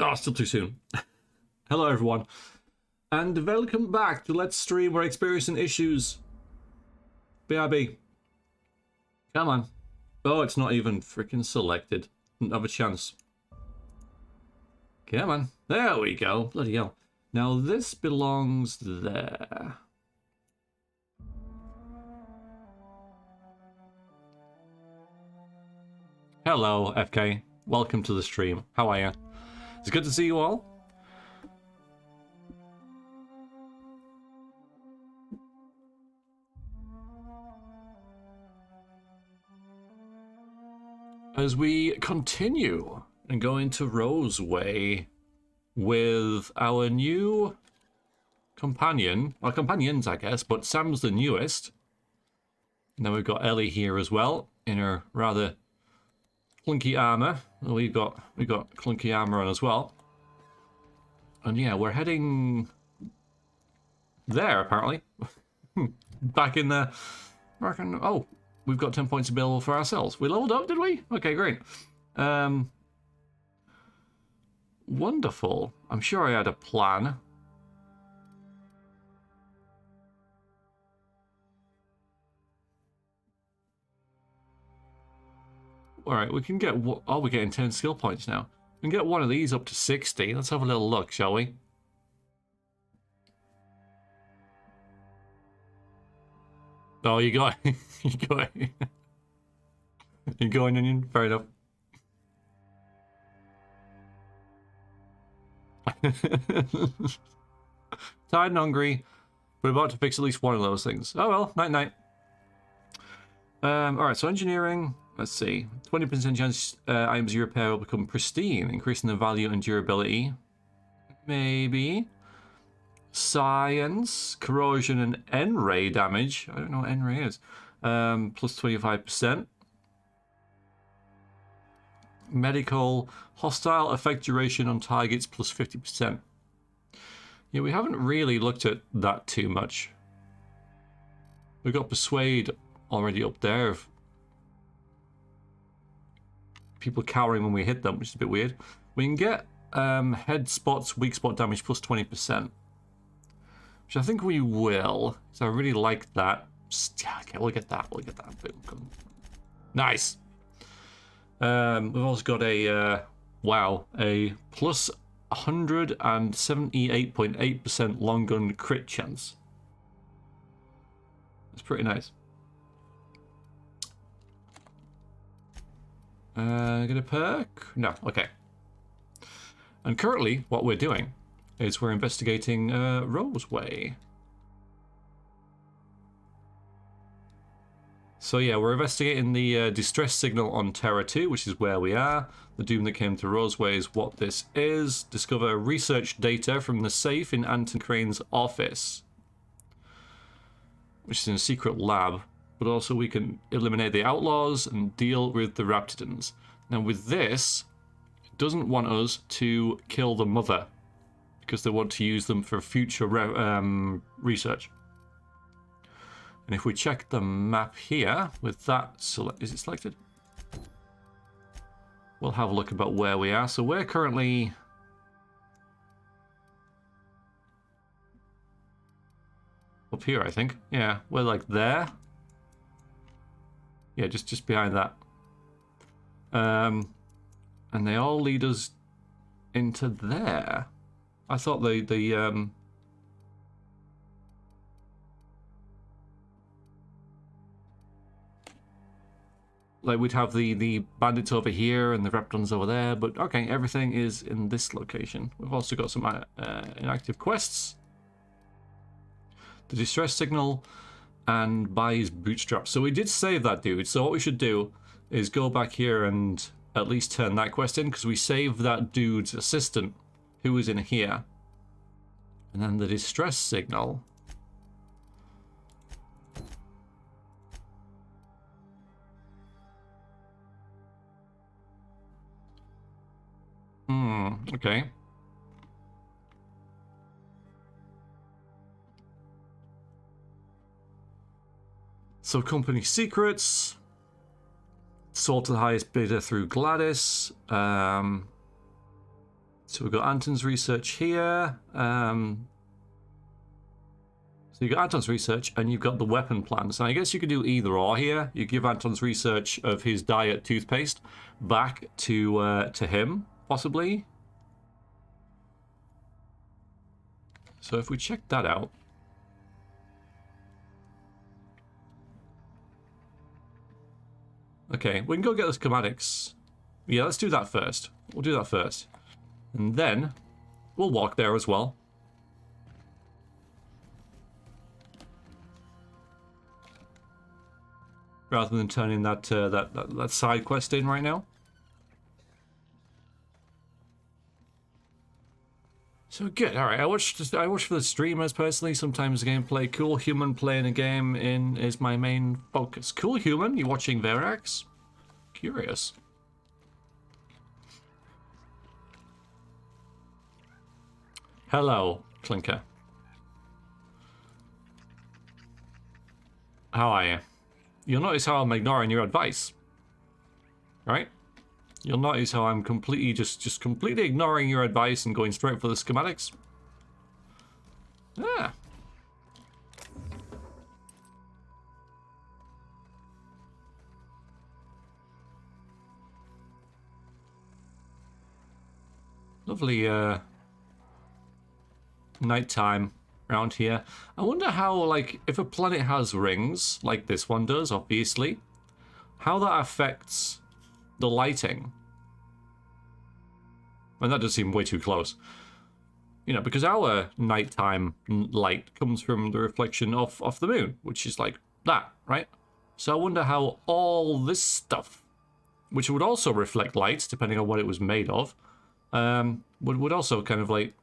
Oh, still too soon. Hello, everyone, and welcome back to Let's Stream. We're experiencing issues. BRB. Come on. Oh, it's not even freaking selected. Didn't have a chance. Come on. There we go. Bloody hell. Now, this belongs there. Hello, FK. Welcome to the stream. How are you? It's good to see you all. As we continue and go into Roseway with our new companion, or companions, I guess, but Sam's the newest. And then we've got Ellie here as well in her rather clunky armor. We've got clunky armor on as well. And yeah, we're heading there apparently. Back in the. Oh. We've got 10 points available for ourselves. We leveled up, did we? Okay, great. Wonderful. I'm sure I had a plan. Alright, we can get... Oh, we're getting 10 skill points now. We can get one of these up to 60. Let's have a little look, shall we? Oh, you got it. You got it. You're going in, fair enough. Tired and hungry. We're about to fix at least one of those things. Oh well, night. Alright, so engineering, let's see. 20% chance items you repair will become pristine, increasing the value and durability. Maybe. Science, corrosion, and N-ray damage. I don't know what N-ray is. Plus 25%. Medical, hostile effect duration on targets plus 50%. Yeah, we haven't really looked at that too much. We've got Persuade already up there. Of people cowering when we hit them, which is a bit weird. We can get head spots, weak spot damage plus 20%. Which I think we will, so I really like that. Okay, we'll get that. Boom. Nice. We've also got a a plus 178.8% long gun crit chance. That's pretty nice. Get a perk? No. Okay. And currently, what we're doing is we're investigating Roseway. So yeah, we're investigating the distress signal on Terra 2, which is where we are. The doom that came to Roseway is what this is. Discover research data from the safe in Anton Crane's office, which is in a secret lab. But also we can eliminate the outlaws and deal with the Raptors. Now with this, it doesn't want us to kill the mother, because they want to use them for future research. And if we check the map here with that is it selected? We'll have a look about where we are. So we're currently up here, I think. Yeah, we're like there. Yeah, just behind that. And they all lead us into there. I thought like we'd have the bandits over here and the Raptors over there, but okay, everything is in this location. We've also got some inactive quests. The distress signal and buy his bootstraps. So we did save that dude, so what we should do is go back here and at least turn that quest in, because we saved that dude's assistant who was in here. And then the distress signal. Okay. So company secrets. Sold to the highest bidder through Gladys. So we've got Anton's research here. So you've got Anton's research and you've got the weapon plans. And I guess you could do either or here. You give Anton's research of his diet toothpaste back to him, possibly. So if we check that out. Okay, we can go get the schematics. Yeah, let's do that first. We'll do that first. And then we'll walk there as well. Rather than turning that that side quest in right now. So good. All right. I watch for the streamers personally. Sometimes gameplay. Cool Human playing a game is my main focus. Cool Human, you watching Verax? Curious. Hello, Clinker. How are you? You'll notice how I'm ignoring your advice, right? You'll notice how I'm completely just completely ignoring your advice and going straight for the schematics. Yeah. Lovely nighttime around here. I wonder how, like, if a planet has rings, like this one does, obviously, how that affects the lighting. And that does seem way too close. You know, because our nighttime light comes from the reflection off the moon, which is like that, right? So I wonder how all this stuff, which would also reflect light, depending on what it was made of, would also kind of like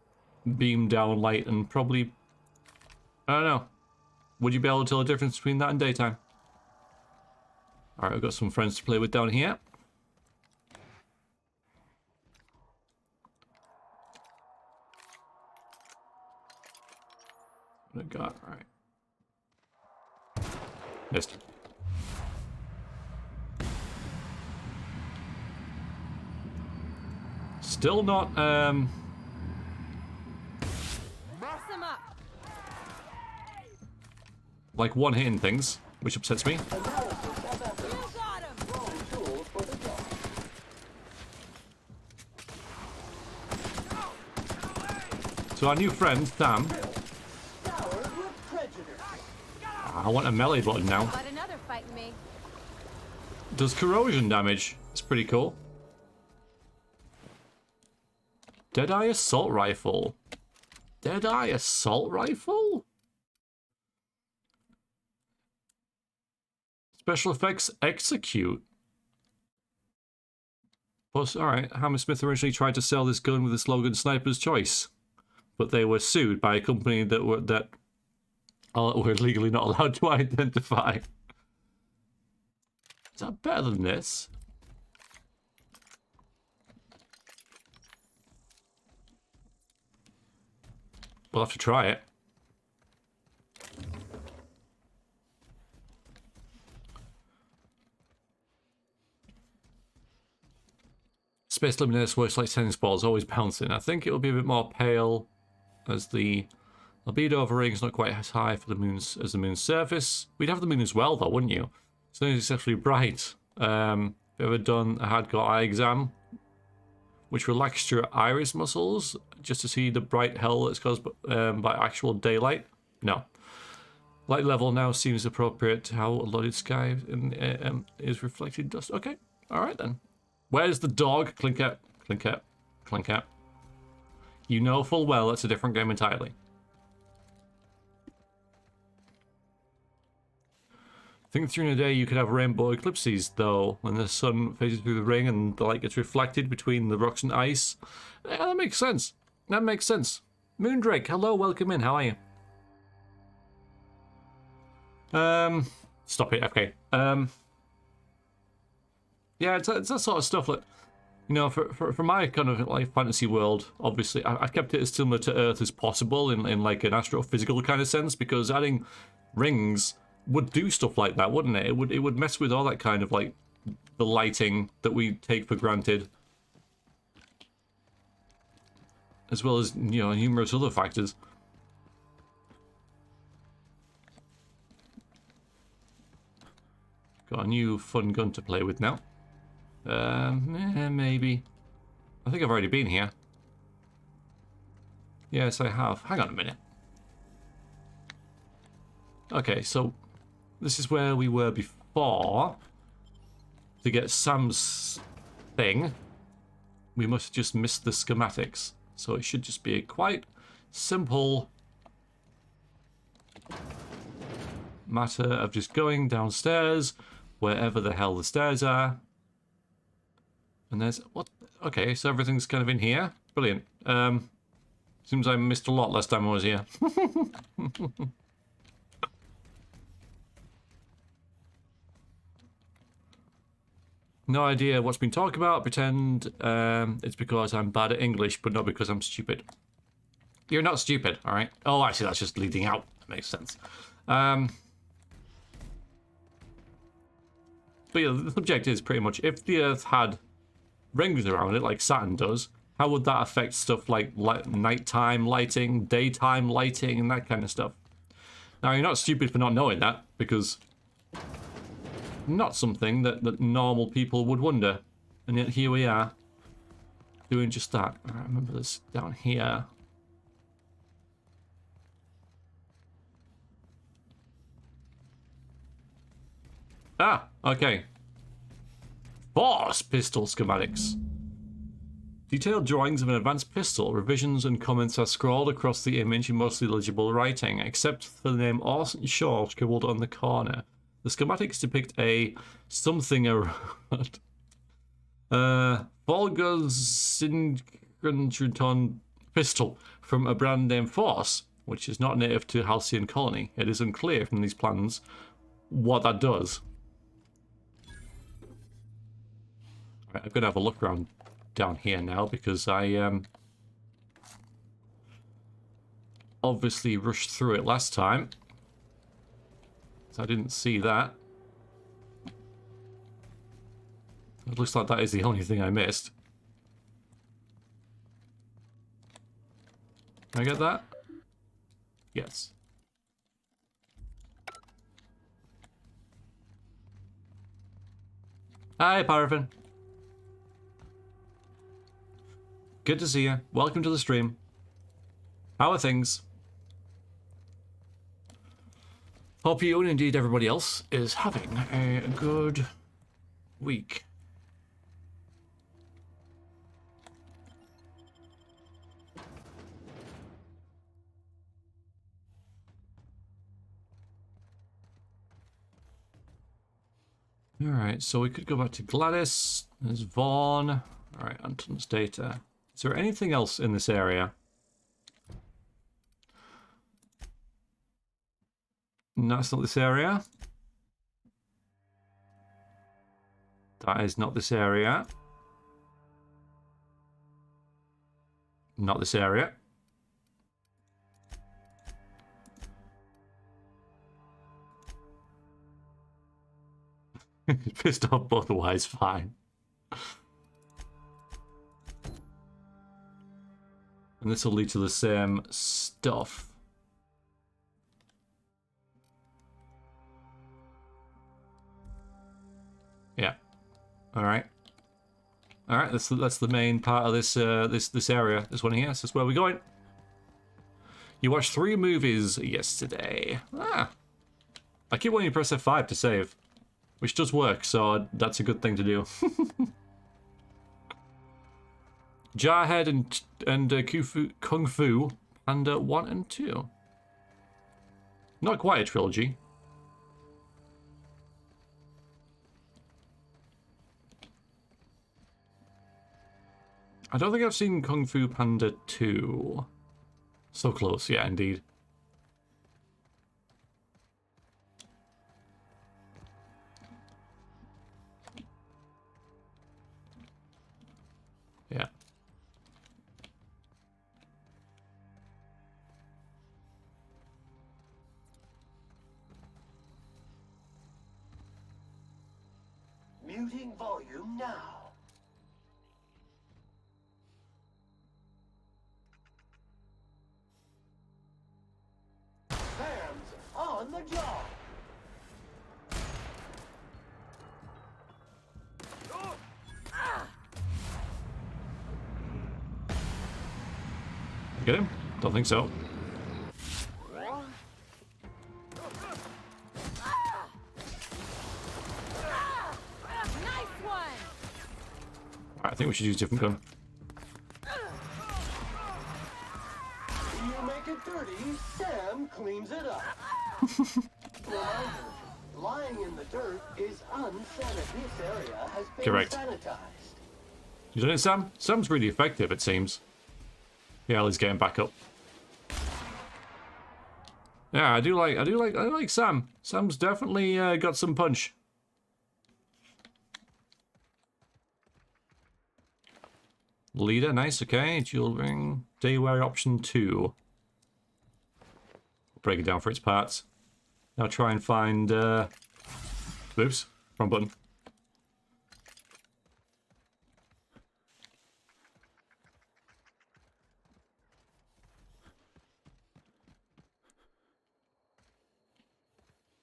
beam down light and probably, I don't know. Would you be able to tell the difference between that and daytime? Alright, I've got some friends to play with down here. What I got? Alright. Missed. Still not, like one-hitting things, which upsets me. So our new friend, Sam. I want a melee button now. Does corrosion damage. It's pretty cool. Deadeye assault rifle. Deadeye assault rifle? Special effects execute. Plus, alright, Hammersmith originally tried to sell this gun with the slogan Sniper's Choice, but they were sued by a company that were legally not allowed to identify. Is that better than this? We'll have to try it. Space Luminous works like tennis balls, always bouncing. I think it'll be a bit more pale as the albedo of a ring is not quite as high for the moon's as the moon's surface. We'd have the moon as well, though, wouldn't you? It's not exceptionally bright. Have you ever done a hardcore eye exam, which relaxed your iris muscles just to see the bright hell that's caused by actual daylight? No. Light level now seems appropriate to how a loaded sky is reflected dust. Okay, all right then. Where's the dog? Clinker, Clinker, Clinker. You know full well it's a different game entirely. Think through in a day you could have rainbow eclipses, though, when the sun phases through the ring and the light gets reflected between the rocks and ice. Yeah, that makes sense. That makes sense. Moondrake, hello, welcome in. How are you? Stop it. Okay. Yeah, it's that sort of stuff. Like, you know, for my kind of like fantasy world, obviously, I kept it as similar to Earth as possible in like an astrophysical kind of sense, because adding rings would do stuff like that, wouldn't it? It would mess with all that kind of like the lighting that we take for granted. as well as, you know, numerous other factors. Got a new fun gun to play with now. Maybe. I think I've already been here. Yes, I have. Hang on a minute. Okay, so this is where we were before. To get Sam's thing, we must just miss the schematics. So it should just be a quite simple matter of just going downstairs, wherever the hell the stairs are. And there's what? Okay, so everything's kind of in here. Brilliant. Seems I missed a lot last time I was here. No idea what's been talked about. Pretend it's because I'm bad at English, but not because I'm stupid. You're not stupid, all right? Oh, actually, that's just leading out. That makes sense. But yeah, the subject is pretty much, if the Earth had rings around it, like Saturn does, how would that affect stuff like nighttime lighting, daytime lighting, and that kind of stuff? Now, you're not stupid for not knowing that, because not something that normal people would wonder. And yet here we are, doing just that. I remember this down here. Ah, okay. Force pistol schematics. Detailed drawings of an advanced pistol. Revisions and comments are scrawled across the image in mostly legible writing, except for the name Orson Shaw scribbled on the corner. The schematics depict a something around Volga's Synchrotron pistol from a brand named Force, which is not native to Halcyon Colony. It is unclear from these plans what that does. Right, I'm gonna have a look around down here now because I obviously rushed through it last time. So I didn't see that. It looks like that is the only thing I missed. Can I get that? Yes. Hi, Paraffin. Good to see you. Welcome to the stream. How are things? Hope you and indeed everybody else is having a good week. Alright, so we could go back to Gladys. There's Vaughn. Alright, Anton's data. Is there anything else in this area? No, it's not this area. That is not this area. Not this area. Pissed off otherwise, fine. And this will lead to the same stuff. Yeah. All right. All right. That's the main part of this this area. This one here. This is where we're going. You watched 3 movies yesterday. Ah. I keep wanting to press F5 to save, which does work. So that's a good thing to do. Jarhead and Kung Fu Panda 1 and 2. Not quite a trilogy. I don't think I've seen Kung Fu Panda 2. So close, yeah, indeed. Yeah. Muting volume now. Get him? Don't think so. Alright, I think we should use a different gun. You make it dirty, Sam cleans it up. Reminder, lying in the dirt is unsanitary. This area has been Correct. sanitized. You done it, Sam? Sam's really effective, it seems. Yeah, he's getting back up. Yeah, I like Sam. Sam's definitely got some punch. Leader, nice, okay. Jewel ring. Daywear option 2. Break it down for its parts. Now try and find, oops, wrong button.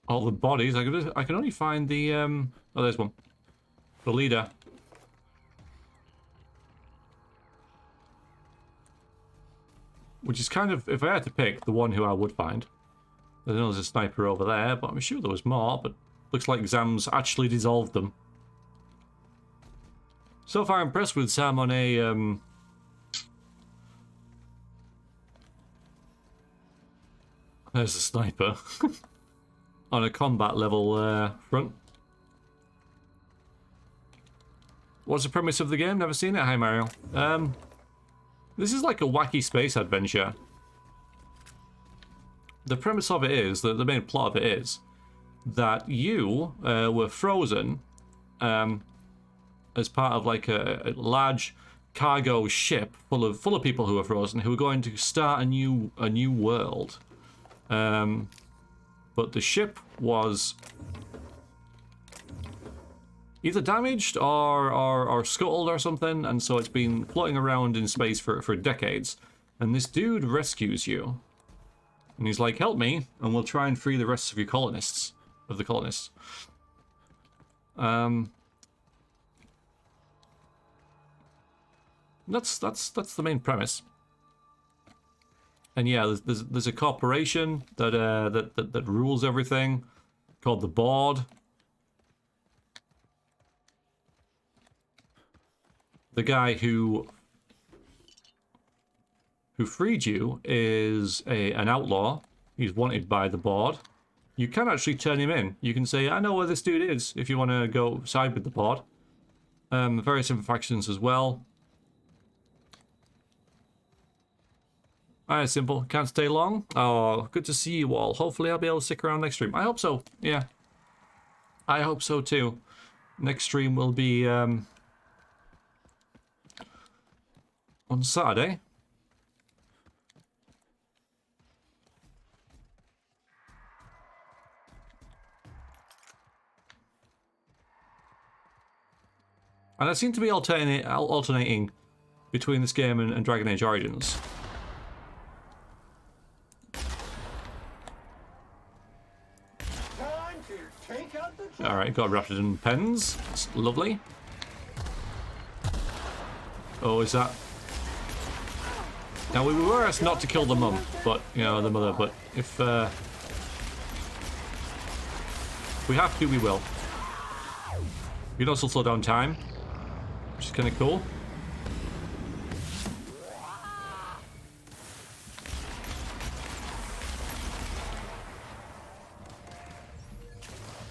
All the bodies, I can only find the, oh, there's one. The leader. Which is kind of, if I had to pick, the one who I would find. I know there's a sniper over there, but I'm sure there was more, but looks like Sam's actually dissolved them. So far impressed with Sam on a, there's a sniper. On a combat level front. What's the premise of the game? Never seen it. Hi, Mario. This is like a wacky space adventure. The premise of it is, the main plot of it is, that you were frozen as part of like a large cargo ship full of people who were frozen who were going to start a new world. But the ship was either damaged or scuttled or something, and so it's been floating around in space for decades. And this dude rescues you. And he's like, help me, and we'll try and free the rest of your colonists. That's the main premise. And yeah, there's a corporation that rules everything, called the Board. The guy who freed you is an outlaw. He's wanted by the Board. You can actually turn him in. You can say, I know where this dude is, if you want to go side with the Board. Various different factions as well. Alright, simple. Can't stay long. Oh, good to see you all. Hopefully I'll be able to stick around next stream. I hope so. Yeah. I hope so too. Next stream will be on Saturday. And I seem to be alternating between this game and Dragon Age Origins. Alright, got Raptors and pens. It's lovely. Oh, is that... Now, we were asked not to kill the mum, but, you know, the mother, but if we have to, we will. We can also slow down time, which is kind of cool.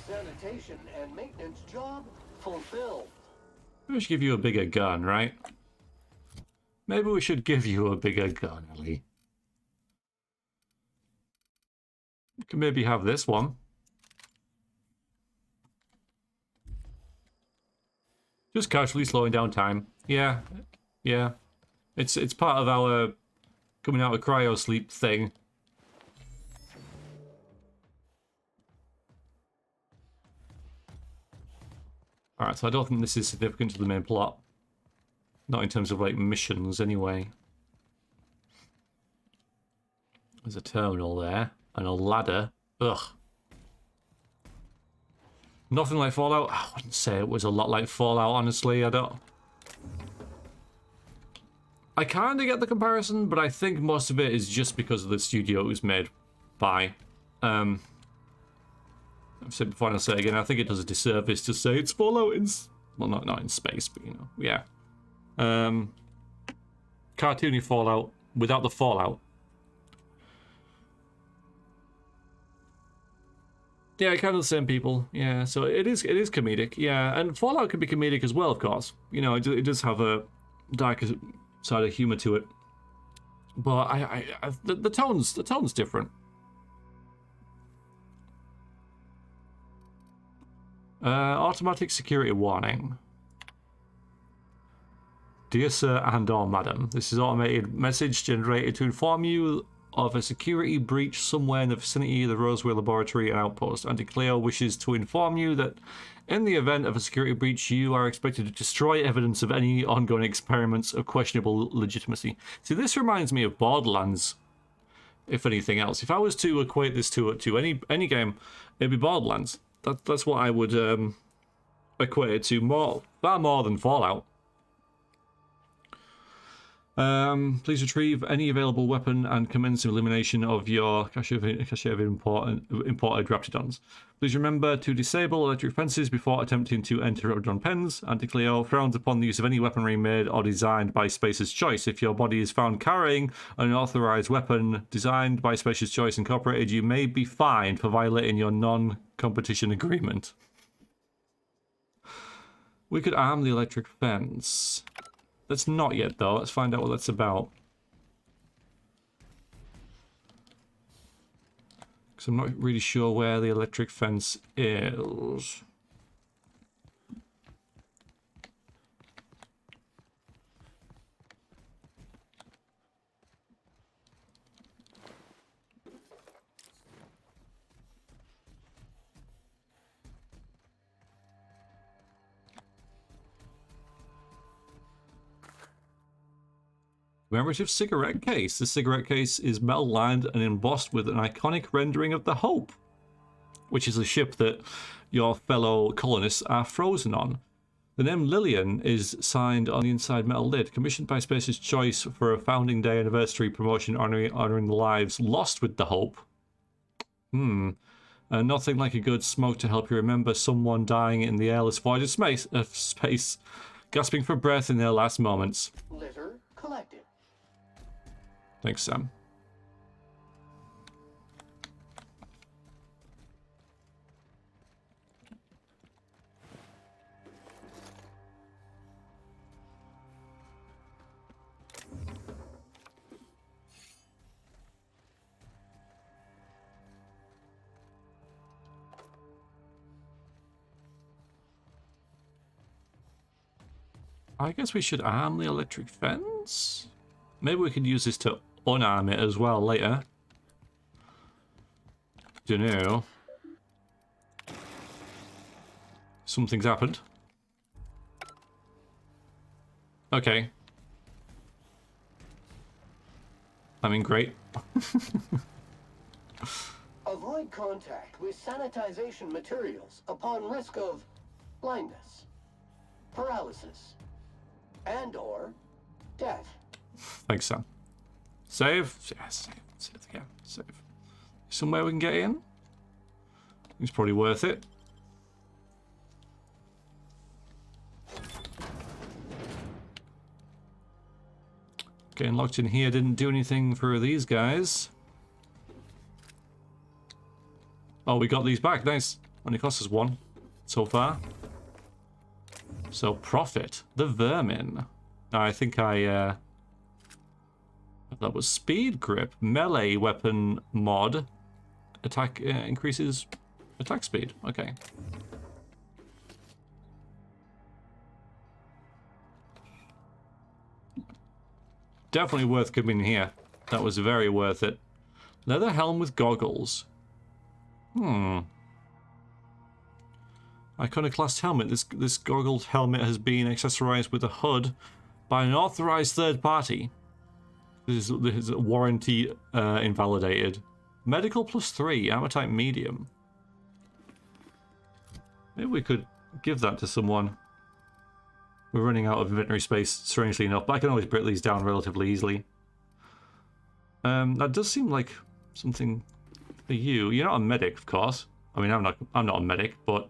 Sanitation and maintenance job fulfilled. Maybe we should give you a bigger gun, right? Maybe we should give you a bigger gun, Ellie. You can maybe have this one. Just casually slowing down time. Yeah, yeah. It's part of our coming out of cryo sleep thing. Alright, so I don't think this is significant to the main plot. Not in terms of, like, missions, anyway. There's a terminal there. And a ladder. Ugh. Nothing like Fallout. I wouldn't say it was a lot like Fallout, honestly. I don't... I kind of get the comparison, but I think most of it is just because of the studio it was made by. I've said before and I'll say it again, I think it does a disservice to say it's Fallout in... Well, not in space, but you know, yeah. Cartoony Fallout without the Fallout. Yeah, kind of the same people. Yeah, so it is comedic. Yeah, and Fallout can be comedic as well, of course. You know, it does have a darker side of humor to it. But the tone's different. Automatic security warning. Dear Sir and/or Madam, this is automated message generated to inform you of a security breach somewhere in the vicinity of the Roseway laboratory and outpost. Anti-Cleo wishes to inform you that in the event of a security breach, you are expected to destroy evidence of any ongoing experiments of questionable legitimacy. See, this reminds me of Borderlands, if anything else. If I was to equate this to any game, it'd be Borderlands. That's what I would equate it to, far more than Fallout. Please retrieve any available weapon and commence elimination of your cache of imported Raptidons. Please remember to disable electric fences before attempting to enter Raptidon pens. Anti-Cleo frowns upon the use of any weaponry made or designed by Spacer's Choice. If your body is found carrying an unauthorized weapon designed by Spacer's Choice Incorporated, you may be fined for violating your non-competition agreement. We could arm the electric fence. Let's not yet, though. Let's find out what that's about. Because I'm not really sure where the electric fence is. Commemorative cigarette case. The cigarette case is metal lined and embossed with an iconic rendering of the Hope, which is a ship that your fellow colonists are frozen on. The name Lillian is signed on the inside metal lid, commissioned by Spacer's Choice for a founding day anniversary promotion honoring the lives lost with the Hope. Nothing like a good smoke to help you remember someone dying in the airless void of space, gasping for breath in their last moments. Litter collected. Thanks, Sam. I guess we should arm the electric fence? Maybe we could use this to unarm it as well later. Dunno. Something's happened. Okay. I mean, great. Avoid contact with sanitization materials upon risk of blindness, paralysis, and/or death. Thanks, Sam. Save? Yeah, save again. Save. Somewhere we can get in? It's probably worth it. Getting locked in here didn't do anything for these guys. Oh, we got these back. Nice. Only cost us one so far. So, profit. The vermin. I think that was speed grip. Melee weapon mod. Attack increases attack speed. Okay. Definitely worth coming here. That was very worth it. Leather helm with goggles. Iconoclast helmet. This goggled helmet has been accessorized with a hood by an authorized third party. This is warranty invalidated. Medical +3, armor type medium. Maybe we could give that to someone. We're running out of inventory space, strangely enough, but I can always break these down relatively easily. That does seem like something for you. You're not a medic, of course. I mean, I'm not a medic, but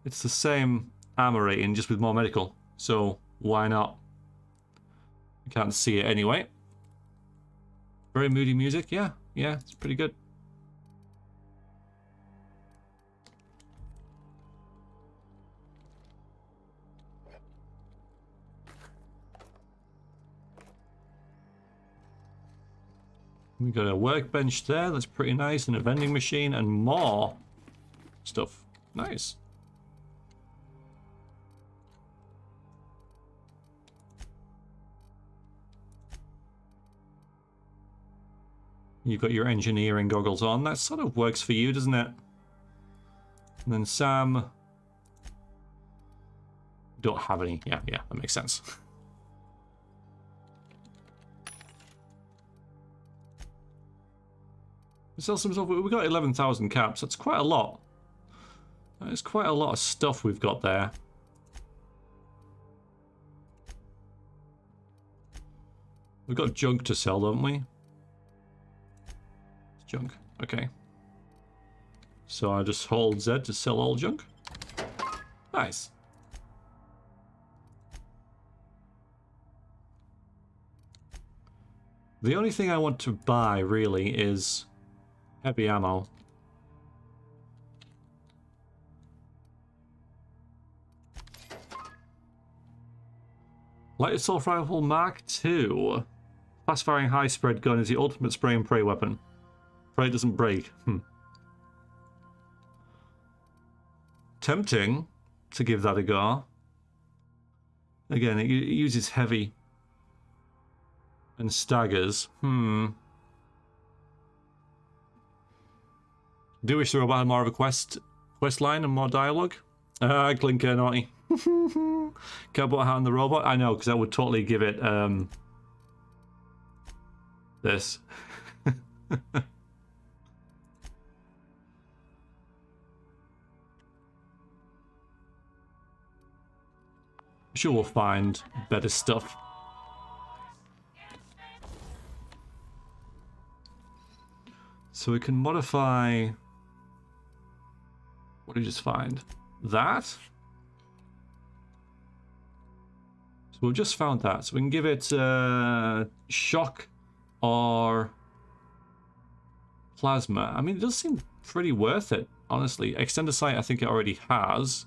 it's the same armor rating, just with more medical. So why not? You can't see it anyway. Very moody music, yeah, it's pretty good. We got a workbench there, that's pretty nice, and a vending machine, and more stuff. Nice. You've got your engineering goggles on. That sort of works for you, doesn't it? And then Sam... Don't have any. Yeah, that makes sense. Sell some stuff. We've got 11,000 caps. That's quite a lot. That is quite a lot of stuff we've got there. We've got junk to sell, don't we? Junk. Okay. So I just hold Z to sell all junk. Nice. The only thing I want to buy, really, is heavy ammo. Light assault rifle Mark II. Fast-firing high-spread gun is the ultimate spray and pray weapon. Pray it doesn't break. Tempting to give that a go. Again, it uses heavy and staggers. Do wish the robot had more of a quest line and more dialogue. Clinker, naughty. Can't put a hat on the robot. I know, because I would totally give it this. I'm sure we'll find better stuff. So we can modify... What did we just find? That? So we've just found that. So we can give it shock or plasma. I mean, it does seem pretty worth it, honestly. Extended sight, I think it already has.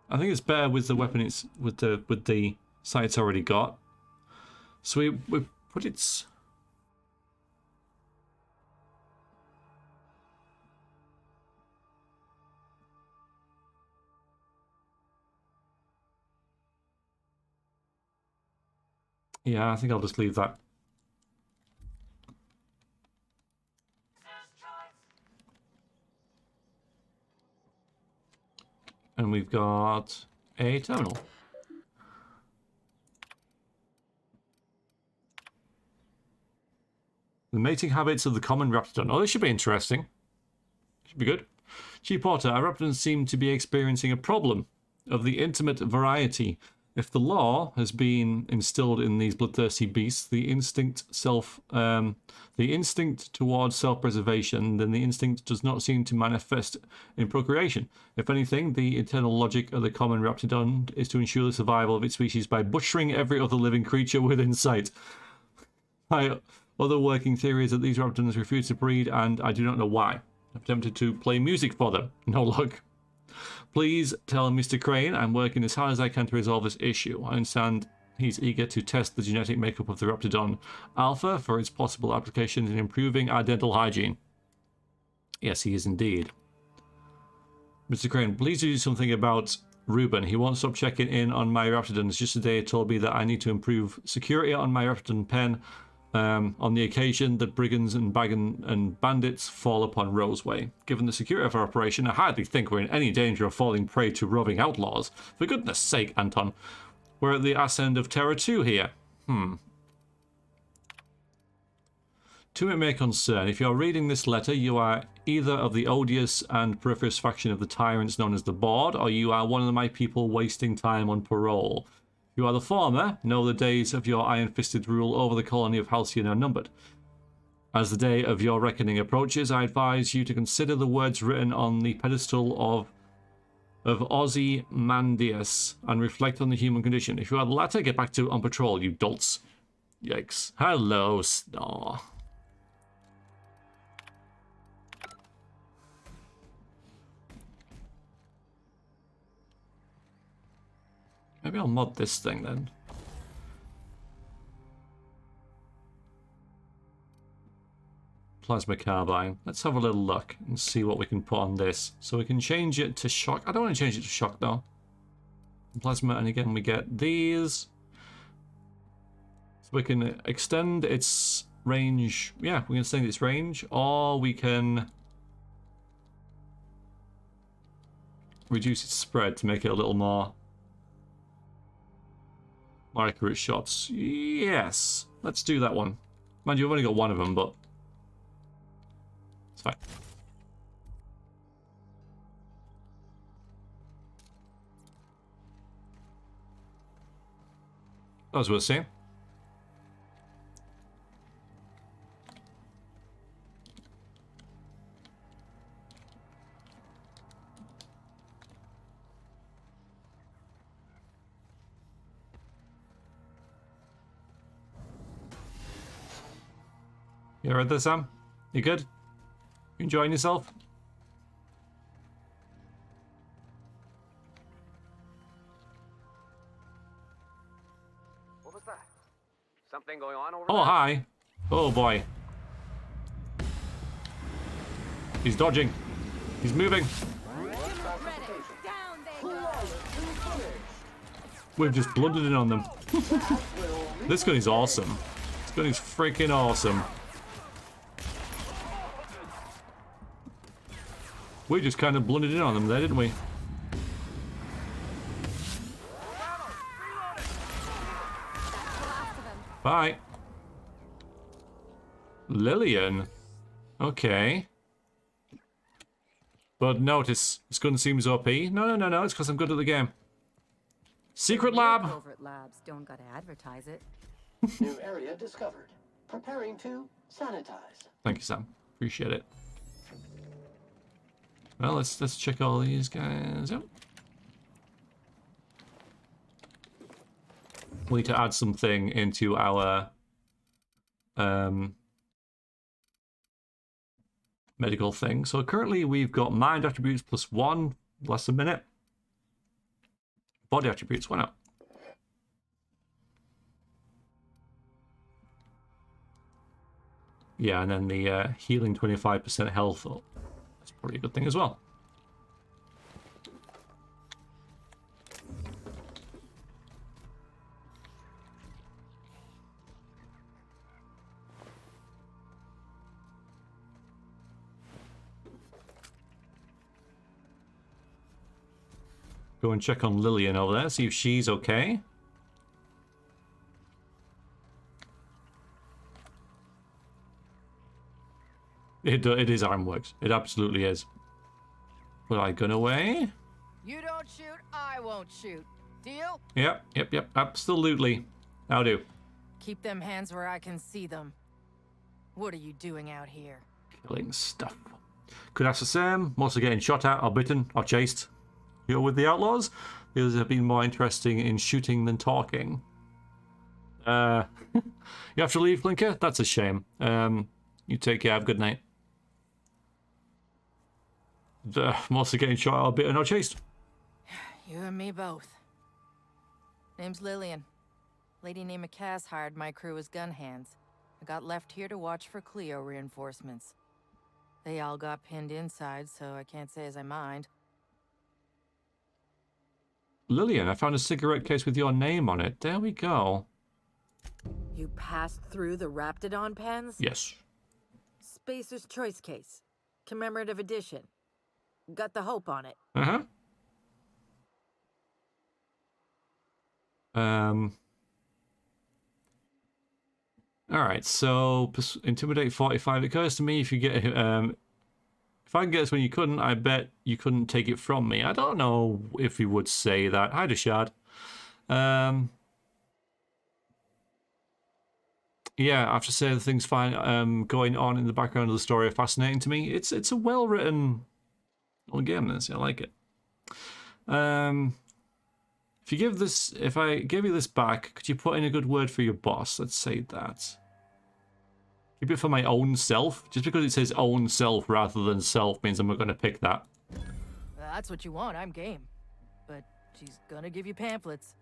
I think it's better with the weapon it's with the sight it's already got. So we put its... Yeah, I think I'll just leave that. And we've got a terminal. The mating habits of the common Raptors. Oh, this should be interesting. Should be good. Chief Porter, our Raptors seem to be experiencing a problem of the intimate variety. If the law has been instilled in these bloodthirsty beasts, the instinct towards self-preservation, then the instinct does not seem to manifest in procreation. If anything, the eternal logic of the common Raptidon is to ensure the survival of its species by butchering every other living creature within sight. My other working theory is that these Raptidons refuse to breed, and I do not know why. I've attempted to play music for them. No luck. Please tell Mr. Crane I'm working as hard as I can to resolve this issue. I understand he's eager to test the genetic makeup of the Raptidon Alpha for its possible applications in improving our dental hygiene. Yes, he is indeed. Mr. Crane, please do something about Ruben. He won't stop checking in on my Raptidons. Just today he told me that I need to improve security on my Raptidon pen on the occasion that brigands and bandits fall upon Roseway. Given the security of our operation, I hardly think we're in any danger of falling prey to roving outlaws. For goodness sake, Anton. We're at the ass end of Terror 2 here. To it may concern, if you are reading this letter, you are either of the odious and perfidious faction of the tyrants known as the Board, or you are one of my people wasting time on parole. If you are the former, know the days of your iron-fisted rule over the colony of Halcyon are numbered. As the day of your reckoning approaches, I advise you to consider the words written on the pedestal of Ozymandias and reflect on the human condition. If you are the latter, get back to on patrol, you dolts. Yikes. Hello, Snore. Maybe I'll mod this thing then. Plasma Carbine. Let's have a little look and see what we can put on this. So we can change it to shock. I don't want to change it to shock though. Plasma, and again we get these. So we can extend its range. Yeah, we can extend its range, or we can reduce its spread to make it a little more accurate shots. Yes, let's do that one. Mind you, I've only got one of them, but it's fine. That was worth seeing. You alright there, Sam? You good? You enjoying yourself? What was that? Something going on over Oh, there? hi. Oh, boy. He's dodging. He's moving. We've just blundered in on them. This gun is awesome. This gun is freaking awesome. We just kind of blundered in on them there, didn't we? Bye. Lillian. Okay. But notice, this gun seems OP. No, it's because I'm good at the game. Secret lab! Covert labs don't gotta advertise it. New area discovered. Preparing to sanitize. Thank you, Sam. Appreciate it. Well, let's check all these guys out. We need to add something into our medical thing. So currently we've got mind attributes +1, less a minute. Body attributes, why not? Yeah, and then the healing 25% health. That's probably a good thing as well. Go and check on Lillian over there, see if she's okay. It is Ironworks. It absolutely is. Will I gun away? You don't shoot, I won't shoot. Deal? Yep. Absolutely. I'll do. Keep them hands where I can see them. What are you doing out here? Killing stuff. Could ask the same. Mostly getting shot at, or bitten, or chased. You're with the outlaws? The others have been more interesting in shooting than talking. You have to leave, Blinker? That's a shame. You take care. Have a good night. Mostly getting shot at, or bitten, or chased. You and me both. Name's Lillian. Lady named Cass hired my crew as gun hands. I got left here to watch for Cleo reinforcements. They all got pinned inside, so I can't say as I mind. Lillian, I found a cigarette case with your name on it. There we go. You passed through the Raptidon pens? Yes. Spacer's Choice case. Commemorative edition. Got the hope on it. Uh-huh. Alright, so intimidate 45. It occurs to me if you get if I can get this when you couldn't, I bet you couldn't take it from me. I don't know if he would say that. Hi, Deshard. Yeah, I have to say the things fine going on in the background of the story are fascinating to me. It's a well-written little game, this. I like it. If I give you this back, could you put in a good word for your boss? Let's say that. Keep it for my own self. Just because it says own self rather than self means I'm not going to pick that. That's what you want, I'm game. But she's gonna give you pamphlets.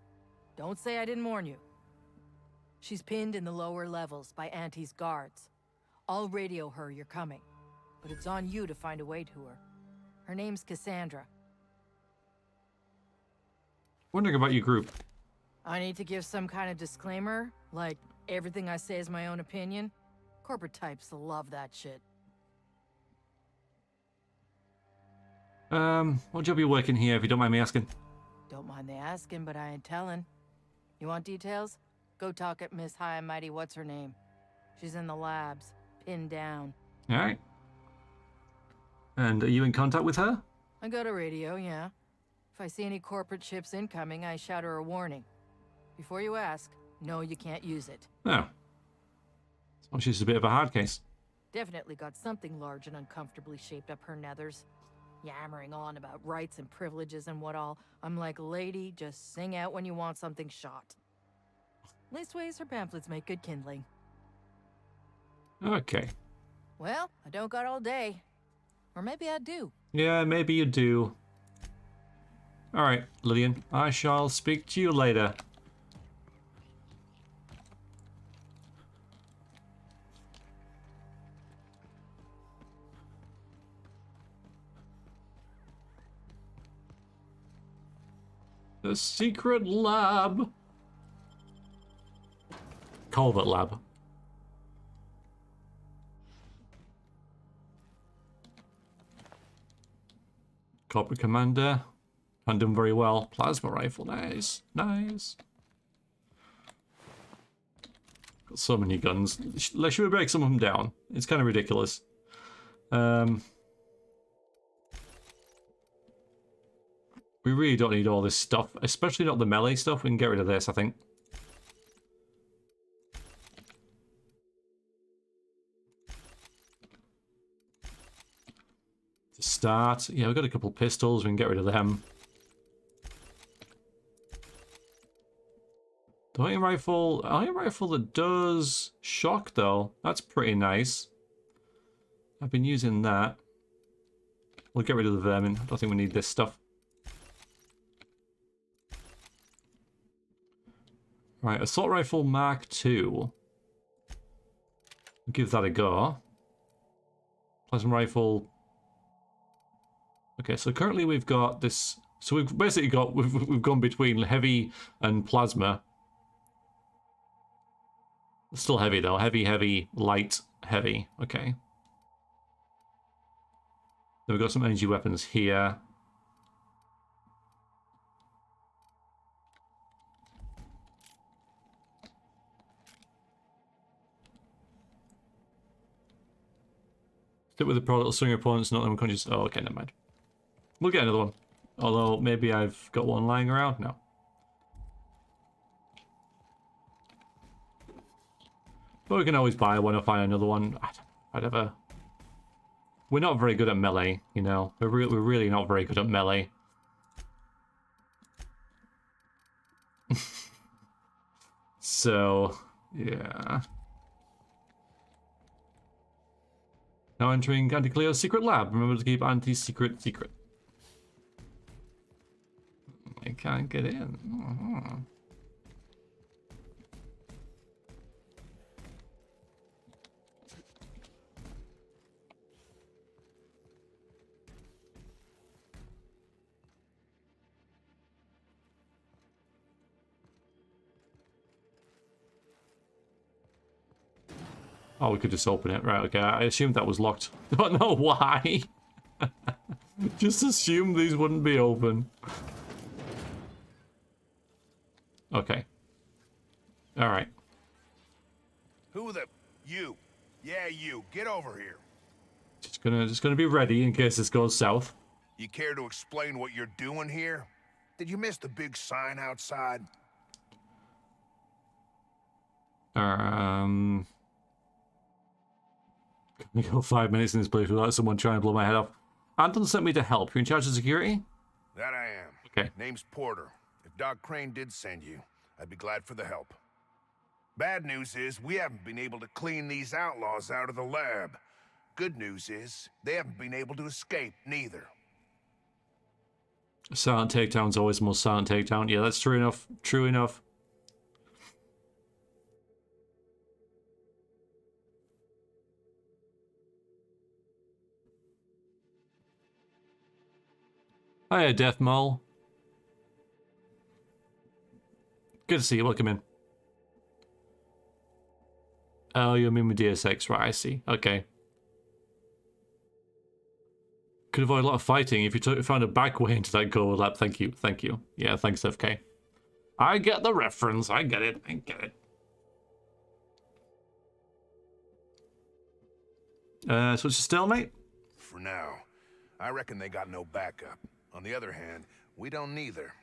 Don't say I didn't warn you. She's pinned in the lower levels by Auntie's guards. I'll radio her you're coming, but it's on you to find a way to her. Her name's Cassandra. Wondering about your group. I need to give some kind of disclaimer, like everything I say is my own opinion. Corporate types love that shit. What job are you working here, if you don't mind me asking? Don't mind the asking, but I ain't telling. You want details? Go talk at Miss High and Mighty what's her name. She's in the labs, pinned down. Alright. And are you in contact with her? I got a radio, yeah. If I see any corporate ships incoming, I shout her a warning. Before you ask, no, you can't use it. Oh. So she's a bit of a hard case. Definitely got something large and uncomfortably shaped up her nethers. Yammering on about rights and privileges and what all. I'm like, lady, just sing out when you want something shot. Leastways, her pamphlets make good kindling. Okay. Well, I don't got all day. Or maybe I do. Yeah, maybe you do. Alright, Lillian. I shall speak to you later. The secret lab. Culvert lab. Corporate commander. Haven't done very well. Plasma rifle. Nice. Nice. Got so many guns. Should we break some of them down? It's kind of ridiculous. We really don't need all this stuff, especially not the melee stuff. We can get rid of this, I think. To start, yeah, we've got a couple pistols. We can get rid of them. The hunting rifle that does shock, though. That's pretty nice. I've been using that. We'll get rid of the vermin. I don't think we need this stuff. Right, assault rifle Mark II. We'll give that a go. Plasma rifle. Okay, so currently we've got this. So we've basically got we've gone between heavy and plasma. Still heavy though. Heavy, heavy, light, heavy. Okay. Then we've got some energy weapons here. Stick with the product, swing your opponents, not unconscious. Oh, okay, never mind. We'll get another one. Although, maybe I've got one lying around now. But we can always buy one or find another one. Whatever. We're not very good at melee, you know. We're really not very good at melee. So, yeah. Now entering Auntie Cleo's secret lab. Remember to keep Auntie's secret secret. I can't get in. Oh, we could just open it. Right, okay. I assumed that was locked. Don't know why. Just assumed these wouldn't be open. Okay. Alright. Who the... You. Yeah, you. Get over here. Just gonna be ready in case this goes south. You care to explain what you're doing here? Did you miss the big sign outside? Can we go 5 minutes in this place without someone trying to blow my head off? Anton sent me to help. You're in charge of security? That I am. Okay. Name's Porter. If Doc Crane did send you, I'd be glad for the help. Bad news is, we haven't been able to clean these outlaws out of the lab. Good news is, they haven't been able to escape, neither. Silent takedown's always the most silent takedown. Yeah, that's true enough. True enough. Hiya, Death Mole. Good to see you. Welcome in. Oh, you're in with DSX, right? I see. Okay. Could avoid a lot of fighting if you found a back way into that gold lab. Thank you. Thank you. Yeah, thanks, FK. I get the reference. I get it. I get it. So it's a stalemate? For now. I reckon they got no backup. On the other hand, we don't neither.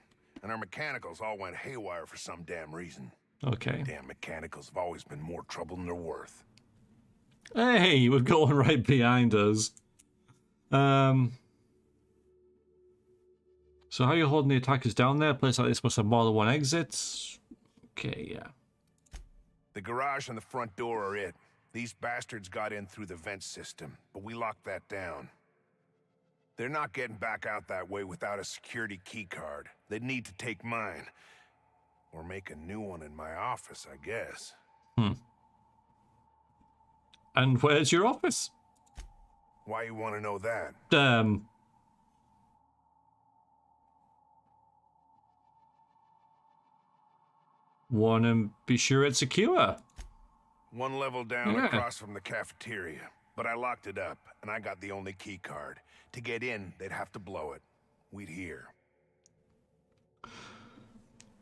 And our mechanicals all went haywire for some damn reason. Okay. Damn mechanicals have always been more trouble than they're worth. Hey, we're going right behind us. So how are you holding the attackers down there? A place like this must have more than one exit. Okay, yeah. The garage and the front door are it. These bastards got in through the vent system, but we locked that down. They're not getting back out that way without a security key card. They'd need to take mine. Or make a new one in my office, I guess. And where's your office? Why you want to know that? Wanna be sure it's secure. One level down Yeah. across from the cafeteria. But I locked it up, and I got the only key card. To get in, they'd have to blow it. We'd hear.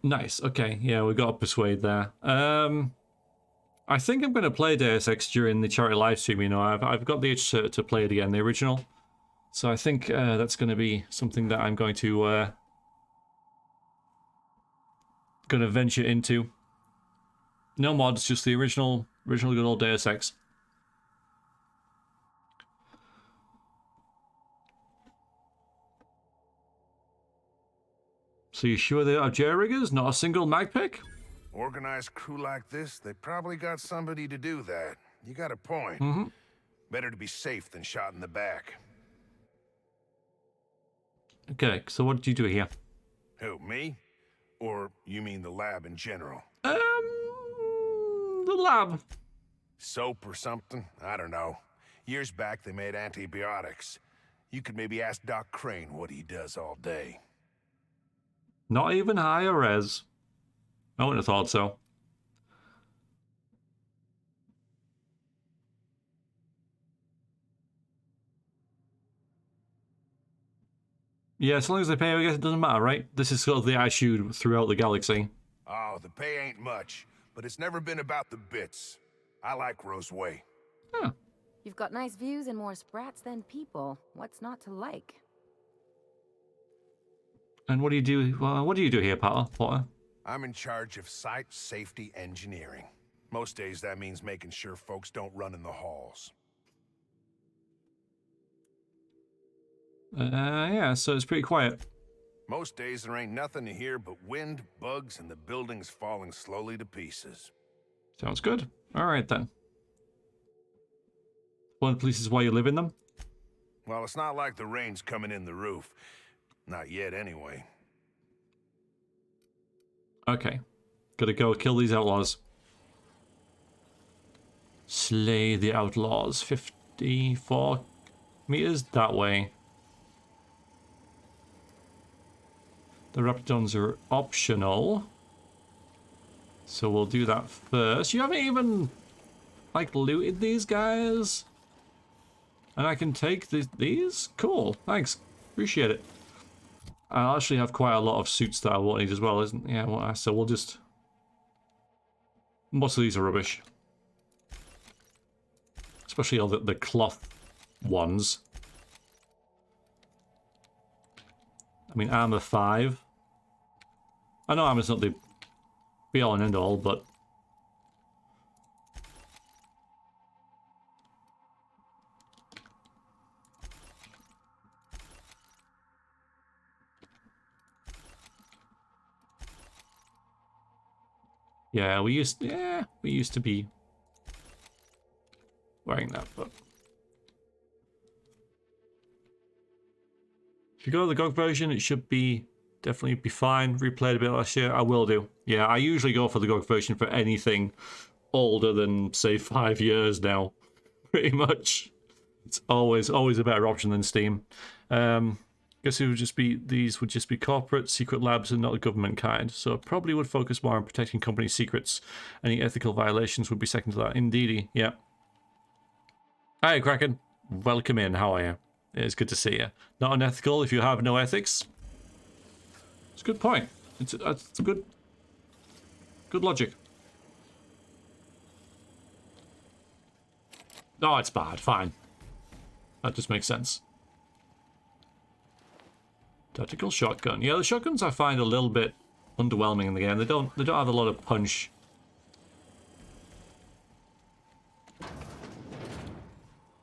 Nice. Okay. Yeah, we got to persuade there. I think I'm going to play Deus Ex during the charity live stream. You know, I've got the itch to play it again, the original. So I think that's going to be something that I'm going to venture into. No mods, just the original good old Deus Ex. So you sure they are jerry-riggers? Not a single mag pick? Organized crew like this, they probably got somebody to do that. You got a point. Better to be safe than shot in the back. Okay, so what did you do here? Who, me? Or you mean the lab in general? The lab. Soap or something? I don't know. Years back, they made antibiotics. You could maybe ask Doc Crane what he does all day. Not even higher res. I wouldn't have thought so. Yeah, as long as they pay, I guess it doesn't matter, right? This is sort of the attitude throughout the galaxy. Oh, the pay ain't much, but it's never been about the bits. I like Roseway. Huh. You've got nice views and more sprats than people. What's not to like? And what do you do? Well, what do you do here, Potter? I'm in charge of site safety engineering. Most days that means making sure folks don't run in the halls. Yeah, so it's pretty quiet. Most days there ain't nothing to hear but wind, bugs, and the buildings falling slowly to pieces. Sounds good. All right, then. One of the places why you live in them? Well, it's not like the rain's coming in the roof. Not yet, anyway. Okay. Gotta go kill these outlaws. Slay the outlaws. 54 meters that way. The Raptors are optional. So we'll do that first. You haven't even, like, looted these guys? And I can take these? Cool. Thanks. Appreciate it. I actually have quite a lot of suits that I won't need as well, isn't? Yeah, well, so we'll just... Most of these are rubbish. Especially all the cloth ones. I mean, armor 5. I know armor's not the be-all and end-all, but... Yeah, we used to be wearing that, but... If you go to the GOG version, it should definitely be fine. Replayed a bit last year. I will do. Yeah, I usually go for the GOG version for anything older than, say, 5 years now. Pretty much. It's always a better option than Steam. Guess these would just be corporate secret labs and not the government kind. So it probably would focus more on protecting company secrets. Any ethical violations would be second to that. Indeedy, yeah. Hi, Kraken. Welcome in. How are you? It's good to see you. Not unethical if you have no ethics. It's a good point. It's a good logic. Oh, it's bad. Fine. That just makes sense. Tactical shotgun. Yeah, the shotguns I find a little bit underwhelming in the game. They don't have a lot of punch.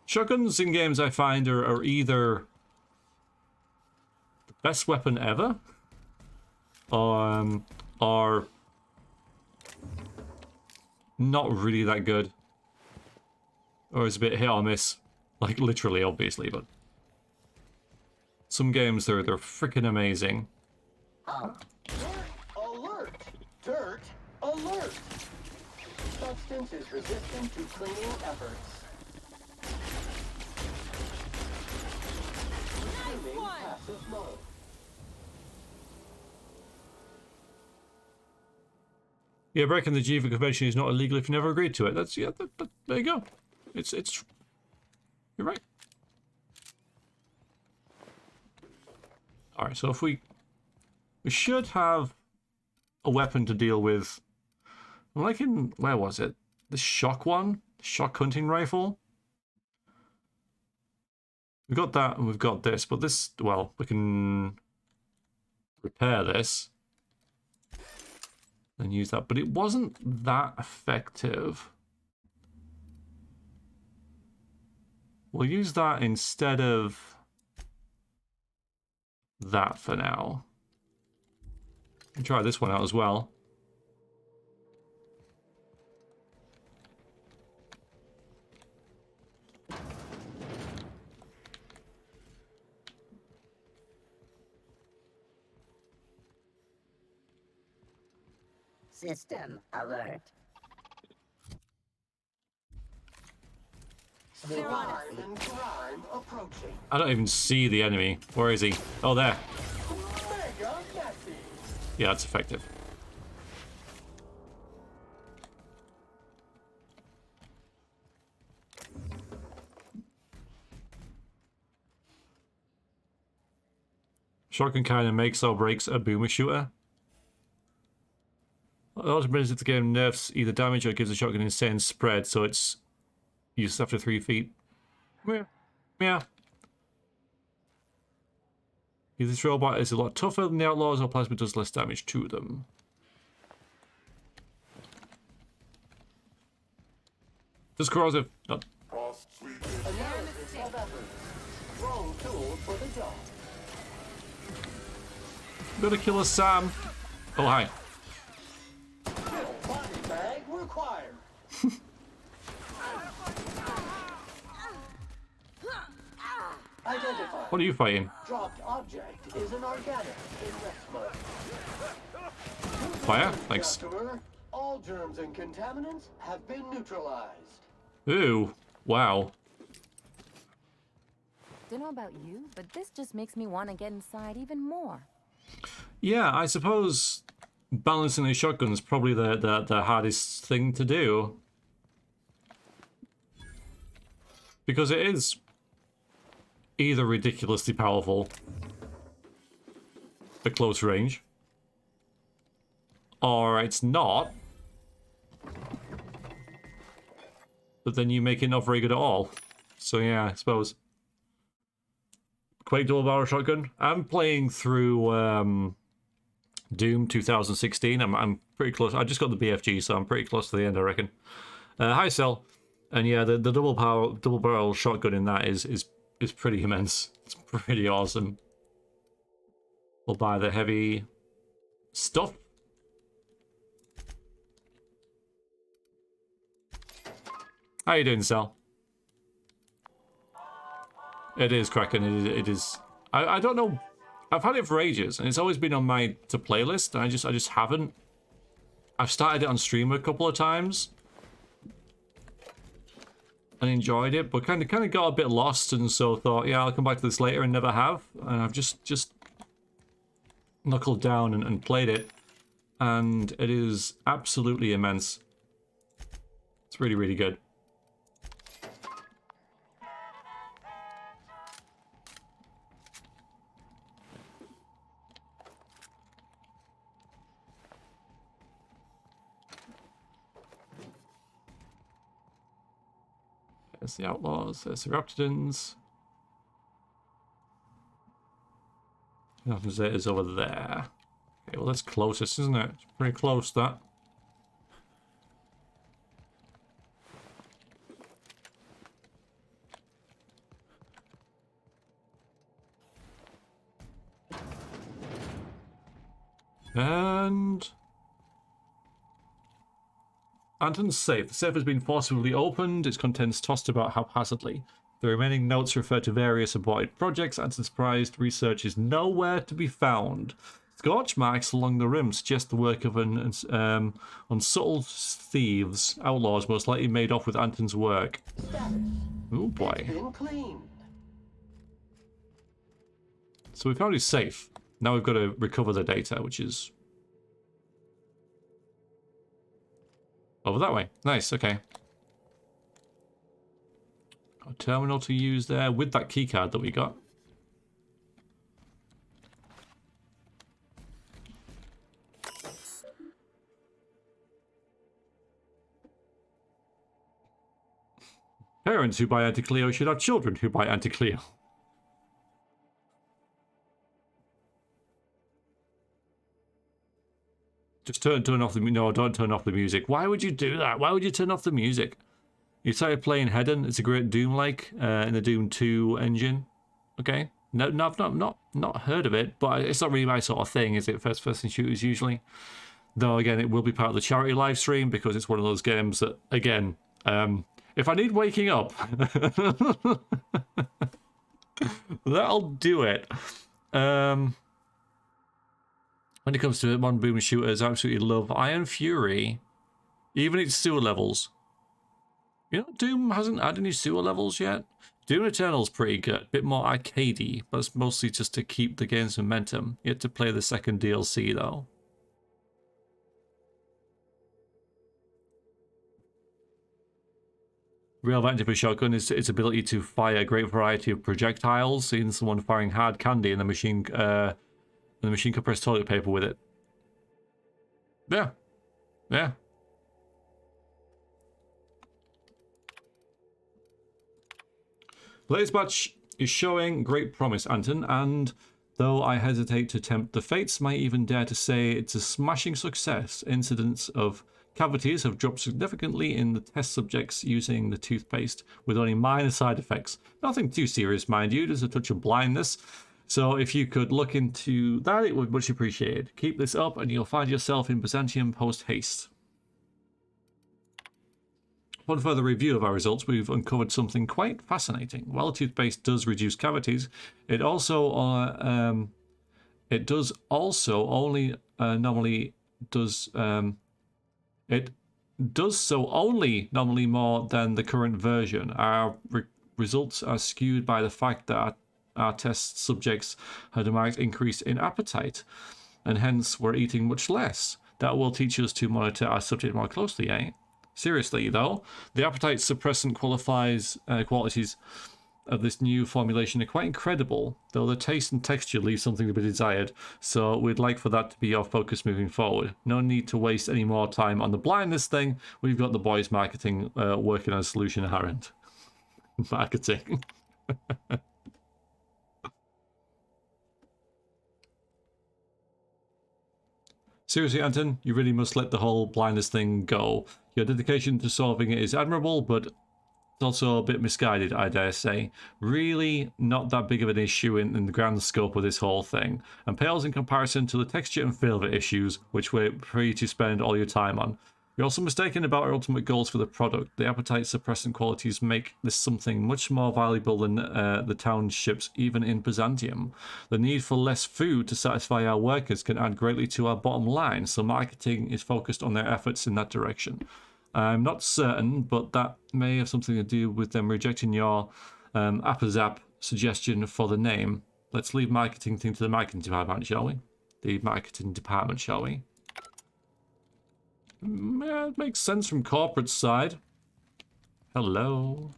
Shotguns in games I find are either the best weapon ever, or not really that good, or it's a bit hit or miss. Like literally, obviously, but some games they're freaking amazing. Alert! Dirt alert! Substance is resistant to cleaning efforts. Resuming passive mode. Yeah, breaking the Geneva Convention is not illegal if you never agreed to it. That's there you go. It's you're right. All right, so if we should have a weapon to deal with. I'm liking, where was it? The shock one, shock hunting rifle. We've got that and we've got this, but this, well, we can repair this and use that, but it wasn't that effective. We'll use that instead of that for now. And try this one out as well. System alert. Crime and crime approaching. I don't even see the enemy. Where is he? Oh, there. Mega messy. Yeah, that's effective. Shotgun kind of makes or breaks a boomer shooter. It also brings if the game nerfs either damage or gives the shotgun insane spread, so it's used after 3 feet. Yeah. Yeah. Either this robot is a lot tougher than the outlaws, or plasma does less damage to them. This corrosive. No. Analysis of efforts. Wrong tool for the job. Gotta kill us, Sam. Oh, hi. Body bag required. Identify. What are you fighting? Dropped object is an organic in rest mode. Fire? Thanks. Customer, all germs and contaminants have been neutralized. Ooh. Wow. Don't know about you, but this just makes me want to get inside even more. Yeah, I suppose balancing the shotgun is probably the hardest thing to do. Because it is either ridiculously powerful at close range, or it's not. but then you make it not very good at all. So yeah, I suppose. Quake dual barrel shotgun. I'm playing through Doom 2016. I'm pretty close. I just got the BFG, so I'm pretty close to the end, I reckon. Hi, Cell. And yeah, the double barrel shotgun in that is pretty immense. It's pretty awesome. We'll buy the heavy stuff. How you doing, Sal? It is cracking. It is. I don't know. I've had it for ages, and it's always been on my to playlist. And I just haven't. I've started it on stream a couple of times and enjoyed it, but kind of got a bit lost, and so thought, yeah, I'll come back to this later, and never have. And I've just knuckled down and played it, and it is absolutely immense. It's really, really good. There's the outlaws, there's the Raptors. Nothing is over there. Okay, well that's closest, isn't it? It's pretty close, that. And Anton's safe. The safe has been forcibly opened, its contents tossed about haphazardly. The remaining notes refer to various aborted projects. Anton's prized research is nowhere to be found. Scorch marks along the rim suggest the work of unsubtle thieves, outlaws most likely made off with Anton's work. Oh boy. It's been cleaned. So we found his safe. Now we've got to recover the data, which is over that way. Nice, okay. Got a terminal to use there with that keycard that we got. Parents who buy Anti-Cleo should have children who buy Anti-Cleo. Just turn off the no, don't turn off the music. Why would you do that? Why would you turn off the music? You started playing Hedon. It's a great Doom-like in the Doom 2 engine. Okay, no, I've not heard of it, but it's not really my sort of thing, is it? First-person shooters usually. Though again, it will be part of the charity live stream because it's one of those games that again, if I need waking up, that'll do it. When it comes to modern boom shooters, I absolutely love Iron Fury, even its sewer levels. You know, Doom hasn't had any sewer levels yet. Doom Eternal's pretty good, bit more arcadey, but it's mostly just to keep the game's momentum. Yet to play the second DLC though. Real advantage of a shotgun is its ability to fire a great variety of projectiles. Seeing someone firing hard candy and the machine can press toilet paper with it. Yeah. Yeah. The latest batch is showing great promise, Anton, and though I hesitate to tempt the fates, might even dare to say it's a smashing success. Incidents of cavities have dropped significantly in the test subjects using the toothpaste, with only minor side effects. Nothing too serious, mind you, there's a touch of blindness. So if you could look into that, it would be much appreciated. Keep this up and you'll find yourself in Byzantium post-haste. Upon further review of our results, we've uncovered something quite fascinating. While toothpaste does reduce cavities, it also it does so only nominally more than the current version. Our results are skewed by the fact that our test subjects had a marked increase in appetite, and hence were eating much less. That will teach us to monitor our subject more closely, eh? Seriously, though, the appetite suppressant qualities of this new formulation are quite incredible, though the taste and texture leave something to be desired, so we'd like for that to be your focus moving forward. No need to waste any more time on the blindness thing. We've got the boys marketing working on a solution at our end. Marketing. Seriously, Anton, you really must let the whole blindness thing go. Your dedication to solving it is admirable, but it's also a bit misguided, I dare say. Really not that big of an issue in the grand scope of this whole thing, and pales in comparison to the texture and feel of it issues, which we're free to spend all your time on. You're also mistaken about our ultimate goals for the product. The appetite-suppressant qualities make this something much more valuable than the townships, even in Byzantium. The need for less food to satisfy our workers can add greatly to our bottom line, so marketing is focused on their efforts in that direction. I'm not certain, but that may have something to do with them rejecting your Appazap suggestion for the name. Let's leave marketing thing to the marketing department, shall we? The marketing department, shall we? Yeah, it makes sense from corporate side. Hello.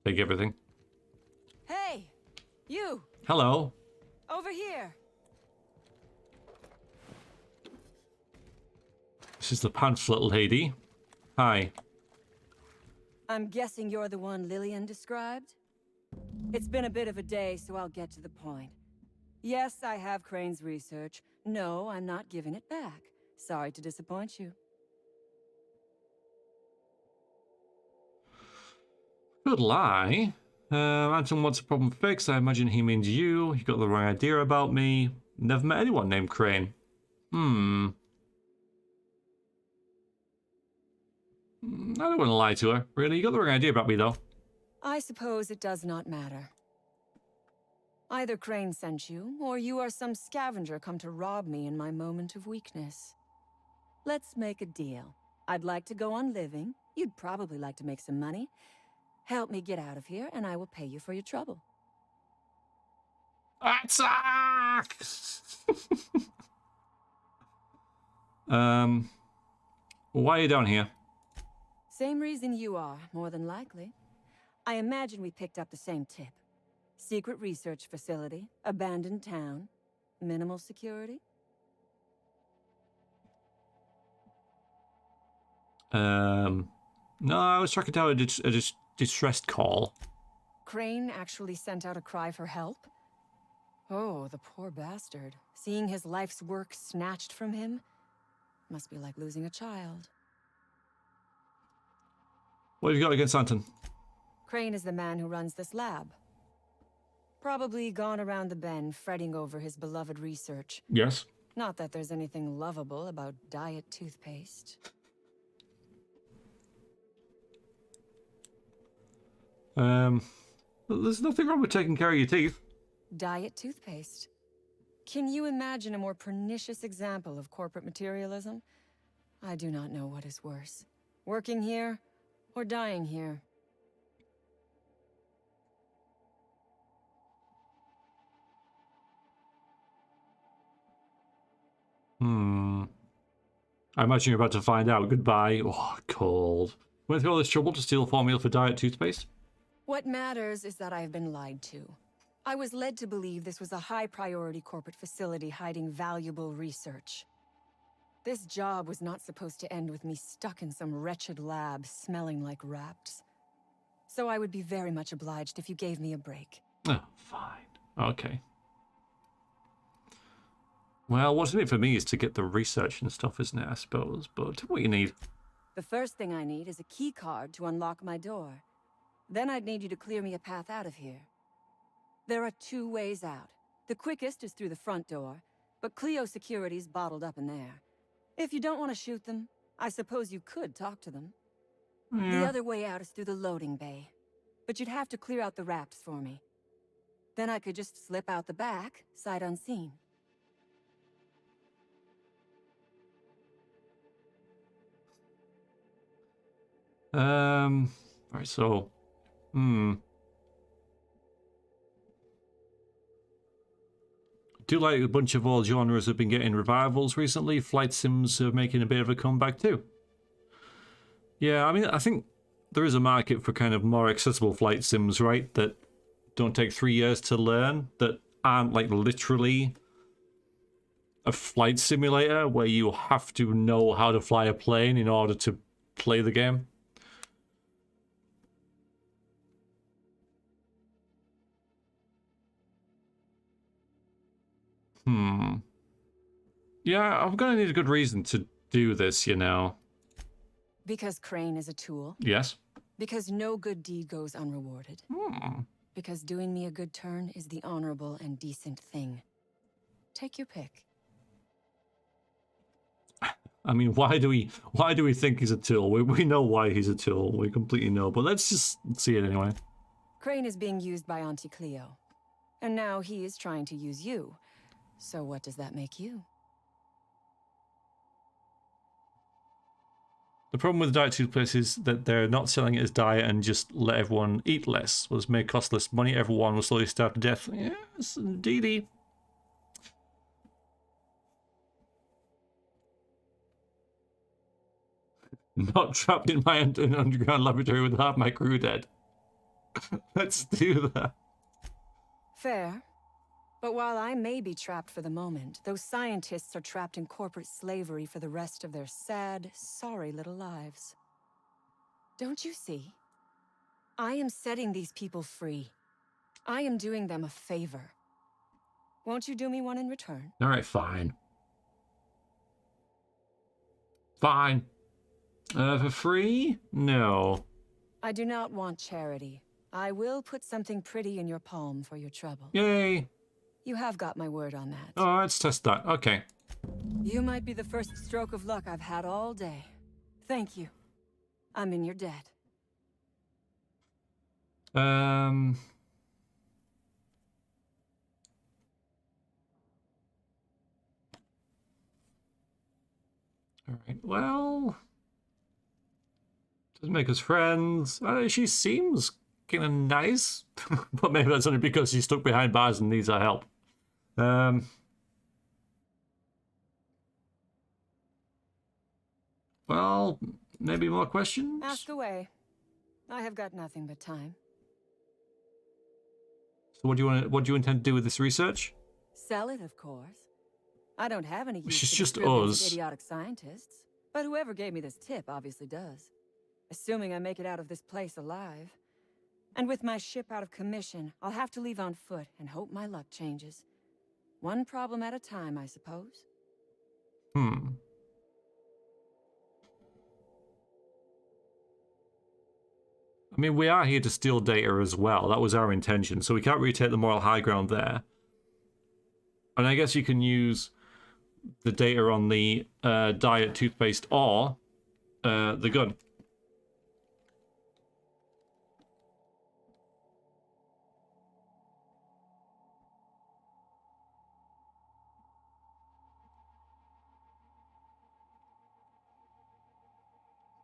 Take everything. Hey! You! Hello. Over here! This is the pamphlet lady. Hi. I'm guessing you're the one Lillian described? It's been a bit of a day, so I'll get to the point. Yes, I have Crane's research. No, I'm not giving it back. Sorry to disappoint you. Good lie. Anton wants a problem fixed. I imagine he means you. You got the wrong idea about me. Never met anyone named Crane. I don't want to lie to her. Really, you got the wrong idea about me, though. I suppose it does not matter. Either Crane sent you, or you are some scavenger come to rob me in my moment of weakness. Let's make a deal. I'd like to go on living. You'd probably like to make some money. Help me get out of here, and I will pay you for your trouble. Attack! Why are you down here? Same reason you are, more than likely. I imagine we picked up the same tip. Secret research facility, abandoned town, minimal security. No, I was tracking down a distressed call. Crane actually sent out a cry for help? Oh, the poor bastard. Seeing his life's work snatched from him must be like losing a child. What have you got against Anton? Crane is the man who runs this lab. Probably gone around the bend fretting over his beloved research. Yes. Not that there's anything lovable about diet toothpaste. There's nothing wrong with taking care of your teeth. Diet toothpaste. Can you imagine a more pernicious example of corporate materialism? I do not know what is worse. Working here, or dying here. I imagine you're about to find out. Goodbye. Oh, cold. Went through all this trouble to steal formula for diet toothpaste? What matters is that I have been lied to. I was led to believe this was a high-priority corporate facility hiding valuable research. This job was not supposed to end with me stuck in some wretched lab smelling like rats. So I would be very much obliged if you gave me a break. Oh, fine. Okay. Well, what's in it for me is to get the research and stuff, isn't it, I suppose? But what you need? The first thing I need is a key card to unlock my door. Then I'd need you to clear me a path out of here. There are 2 ways out. The quickest is through the front door, but Cleo Security's bottled up in there. If you don't want to shoot them, I suppose you could talk to them. Yeah. The other way out is through the loading bay, but you'd have to clear out the Raps for me. Then I could just slip out the back, sight unseen. Alright, so... Do like a bunch of all genres have been getting revivals recently. Flight sims are making a bit of a comeback too. Yeah, I mean, I think there is a market for kind of more accessible flight sims, right? That don't take 3 years to learn, that aren't like literally a flight simulator where you have to know how to fly a plane in order to play the game. Yeah, I'm gonna need a good reason to do this, you know. Because Crane is a tool. Yes. Because no good deed goes unrewarded. Because doing me a good turn is the honorable and decent thing. Take your pick. I mean, why do we think he's a tool? We know why he's a tool. We completely know, but let's just see it anyway. Crane is being used by Auntie Cleo. And now he is trying to use you. So what does that make you? The problem with diet toothpaste is that they're not selling it as diet and just let everyone eat less. Well, this may cost less money. Everyone will slowly starve to death. Yes, indeedy. Not trapped in my underground laboratory with half my crew dead. Let's do that. Fair. But while I may be trapped for the moment, those scientists are trapped in corporate slavery for the rest of their sad, sorry little lives. Don't you see? I am setting these people free. I am doing them a favor. Won't you do me one in return? All right, fine. Fine. For free? No. I do not want charity. I will put something pretty in your palm for your trouble. Yay. You have got my word on that. Oh, let's test that. Okay. You might be the first stroke of luck I've had all day. Thank you. I'm in your debt. All right. Well, doesn't make us friends. She seems kind of nice, but maybe that's only because she's stuck behind bars and needs our help. Well, maybe more questions? Ask away. I have got nothing but time. So what do you intend to do with this research? Sell it, of course. I don't have any use She's for the just brilliance us. of idiotic scientists, but whoever gave me this tip obviously does. Assuming I make it out of this place alive. And with my ship out of commission, I'll have to leave on foot and hope my luck changes. One problem at a time, I suppose. I mean, we are here to steal data as well. That was our intention, so we can't really take the moral high ground there. And I guess you can use the data on the diet toothpaste or the gun.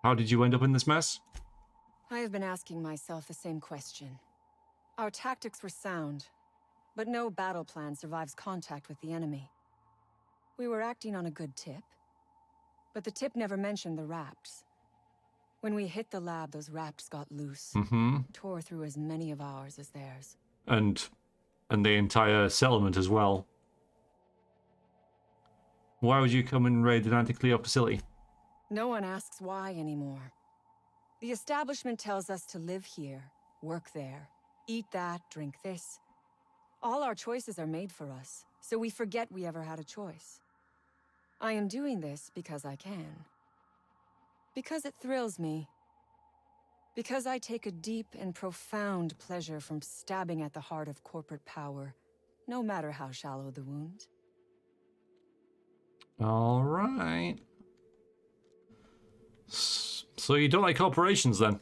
How did you end up in this mess? I have been asking myself the same question. Our tactics were sound, but no battle plan survives contact with the enemy. We were acting on a good tip, but the tip never mentioned the Rapts. When we hit the lab, those Rapts got loose, tore through as many of ours as theirs. And the entire settlement as well. Why would you come and raid an anti-Cleo facility? No one asks why anymore. The establishment tells us to live here, work there, eat that, drink this. All our choices are made for us, so we forget we ever had a choice. I am doing this because I can. Because it thrills me. Because I take a deep and profound pleasure from stabbing at the heart of corporate power, no matter how shallow the wound. All right. So you don't like corporations then?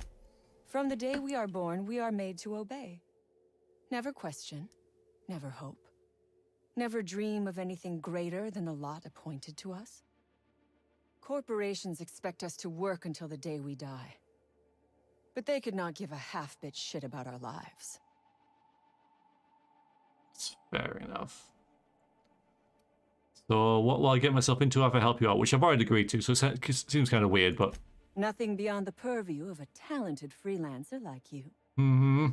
From the day we are born, we are made to obey. Never question, never hope. Never dream of anything greater than the lot appointed to us. Corporations expect us to work until the day we die. But they could not give a half-bit shit about our lives. Fair enough. So what will I get myself into if I help you out? Which I've already agreed to, so it seems kind of weird, but... Nothing beyond the purview of a talented freelancer like you. Mm-hmm.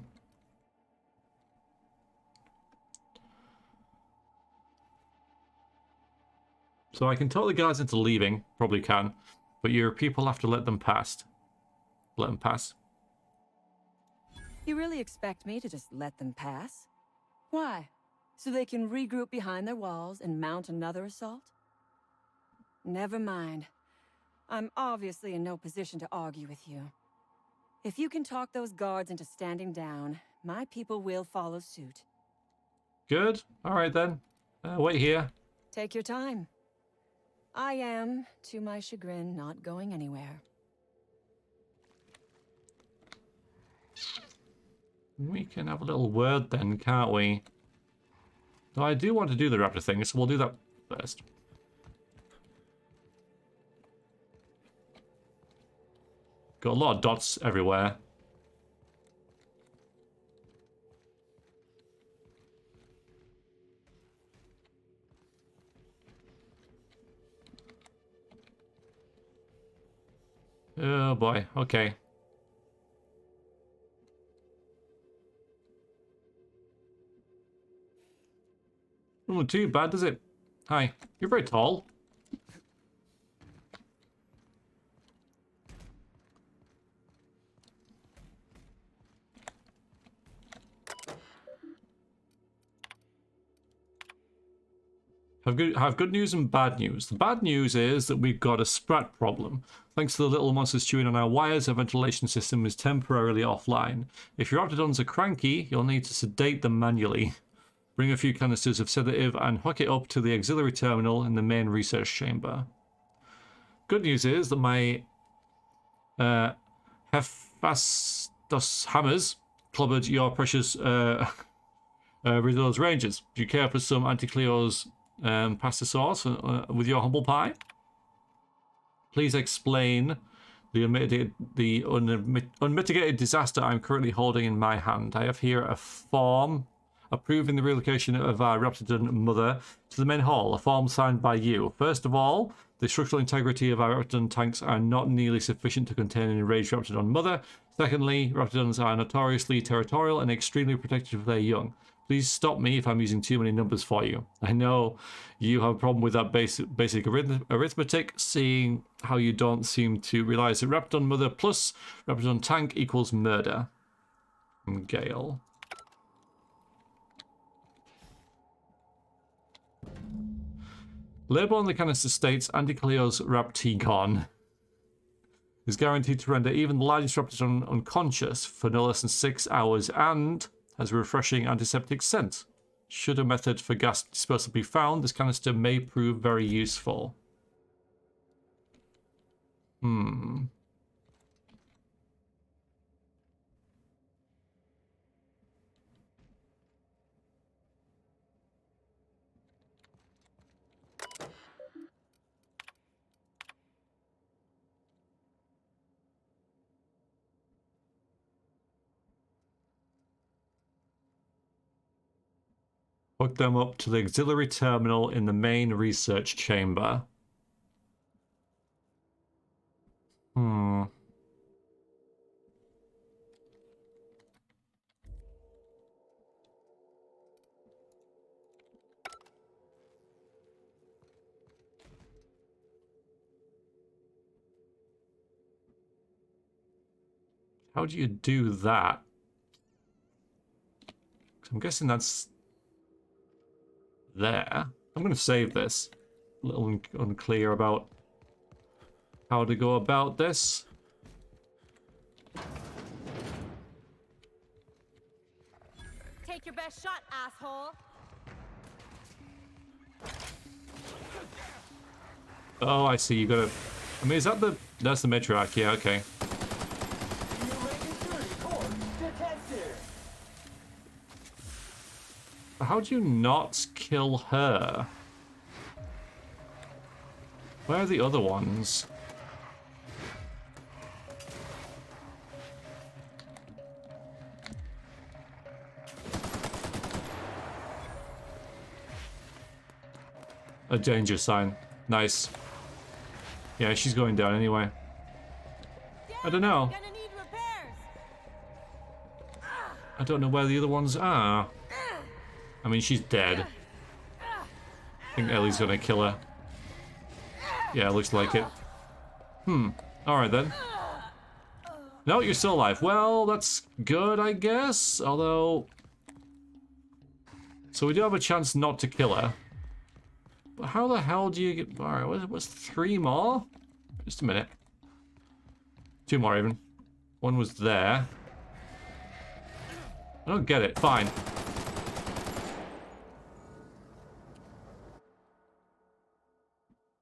So I can talk the guards into leaving, probably can, but your people have to let them pass. Let them pass. You really expect me to just let them pass? Why? So they can regroup behind their walls and mount another assault? Never mind. I'm obviously in no position to argue with you. If you can talk those guards into standing down, my people will follow suit. Good. All right then. Wait here. Take your time. I am, to my chagrin, not going anywhere. We can have a little word then, can't we? Though I do want to do the raptor thing, so we'll do that first. Got a lot of dots everywhere. Oh boy, okay. Oh, too bad, does it? Hi, you're very tall. Have good news and bad news. The bad news is that we've got a sprat problem. Thanks to the little monsters chewing on our wires, our ventilation system is temporarily offline. If your Raptidons are cranky, you'll need to sedate them manually. Bring a few canisters of sedative and hook it up to the auxiliary terminal in the main research chamber. Good news is that my Hephaestus hammers clobbered your precious Rizzo's Rangers. Do you care for some Anti-Cleo's pasta sauce with your humble pie? Please explain the unmitigated disaster I'm currently holding in my hand. I have here a form approving the relocation of our Raptidon mother to the main hall, a form signed by you. First of all, the structural integrity of our Raptidon tanks are not nearly sufficient to contain an enraged Raptidon mother. Secondly, Raptidons are notoriously territorial and extremely protective of their young. Please stop me if I'm using too many numbers for you. I know you have a problem with that basic arithmetic, seeing how you don't seem to realize that Raptidon mother plus Raptidon tank equals murder. Gale. Label on the canister states Anti-Cleo's Rapticon is guaranteed to render even the largest Raptidon unconscious for no less than 6 hours and has a refreshing antiseptic scent. Should a method for gas dispersal be found, this canister may prove very useful. Hook them up to the auxiliary terminal in the main research chamber. How do you do that? I'm guessing that's there. I'm going to save this. A little unclear about how to go about this. Take your best shot, asshole. Oh, I see. You gotta. I mean, is that the? That's the matriarch. Yeah. Okay. How do you not kill her? Where are the other ones? a danger sign. Nice. Yeah, she's going down anyway. I don't know. Gonna need repairs. I don't know where the other ones are. I mean, she's dead. I think Ellie's gonna kill her. Yeah, looks like it. Alright then. No, you're still alive. Well, that's good, I guess. Although... So we do have a chance not to kill her. But how the hell do you get... Alright, what's 3 more? Just a minute. 2 more even. One was there. I don't get it. Fine.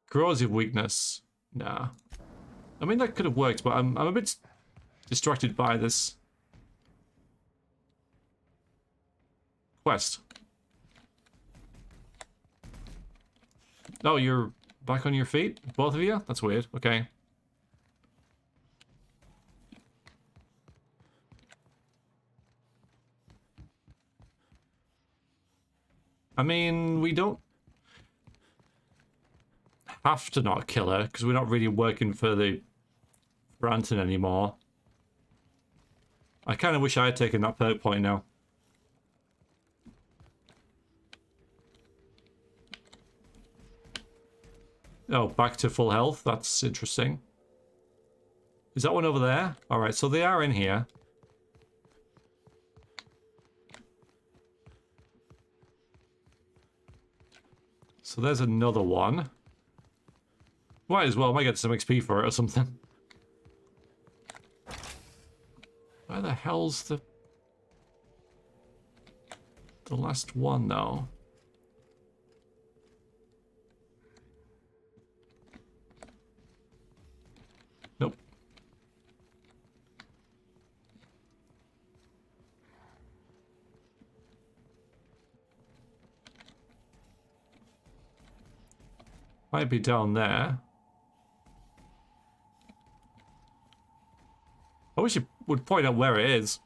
Corrosive weakness. Nah. I mean, that could have worked, but I'm a bit distracted by this quest. Oh, you're back on your feet? Both of you? That's weird. Okay. I mean, we don't have to not kill her, because we're not really working for Anton anymore. I kind of wish I had taken that perk point now. Oh, back to full health. That's interesting. Is that one over there? Alright, so they are in here. So there's another one. Might as well, might get some XP for it or something. Where the hell's the last one, though? Nope. Might be down there. I wish you would point out where it is.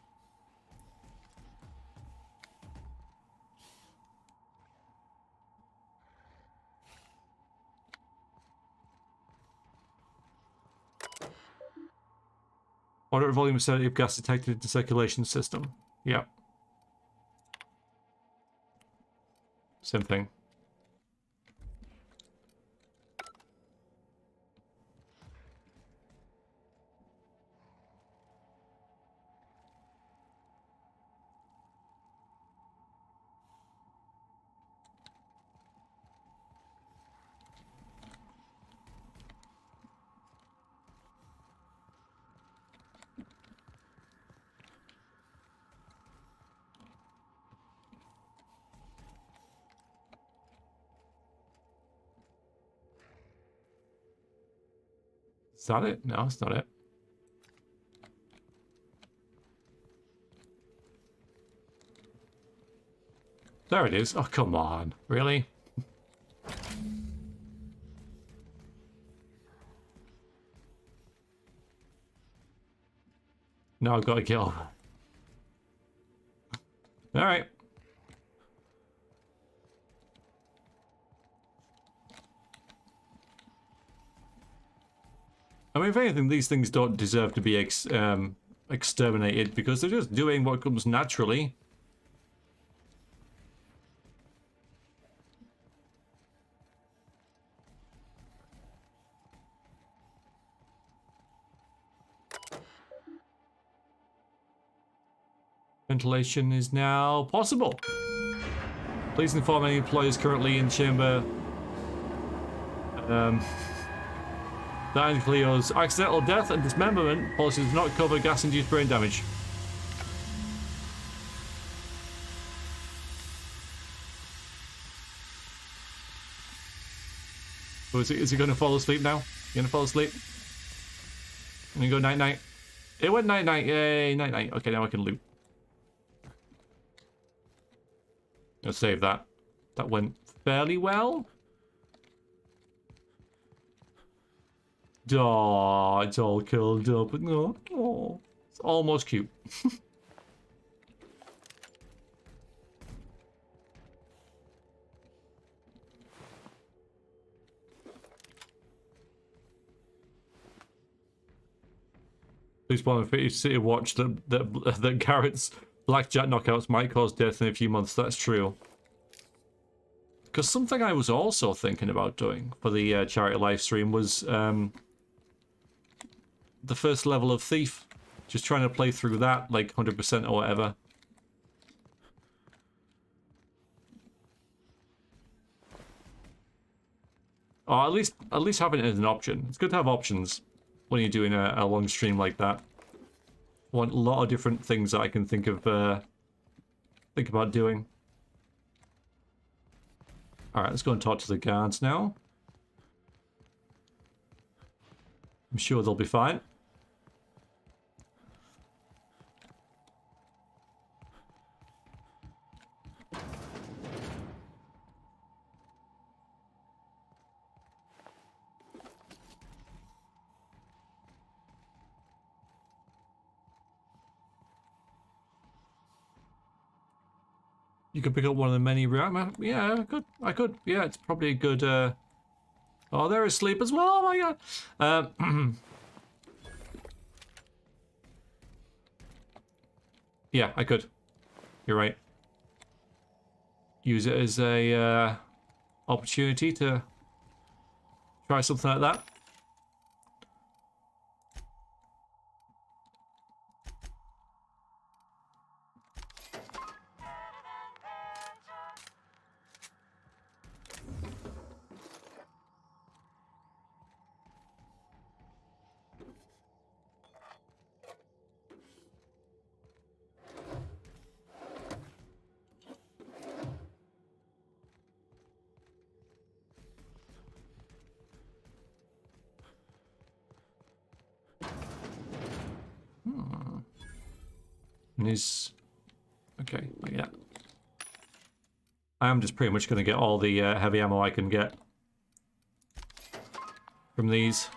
Moderate volume of gas detected in the circulation system. Yeah. Same thing. Is that it? No, it's not it. There it is. Oh, come on. Really? No, I've got to kill. Alright. I mean, if anything, these things don't deserve to be exterminated because they're just doing what comes naturally. Ventilation is now possible. Please inform any employees currently in chamber that Cleo's accidental death and dismemberment policy does not cover gas-induced brain damage. So is he going to fall asleep now? You going to fall asleep? I'm going to go night-night. It went night-night. Yay, night-night. Okay, now I can loot. Let's save that. That went fairly well. Oh, it's all curled up. No, oh, it's almost cute. Please one of each city watch that Garrett's blackjack knockouts might cause death in a few months. That's true. Because something I was also thinking about doing for the charity live stream was the first level of Thief. Just trying to play through that like 100% or whatever. Or at least having it as an option. It's good to have options when you're doing a long stream like that. I want a lot of different things that I can think about doing. Alright, let's go and talk to the guards now. I'm sure they'll be fine. You could pick up one of the many... Yeah, I could. Yeah, it's probably a good... Oh, they're asleep as well. Oh my god. Yeah, I could. You're right. Use it as a opportunity to try something like that. And he's... Okay, like that. I am just pretty much going to get all the heavy ammo I can get from these.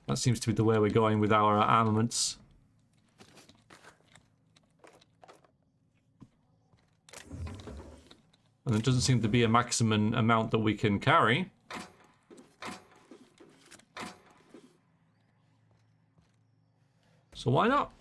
That seems to be the way we're going with our armaments. And there doesn't seem to be a maximum amount that we can carry. So why not?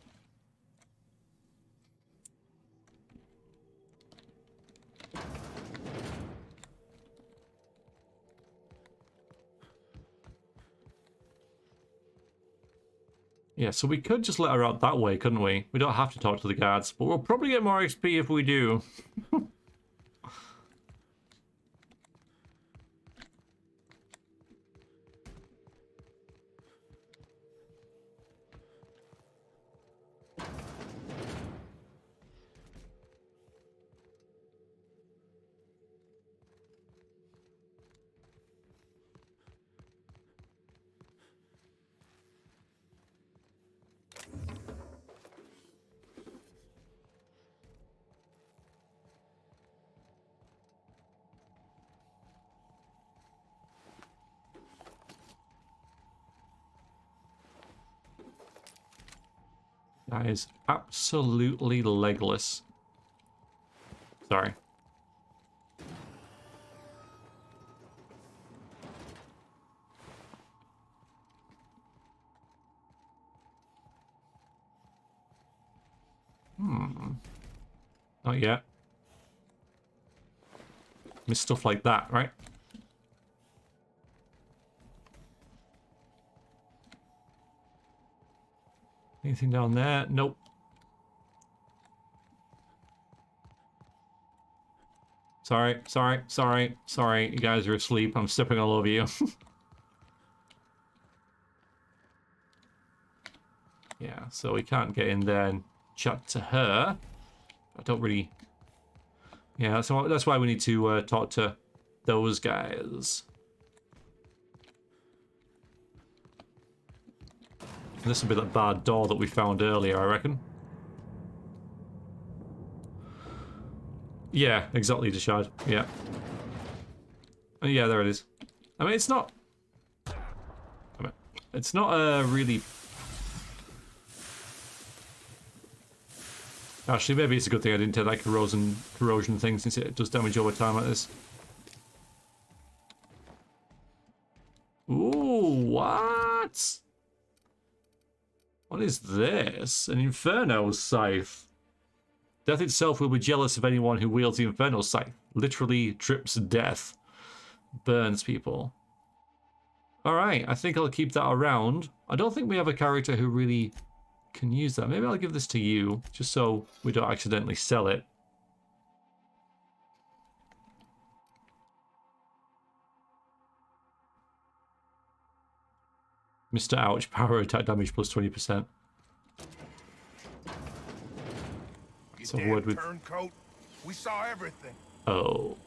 Yeah, so we could just let her out that way, couldn't we? We don't have to talk to the guards, but we'll probably get more XP if we do. That is absolutely legless. Sorry. Not yet. Miss stuff like that, right? Anything down there? Nope. Sorry. You guys are asleep. I'm stepping all over you. Yeah, so we can't get in there and chat to her. I don't really... Yeah, so that's why we need to talk to those guys. This will be that bad door that we found earlier, I reckon. Yeah, exactly, Deshard. Yeah. Yeah, there it is. I mean, it's not... It's not a really... Actually, maybe it's a good thing I didn't take that corrosion thing, since it does damage over time like this. Ooh, what? What is this? An Inferno Scythe. Death itself will be jealous of anyone who wields the Inferno Scythe. Literally trips death. Burns people. Alright, I think I'll keep that around. I don't think we have a character who really can use that. Maybe I'll give this to you, just so we don't accidentally sell it. Mr. Ouch, power attack damage plus 20%. So You word damn with... turncoat. We saw everything. Oh.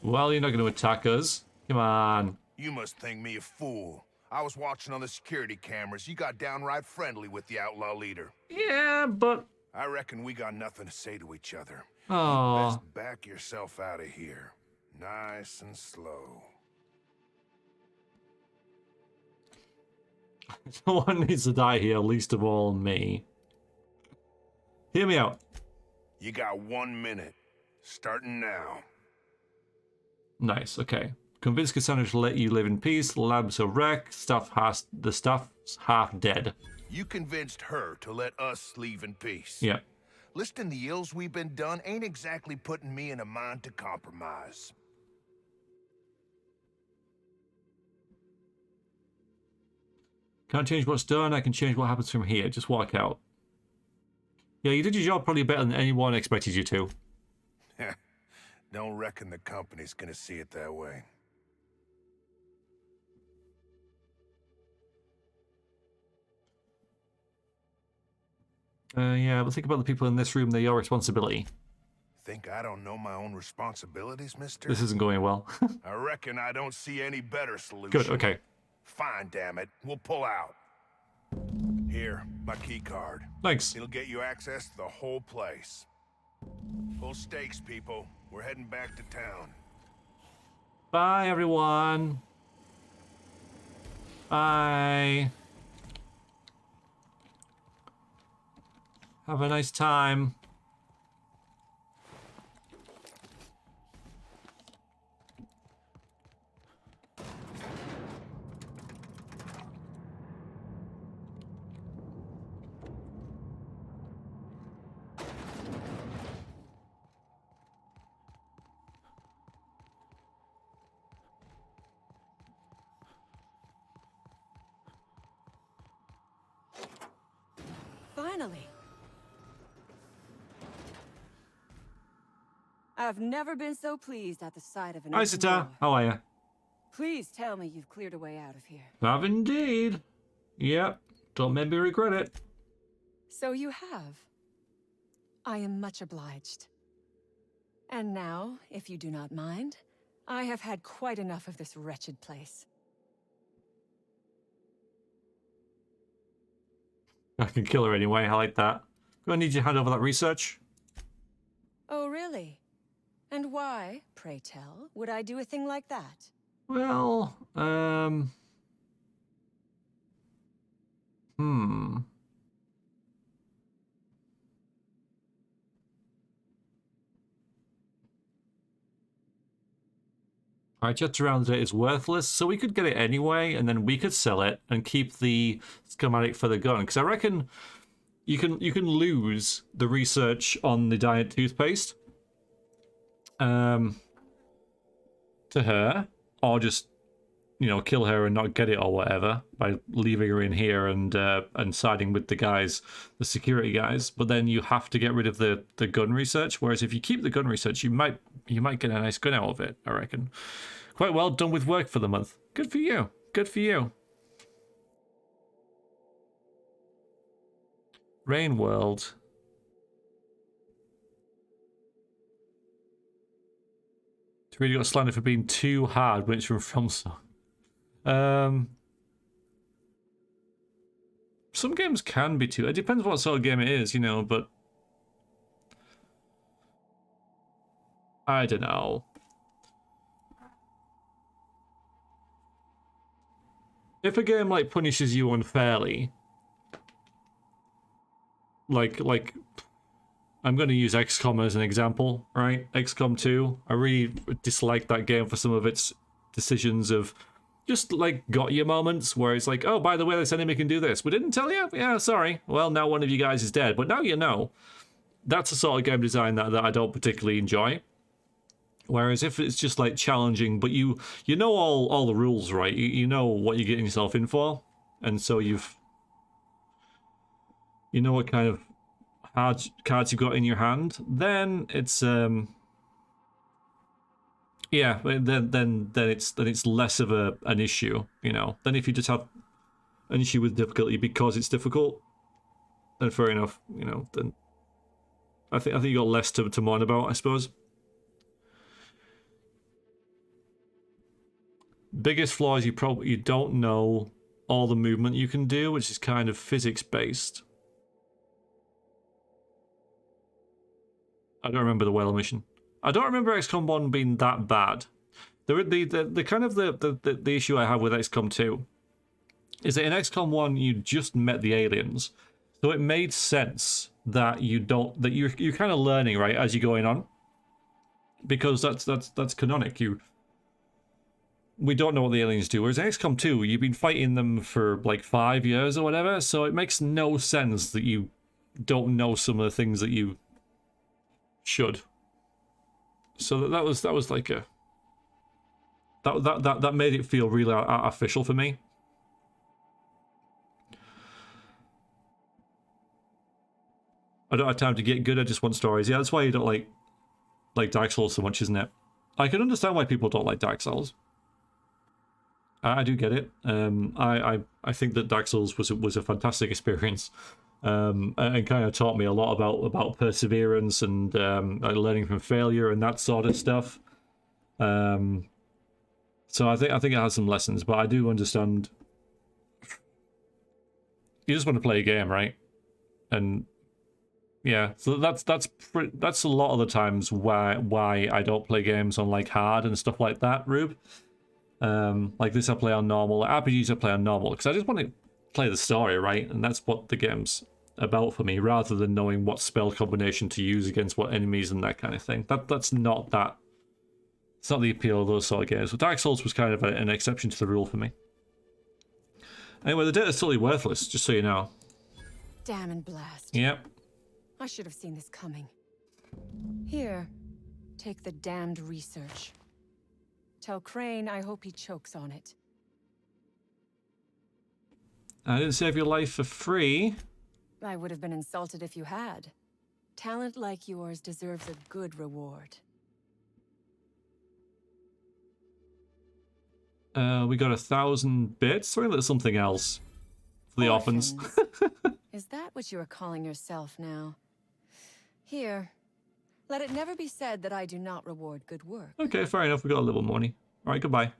Well, you're not going to attack us. Come on. You must think me a fool. I was watching on the security cameras. You got downright friendly with the outlaw leader. Yeah, but... I reckon we got nothing to say to each other. Oh. Best back yourself out of here. Nice and slow. No one needs to die here, least of all me. Hear me out. You got 1 minute. Starting now. Nice, okay. Convince Cassandra to let you live in peace. The lab's a wreck. The stuff's half dead. You convinced her to let us leave in peace. Yeah. Listing the ills we've been done ain't exactly putting me in a mind to compromise. Can't change what's done. I can change what happens from here. Just walk out. Yeah, you did your job probably better than anyone expected you to. Don't reckon the company's gonna see it that way. Yeah, but think about the people in this room. They're your responsibility. Think I don't know my own responsibilities, mister? This isn't going well. I reckon I don't see any better solution. Good, okay. Fine, damn it. We'll pull out. Here, my key card. Thanks. It'll get you access to the whole place. Full stakes, people. We're heading back to town. Bye, everyone. Bye. Have a nice time. Finally. I've never been so pleased at the sight of an Hi, open Sita. door. How are you? Please tell me you've cleared a way out of here. Have indeed. Yep. Don't make me regret it. So you have. I am much obliged. And now, if you do not mind, I have had quite enough of this wretched place. I can kill her anyway. I like that. Gonna need you to hand over that research. Oh, really? And why, pray tell, would I do a thing like that? Well, Alright, just around it is worthless, so we could get it anyway, and then we could sell it and keep the schematic for the gun. Because I reckon you can lose the research on the diet toothpaste to her, or just, you know, kill her and not get it or whatever by leaving her in here and siding with the guys, the security guys. But then you have to get rid of the gun research. Whereas if you keep the gun research, you might get a nice gun out of it, I reckon. Quite well done with work for the month. Good for you. Good for you. Rain World. It's really got slandered for being too hard when it's from FromSoft. Some games can be too. It depends what sort of game it is, you know, but I don't know. If a game like punishes you unfairly, like I'm going to use XCOM as an example, right? XCOM 2. I really disliked that game for some of its decisions of just like got your moments where it's like, oh, by the way, this enemy can do this. We didn't tell you? Yeah, sorry. Well, now one of you guys is dead, but now you know. That's the sort of game design that I don't particularly enjoy. Whereas if it's just like challenging, but you know all the rules, right? You know what you're getting yourself in for, and so you know what kind of cards you've got in your hand. Then it's yeah, then it's less of an issue, you know. Then if you just have an issue with difficulty because it's difficult, then fair enough, you know. Then I think you got less to mourn about, I suppose. Biggest flaw is you don't know all the movement you can do, which is kind of physics based. I don't remember the whale mission. I don't remember XCOM 1 being that bad. The kind of the issue I have with XCOM 2 is that in XCOM 1 you just met the aliens, so it made sense that you're kind of learning, right, as you're going on, because that's canonic. We don't know what the aliens do. Whereas in XCOM 2, you've been fighting them for like 5 years or whatever, so it makes no sense that you don't know some of the things that you should. So that was like a that made it feel really artificial for me. I don't have time to get good. I just want stories. Yeah, that's why you don't like Dark Souls so much, isn't it? I can understand why people don't like Dark Souls. I do get it. I think that Dark Souls was a fantastic experience, and kind of taught me a lot about perseverance and like learning from failure and that sort of stuff. So I think it has some lessons, but I do understand. You just want to play a game, right? And yeah, so that's a lot of the times why I don't play games on like hard and stuff like that, Rube. Like this I play on normal. Like RPGs I play on normal because I just want to play the story, right? And that's what the game's about for me, rather than knowing what spell combination to use against what enemies and that kind of thing. That's not that. It's not the appeal of those sort of games. But Dark Souls was kind of an exception to the rule for me. Anyway, the data's totally worthless, just so you know. Damn and blast. Yep. I should have seen this coming. Here, take the damned research. Tell Crane I hope he chokes on it. I didn't save your life for free. I would have been insulted if you had. Talent like yours deserves a good reward. We got 1,000 bits. Or something else for the orphans. Is that what you are calling yourself now? Here, let it never be said that I do not reward good work. Okay, fair enough. We got a little money. All right, goodbye.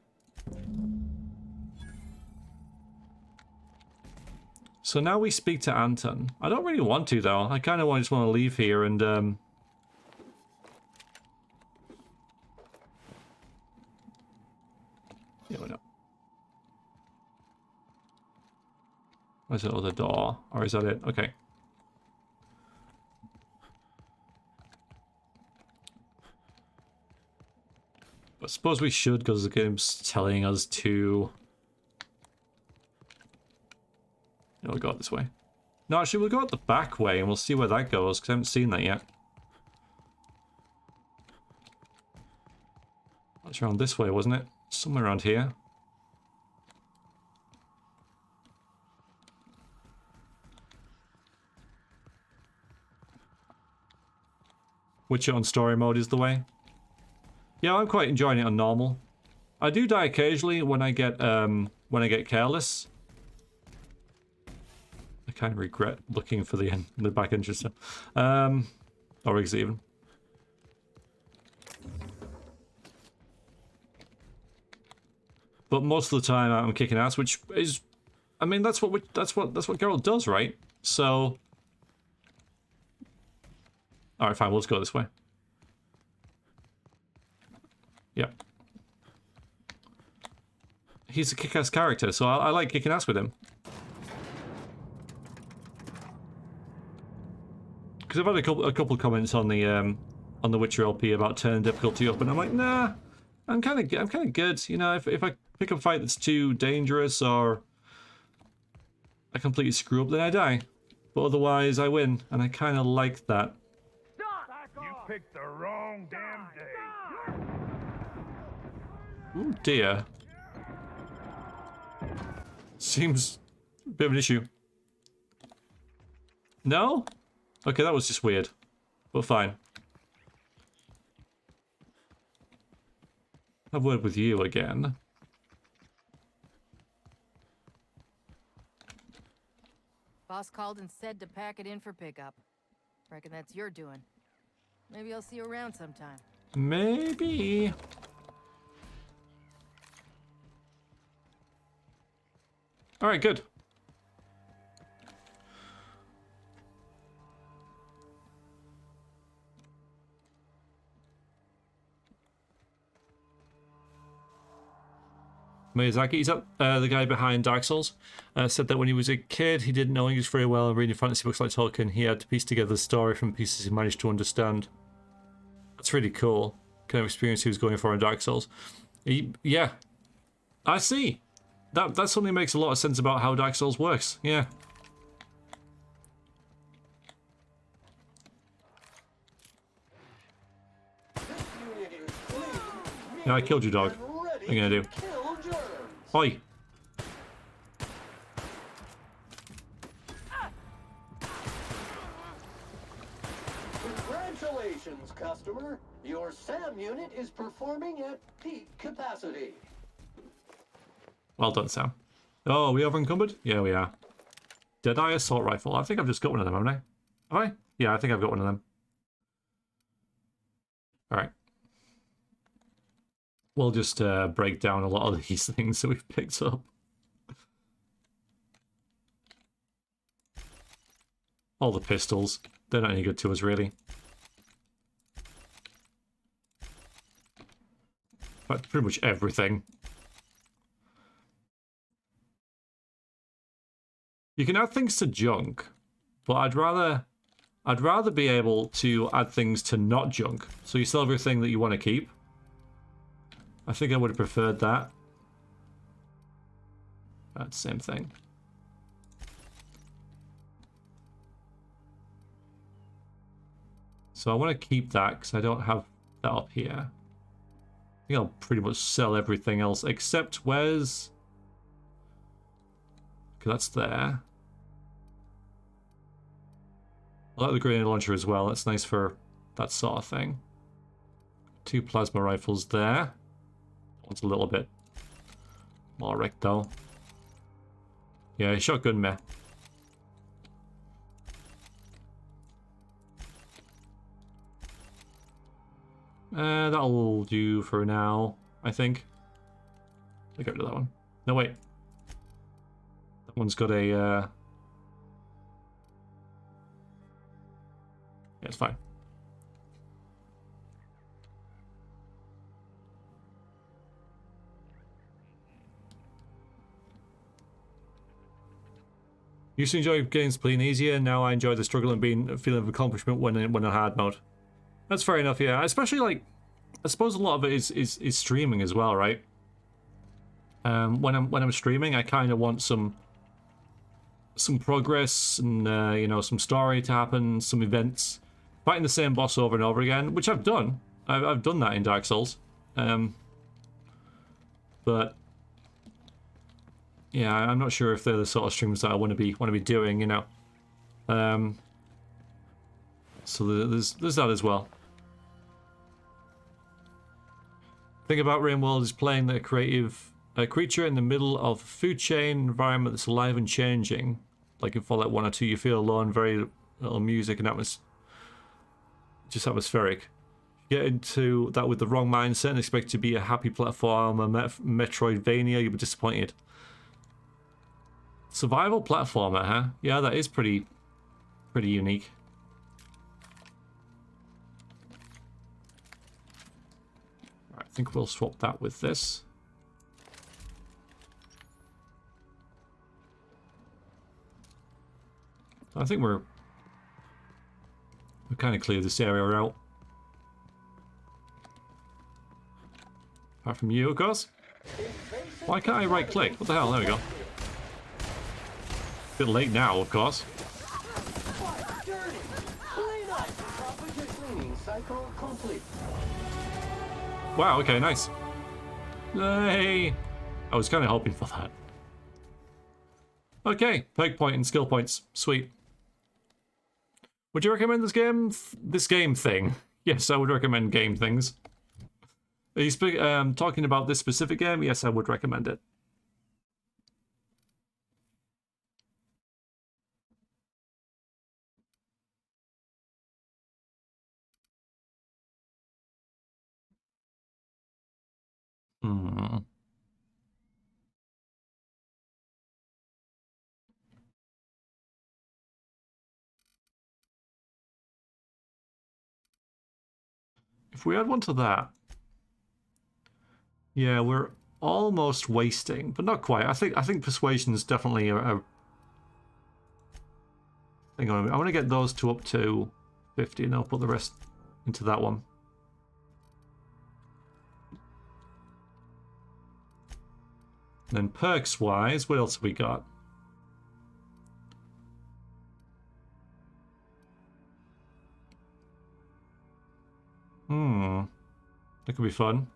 So now we speak to Anton. I don't really want to, though. I kind of just want to leave here and yeah, why not? Where's that other door? Or is that it? Okay. I suppose we should, because the game's telling us to. We'll go this way. No, actually, we'll go out the back way, and we'll see where that goes, because I haven't seen that yet. That's around this way, wasn't it? Somewhere around here. Witcher on story mode is the way. Yeah, I'm quite enjoying it on normal. I do die occasionally when I get careless. I kind of regret looking for the back entrance. Or exit even. But most of the time I'm kicking ass, which is, I mean, that's what Geralt does, right? So, all right, fine, we'll just go this way. Yep. He's a kick-ass character, so I like kicking ass with him. Because I've had a couple comments on the Witcher LP about turning difficulty up, and I'm like, nah, I'm kind of good. You know, if I pick a fight that's too dangerous or I completely screw up, then I die. But otherwise, I win, and I kind of like that. You picked the wrong damn day. Oh dear. Seems a bit of an issue. No? Okay, that was just weird. But fine. Have a word with you again. Boss called and said to pack it in for pickup. Reckon that's your doing. Maybe I'll see you around sometime. Maybe. Alright, good. Miyazaki, is that the guy behind Dark Souls? Said that when he was a kid, he didn't know English very well, and reading fantasy books like Tolkien, he had to piece together the story from pieces he managed to understand. That's really cool. Kind of experience he was going for in Dark Souls. Yeah, I see. That suddenly makes a lot of sense about how Dark Souls works. Yeah. Yeah, I killed you, dog. What are you gonna do? Oi! Congratulations, customer. Your SAM unit is performing at peak capacity. Well done, Sam. Oh, are we over encumbered? Yeah, we are. Deadeye assault rifle. I think I've just got one of them, haven't I? Have I? Yeah, I think I've got one of them. Alright. We'll just break down a lot of these things that we've picked up. All the pistols. They're not any good to us, really. But pretty much everything. You can add things to junk, but I'd rather be able to add things to not junk. So you sell everything that you want to keep. I think I would have preferred that. That's the same thing. So I want to keep that because I don't have that up here. I think I'll pretty much sell everything else except where's... Okay, that's there. I like the grenade launcher as well. That's nice for that sort of thing. 2 plasma rifles there. One's a little bit more wrecked though. Yeah, shotgun meh. That'll do for now, I think. I'll get rid of that one. No, wait. That one's got a... Yeah, it's fine. Used to enjoy games playing easier, now I enjoy the struggle and feeling of accomplishment when in hard mode. That's fair enough, yeah. Especially, like, I suppose a lot of it is streaming as well, right? When I'm streaming, I kind of want some progress and you know, some story to happen, some events. Fighting the same boss over and over again, which I've done. I've done that in Dark Souls. But yeah, I'm not sure if they're the sort of streams that I want to be doing, you know. So there's that as well. The thing about RainWorld is playing a creature in the middle of a food chain environment that's alive and changing. Like in Fallout 1 or 2, you feel alone, very little music and just atmospheric. You get into that with the wrong mindset and expect it to be a happy platform, a Metroidvania, you'll be disappointed. Survival platformer, huh? Yeah, that is pretty unique. Right, I think we'll swap that with this. I think we've kind of cleared this area out. Apart from you, of course. Why can't I right click? What the hell? There we go. Bit late now, of course. What? Dirty! Clean up! Carpenter cleaning cycle complete. Wow, okay, nice. Yay! I was kind of hoping for that. Okay, peg point and skill points. Sweet. Would you recommend this game? This game thing? Yes, I would recommend game things. Are you talking about this specific game? Yes, I would recommend it. Hmm. If we add one to that, yeah, we're almost wasting, but not quite. I think persuasion is definitely a thing. I want to get those two up to 50, and I'll put the rest into that one. And then perks wise, what else have we got? That could be fun.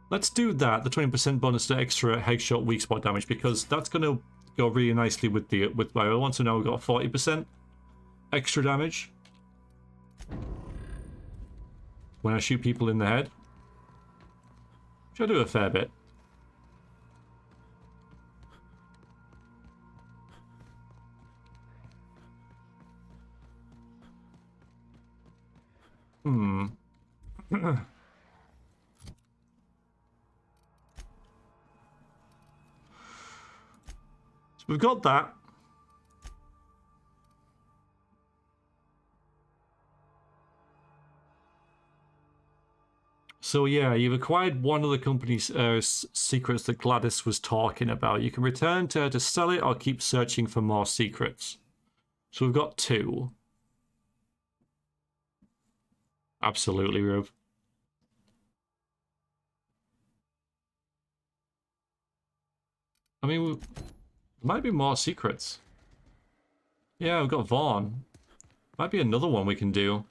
Let's do that, the 20% bonus to extra headshot weak spot damage, because that's going to go really nicely with my other one. So now we've got 40% extra damage when I shoot people in the head, which I do a fair bit. So we've got that. So yeah, you've acquired one of the company's secrets that Gladys was talking about. You can return to her to sell it or keep searching for more secrets. So we've got 2. Absolutely, Rube. I mean, there might be more secrets. Yeah, we've got Vaughn. Might be another one we can do.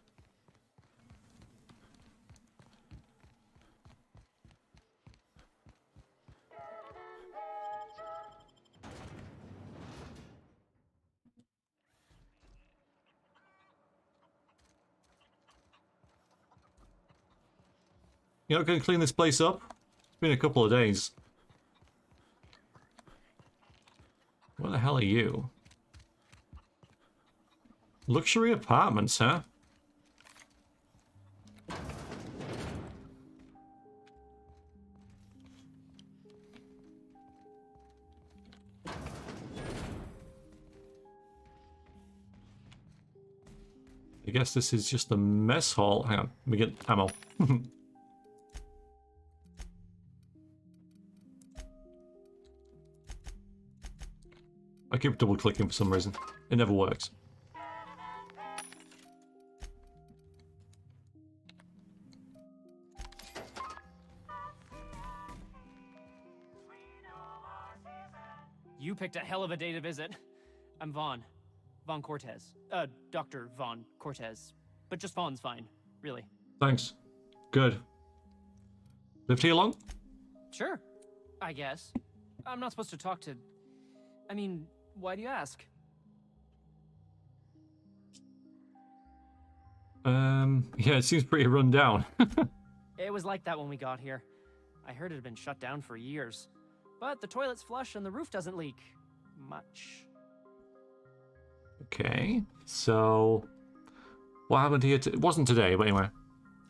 You're not going to clean this place up? It's been a couple of days. What the hell are you? Luxury apartments, huh? I guess this is just the mess hall. Hang on, let me get ammo. I keep double clicking for some reason. It never works. You picked a hell of a day to visit. I'm Vaughn. Vaughn Cortez. Dr. Vaughn Cortez. But just Vaughn's fine, really. Thanks. Good. Lived here long? Sure, I guess. I'm not supposed to talk to... I mean, why do you ask? Yeah, it seems pretty run down. It was like that when we got here. I heard it had been shut down for years. But the toilet's flush and the roof doesn't leak. Much. Okay, so... What happened here? It wasn't today, but anyway.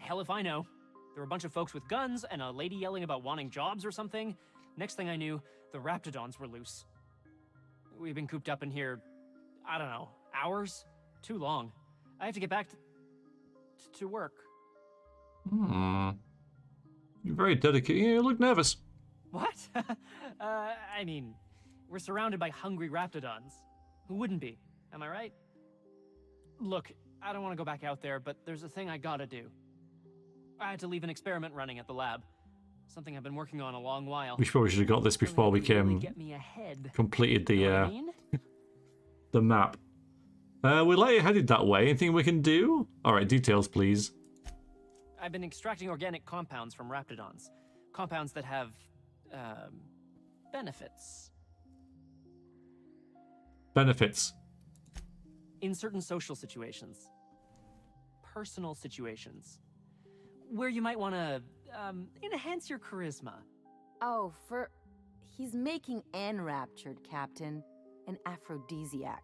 Hell if I know. There were a bunch of folks with guns and a lady yelling about wanting jobs or something. Next thing I knew, the Raptors were loose. We've been cooped up in here, I don't know, hours? Too long. I have to get back to work. You're very dedicated. You look nervous. What? I mean, we're surrounded by hungry Raptors. Who wouldn't be? Am I right? Look, I don't want to go back out there, but there's a thing I gotta do. I had to leave an experiment running at the lab. Something I've been working on a long while. We probably should have got this before we came. Get me ahead. Completed the Know what I mean? the map. We're later headed that way. Anything we can do? All right, details, please. I've been extracting organic compounds from Raptidons. Compounds that have, benefits. Benefits. In certain social situations. Personal situations. Where you might want to, enhance your charisma. Oh, he's making enraptured, Captain. An aphrodisiac.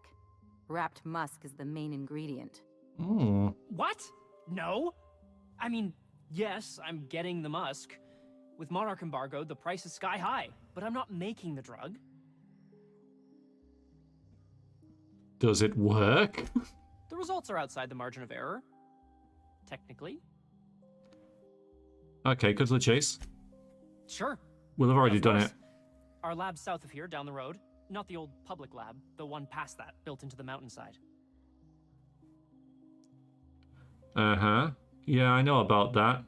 Wrapped musk is the main ingredient. What? No? I mean, yes, I'm getting the musk. With Monarch embargo, the price is sky high, but I'm not making the drug. Does it work? The results are outside the margin of error. Technically. Okay, cut to the chase. Sure. We'll have already Of done course. it. Our lab's south of here, down the road. Not the old public lab, the one past that, built into the mountainside. Uh-huh. Yeah, I know about that.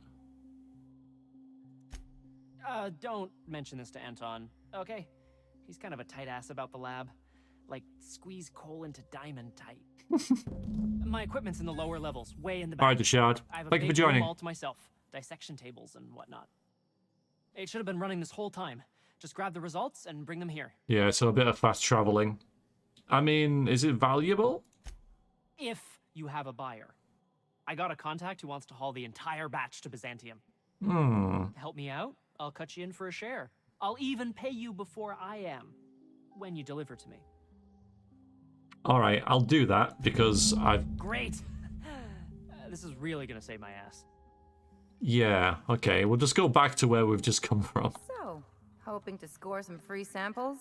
Don't mention this to Anton, okay? He's kind of a tight ass about the lab. Like, squeeze coal into diamond tight. My equipment's in the lower levels, way in the back. All right, Deshard. I have a Thank you for big room joining. all to myself. Dissection tables and whatnot. It should have been running this whole time. Just grab the results and bring them here. Yeah, so a bit of fast traveling. I mean, is it valuable? If you have a buyer. I got a contact who wants to haul the entire batch to Byzantium. Help me out, I'll cut you in for a share. I'll even pay you before I am, when you deliver to me. All right, I'll do that because I've... Great! This is really gonna save my ass. Yeah, okay, we'll just go back to where we've just come from. So, hoping to score some free samples?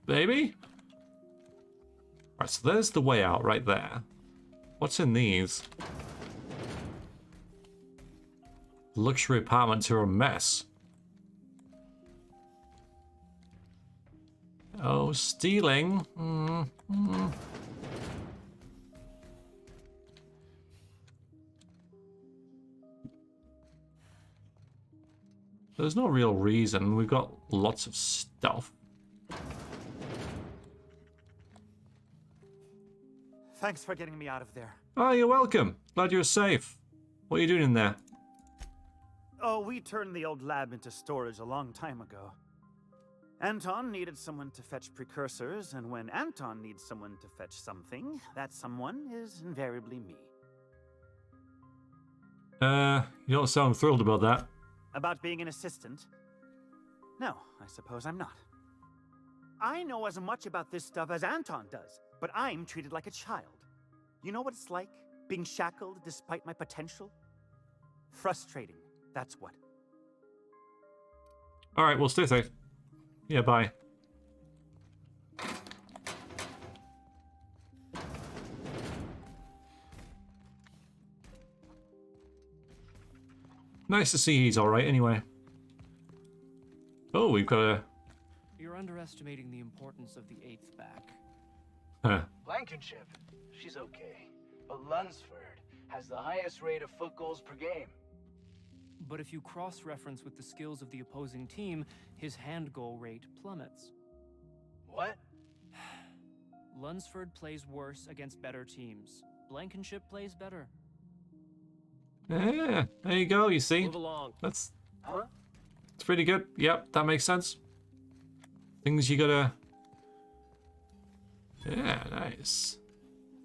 Maybe? Right, so there's the way out right there. What's in these? Luxury apartments are a mess. Oh, stealing. There's no real reason. We've got lots of stuff. Thanks for getting me out of there. Oh, you're welcome. Glad you're safe. What are you doing in there? Oh, we turned the old lab into storage a long time ago. Anton needed someone to fetch precursors, and when Anton needs someone to fetch something, that someone is invariably me. You don't sound thrilled about that. About being an assistant? No, I suppose I'm not. I know as much about this stuff as Anton does, but I'm treated like a child. You know what it's like, being shackled despite my potential? Frustrating, that's what. Alright, well, stay safe. Yeah, bye. Nice to see he's alright anyway. Oh, we've got a... You're underestimating the importance of the 8th back. Huh. Blankenship, she's okay. But Lunsford has the highest rate of foot goals per game. But if you cross-reference with the skills of the opposing team, his hand goal rate plummets. What? Lunsford plays worse against better teams. Blankenship plays better. Yeah, there you go, you see. Move along. That's it's pretty good. Yep, that makes sense. Things you gotta... Yeah, nice.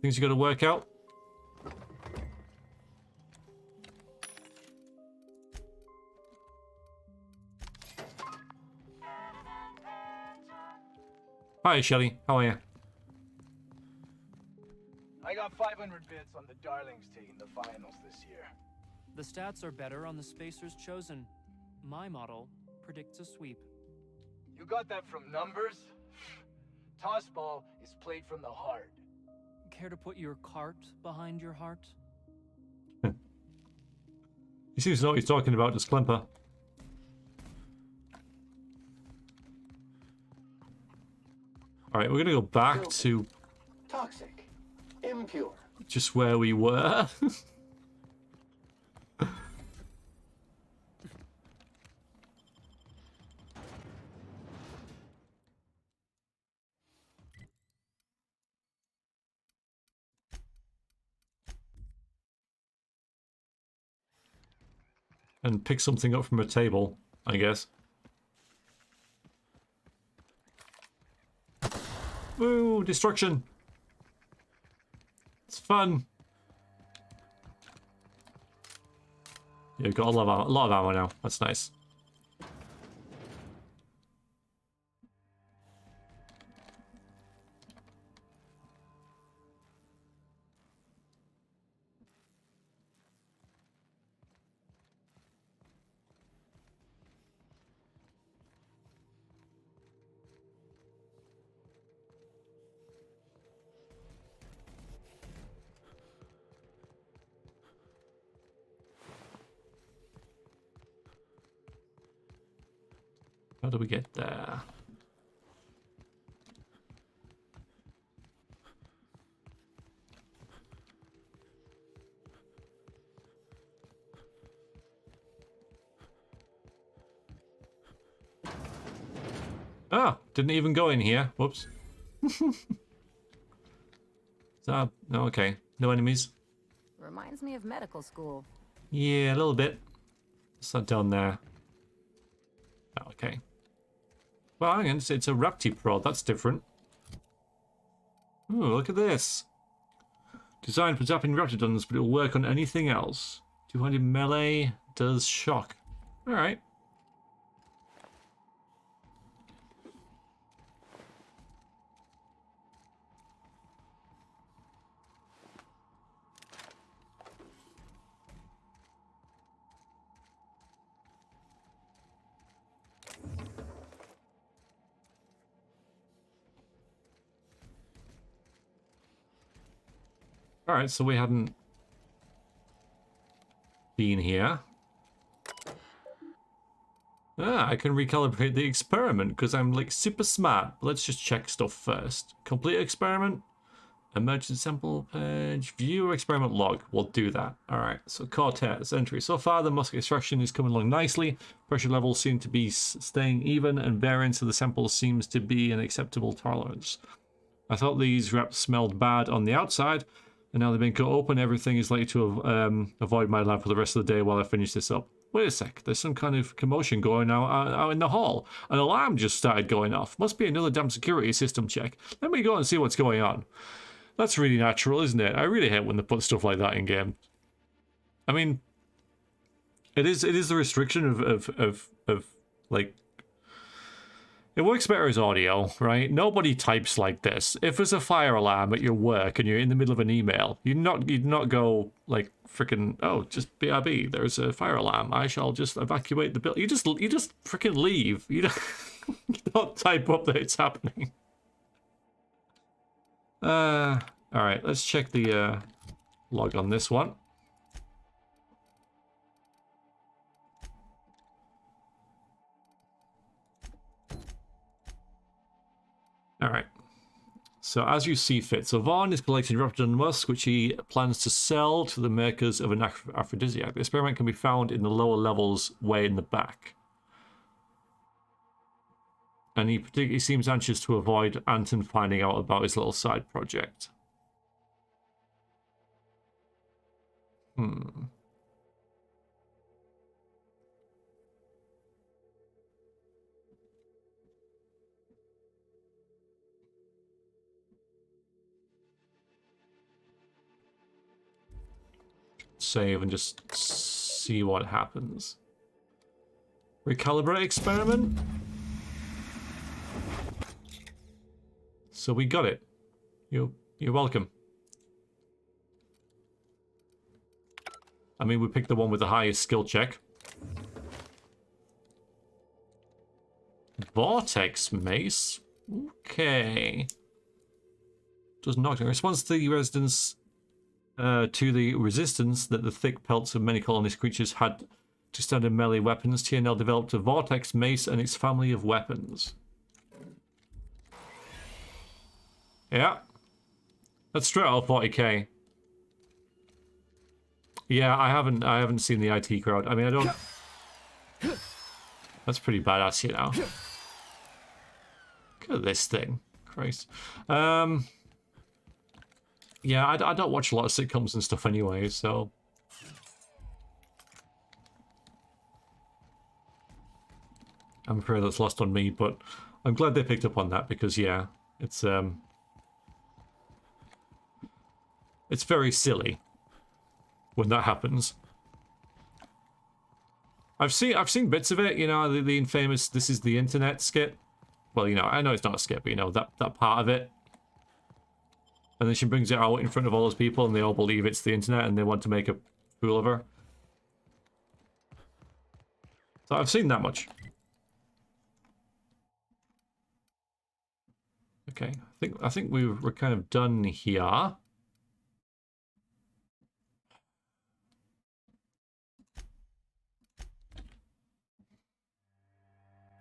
Things you gotta work out. Hi, Shelly. How are you? I got 500 bits on the Darlings taking the finals this year. The stats are better on the spacers chosen. My model predicts a sweep. You got that from numbers? Tossball is played from the heart. Care to put your cart behind your heart? He seems to know what he's talking about, just Klemper. Alright, we're gonna go back to... toxic, impure. Just where we were. And pick something up from a table, I guess. Woo, destruction. It's fun. Yeah, we've got a lot of ammo now. That's nice. How do we get there? Ah, didn't even go in here. Whoops. So, no, okay. No enemies. Reminds me of medical school. Yeah, a little bit. What's that down there? Oh, okay. Well, hang on, it's a Rapti prod. That's different. Ooh, look at this. Designed for zapping Raptidons, but it'll work on anything else. 200 melee does shock. Alright. Alright, so we hadn't been here. Ah, I can recalibrate the experiment because I'm like super smart. Let's just check stuff first. Complete experiment. Emergent sample page. View experiment log. We'll do that. Alright, so Cortez entry. So far, the musk extraction is coming along nicely. Pressure levels seem to be staying even, and variance of the samples seems to be an acceptable tolerance. I thought these wraps smelled bad on the outside, and now they've been cut open. Everything is likely to avoid my lab for the rest of the day while I finish this up. Wait a sec, there's some kind of commotion going out in the hall. An alarm just started going off. Must be another damn security system check. Let me go and see what's going on. That's really natural, isn't it? I really hate when they put stuff like that in game. I mean, it is the restriction of like, it works better as audio, right? Nobody types like this. If there's a fire alarm at your work and you're in the middle of an email, you'd not go like freaking, oh, just BRB, there's a fire alarm. I shall just evacuate the building. You just freaking leave. You don't, you don't type up that it's happening. All right, let's check the log on this one. All right. So as you see fit, so Vaughn is collecting Raptidon musk, which he plans to sell to the makers of an aphrodisiac. The experiment can be found in the lower levels way in the back. And he particularly seems anxious to avoid Anton finding out about his little side project. Save and just see what happens. Recalibrate experiment. So we got it. You're welcome. I mean, we picked the one with the highest skill check. Vortex mace. Okay. Does knock down. Responds to the resistance that the thick pelts of many colonist creatures had to standard melee weapons. TNL developed a vortex mace and its family of weapons. Yeah. That's straight out of 40k. Yeah, I haven't seen the IT crowd. I mean, I don't. That's pretty badass, you know. Look at this thing, Christ. Yeah, I don't watch a lot of sitcoms and stuff anyway, so. I'm afraid that's lost on me, but I'm glad they picked up on that because yeah, it's very silly when that happens. I've seen bits of it, you know, the infamous "This is the internet" skit. Well, you know, I know it's not a skit, but you know that part of it. And then she brings it out in front of all those people, and they all believe it's the internet, and they want to make a fool of her. So I've seen that much. Okay, I think we're kind of done here.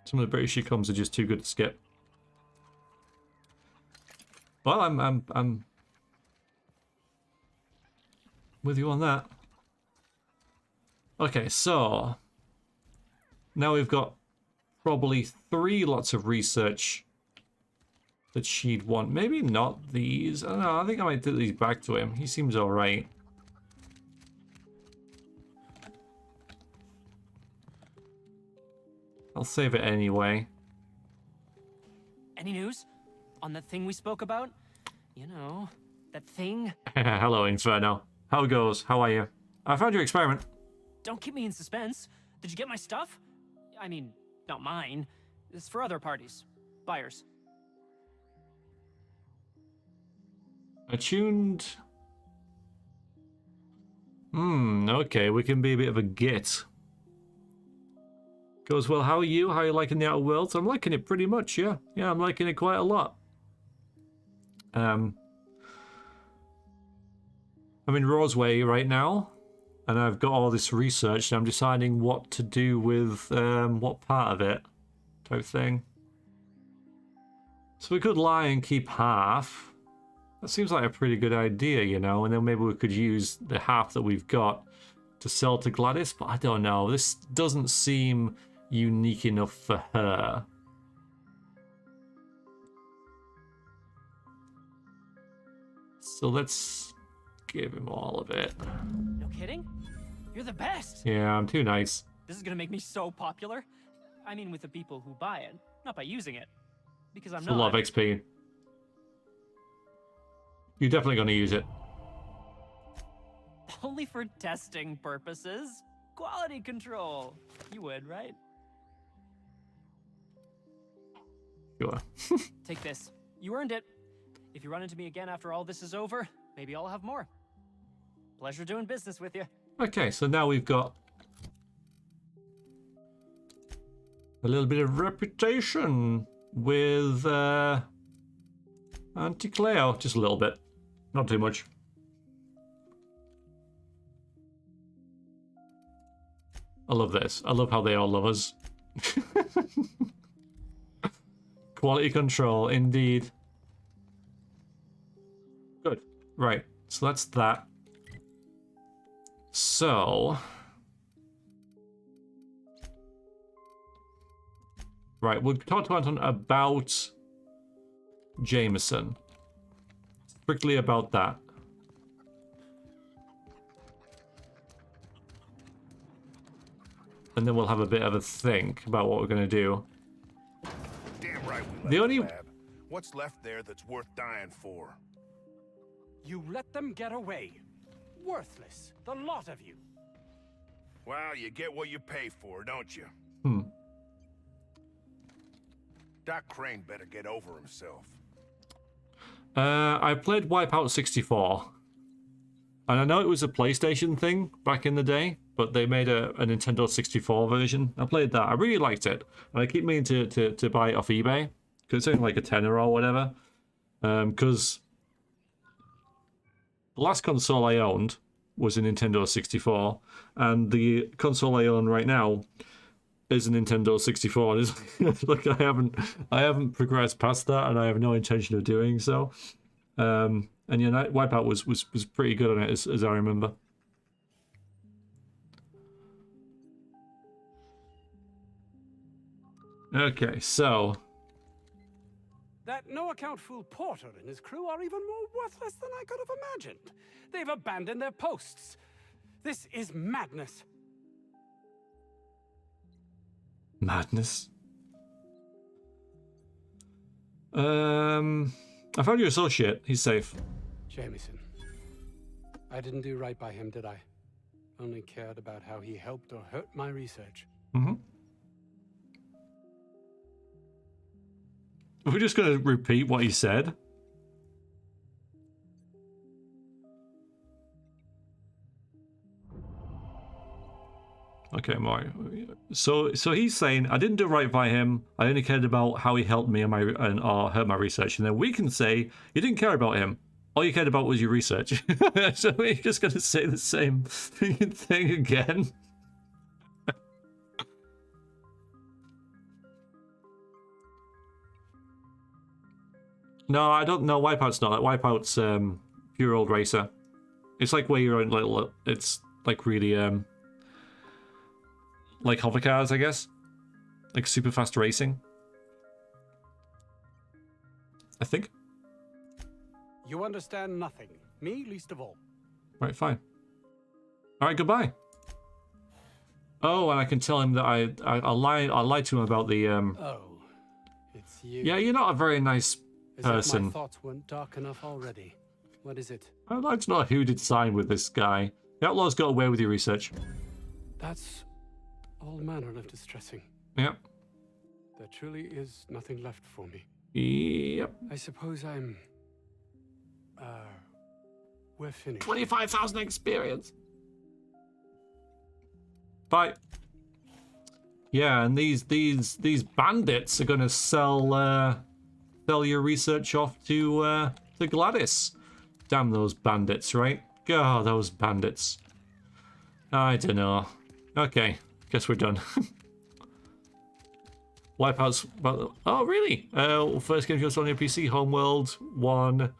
Some of the British sitcoms are just too good to skip. Well, I'm with you on that. Okay, so now we've got probably 3 lots of research that she'd want. Maybe not these. I don't know. I think I might do these back to him. He seems all right. I'll save it anyway. Any news on that thing we spoke about? You know, that thing. Hello, Inferno. How it goes? How are you? I found your experiment. Don't keep me in suspense. Did you get my stuff? I mean, not mine. It's for other parties. Buyers. Attuned. Okay, we can be a bit of a git. Goes well, how are you? How are you liking the Outerworlds? I'm liking it pretty much, yeah. Yeah, I'm liking it quite a lot. I'm in Roseway right now, and I've got all this research, and I'm deciding what to do with what part of it, type thing. So we could lie and keep half. That seems like a pretty good idea, you know, and then maybe we could use the half that we've got to sell to Gladys, but I don't know. This doesn't seem unique enough for her. So let's give him all of it. No kidding? You're the best! Yeah, I'm too nice. This is gonna make me so popular. I mean with the people who buy it, not by using it. Because I'm It's not. a lot of XP. You're definitely going to use it. Only for testing purposes. Quality control. You would, right? Sure. Take this. You earned it. If you run into me again after all this is over, maybe I'll have more. Pleasure doing business with you. Okay, so now we've got a little bit of reputation with Auntie Cleo. Just a little bit. Not too much. I love this. I love how they all love us. Quality control, indeed. Good. Right. So that's that. So... Right, we'll talk to Anton about Jameson. Strictly about that. And then we'll have a bit of a think about what we're going to do. Damn right we left The only... lab. What's left there that's worth dying for? You let them get away. Worthless, the lot of you. Well, you get what you pay for, don't you? Doc Crane better get over himself. I played Wipeout 64. And I know it was a PlayStation thing back in the day, but they made a Nintendo 64 version. I played that. I really liked it. And I keep meaning to buy it off eBay, because it's only like a tenner or whatever. Because the last console I owned was a Nintendo 64, and the console I own right now is a Nintendo 64. It's like I haven't progressed past that, and I have no intention of doing so. And yeah, Wipeout was pretty good on it, as I remember. Okay, so That no-account fool Porter and his crew are even more worthless than I could have imagined. They've abandoned their posts. This is madness. madness. I found your associate. He's safe. Jameson. I didn't do right by him, did I? Only cared about how he helped or hurt my research. Mm-hmm. We're just going to repeat what he said. Okay, Mario. So he's saying I didn't do right by him. I only cared about how he helped me and hurt my research. And then we can say you didn't care about him. All you cared about was your research. So we're just going to say the same thing again. No, I don't know. Wipeout's not. Wipeout's pure old racer. It's like where you're in little. It's like really like hover cars, I guess. Like super fast racing. I think. You understand nothing. Me least of all. Right, fine. All right, goodbye. Oh, and I can tell him that I lied to him about the Oh, it's you. Yeah, you're not a very nice As if person. my thoughts weren't dark enough already. What is it? I'd like to know who did sign with this guy. The Outlaws got away with your research. That's all manner of distressing. Yep. There truly is nothing left for me. Yep. I suppose I'm... we're finished. 25,000 experience. Bye. Yeah, and these bandits are gonna sell your research off to Gladys. Damn those bandits, right? God, those bandits. I don't know. Okay, guess we're done. Wipeouts. Oh, really? First game just on your PC. Homeworld 1,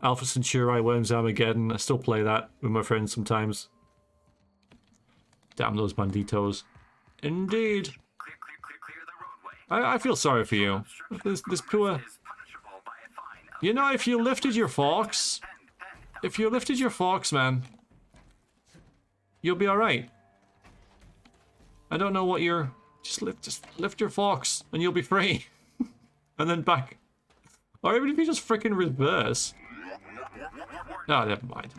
Alpha Centauri, Worms Armageddon. I still play that with my friends sometimes. Damn those banditos. Indeed. I feel sorry for you. This poor... You know, if you lifted your forks... If you lifted your forks, man... You'll be alright. I don't know what you're... Just lift your forks, and you'll be free. And then back. Or even if you just freaking reverse. Oh, never mind.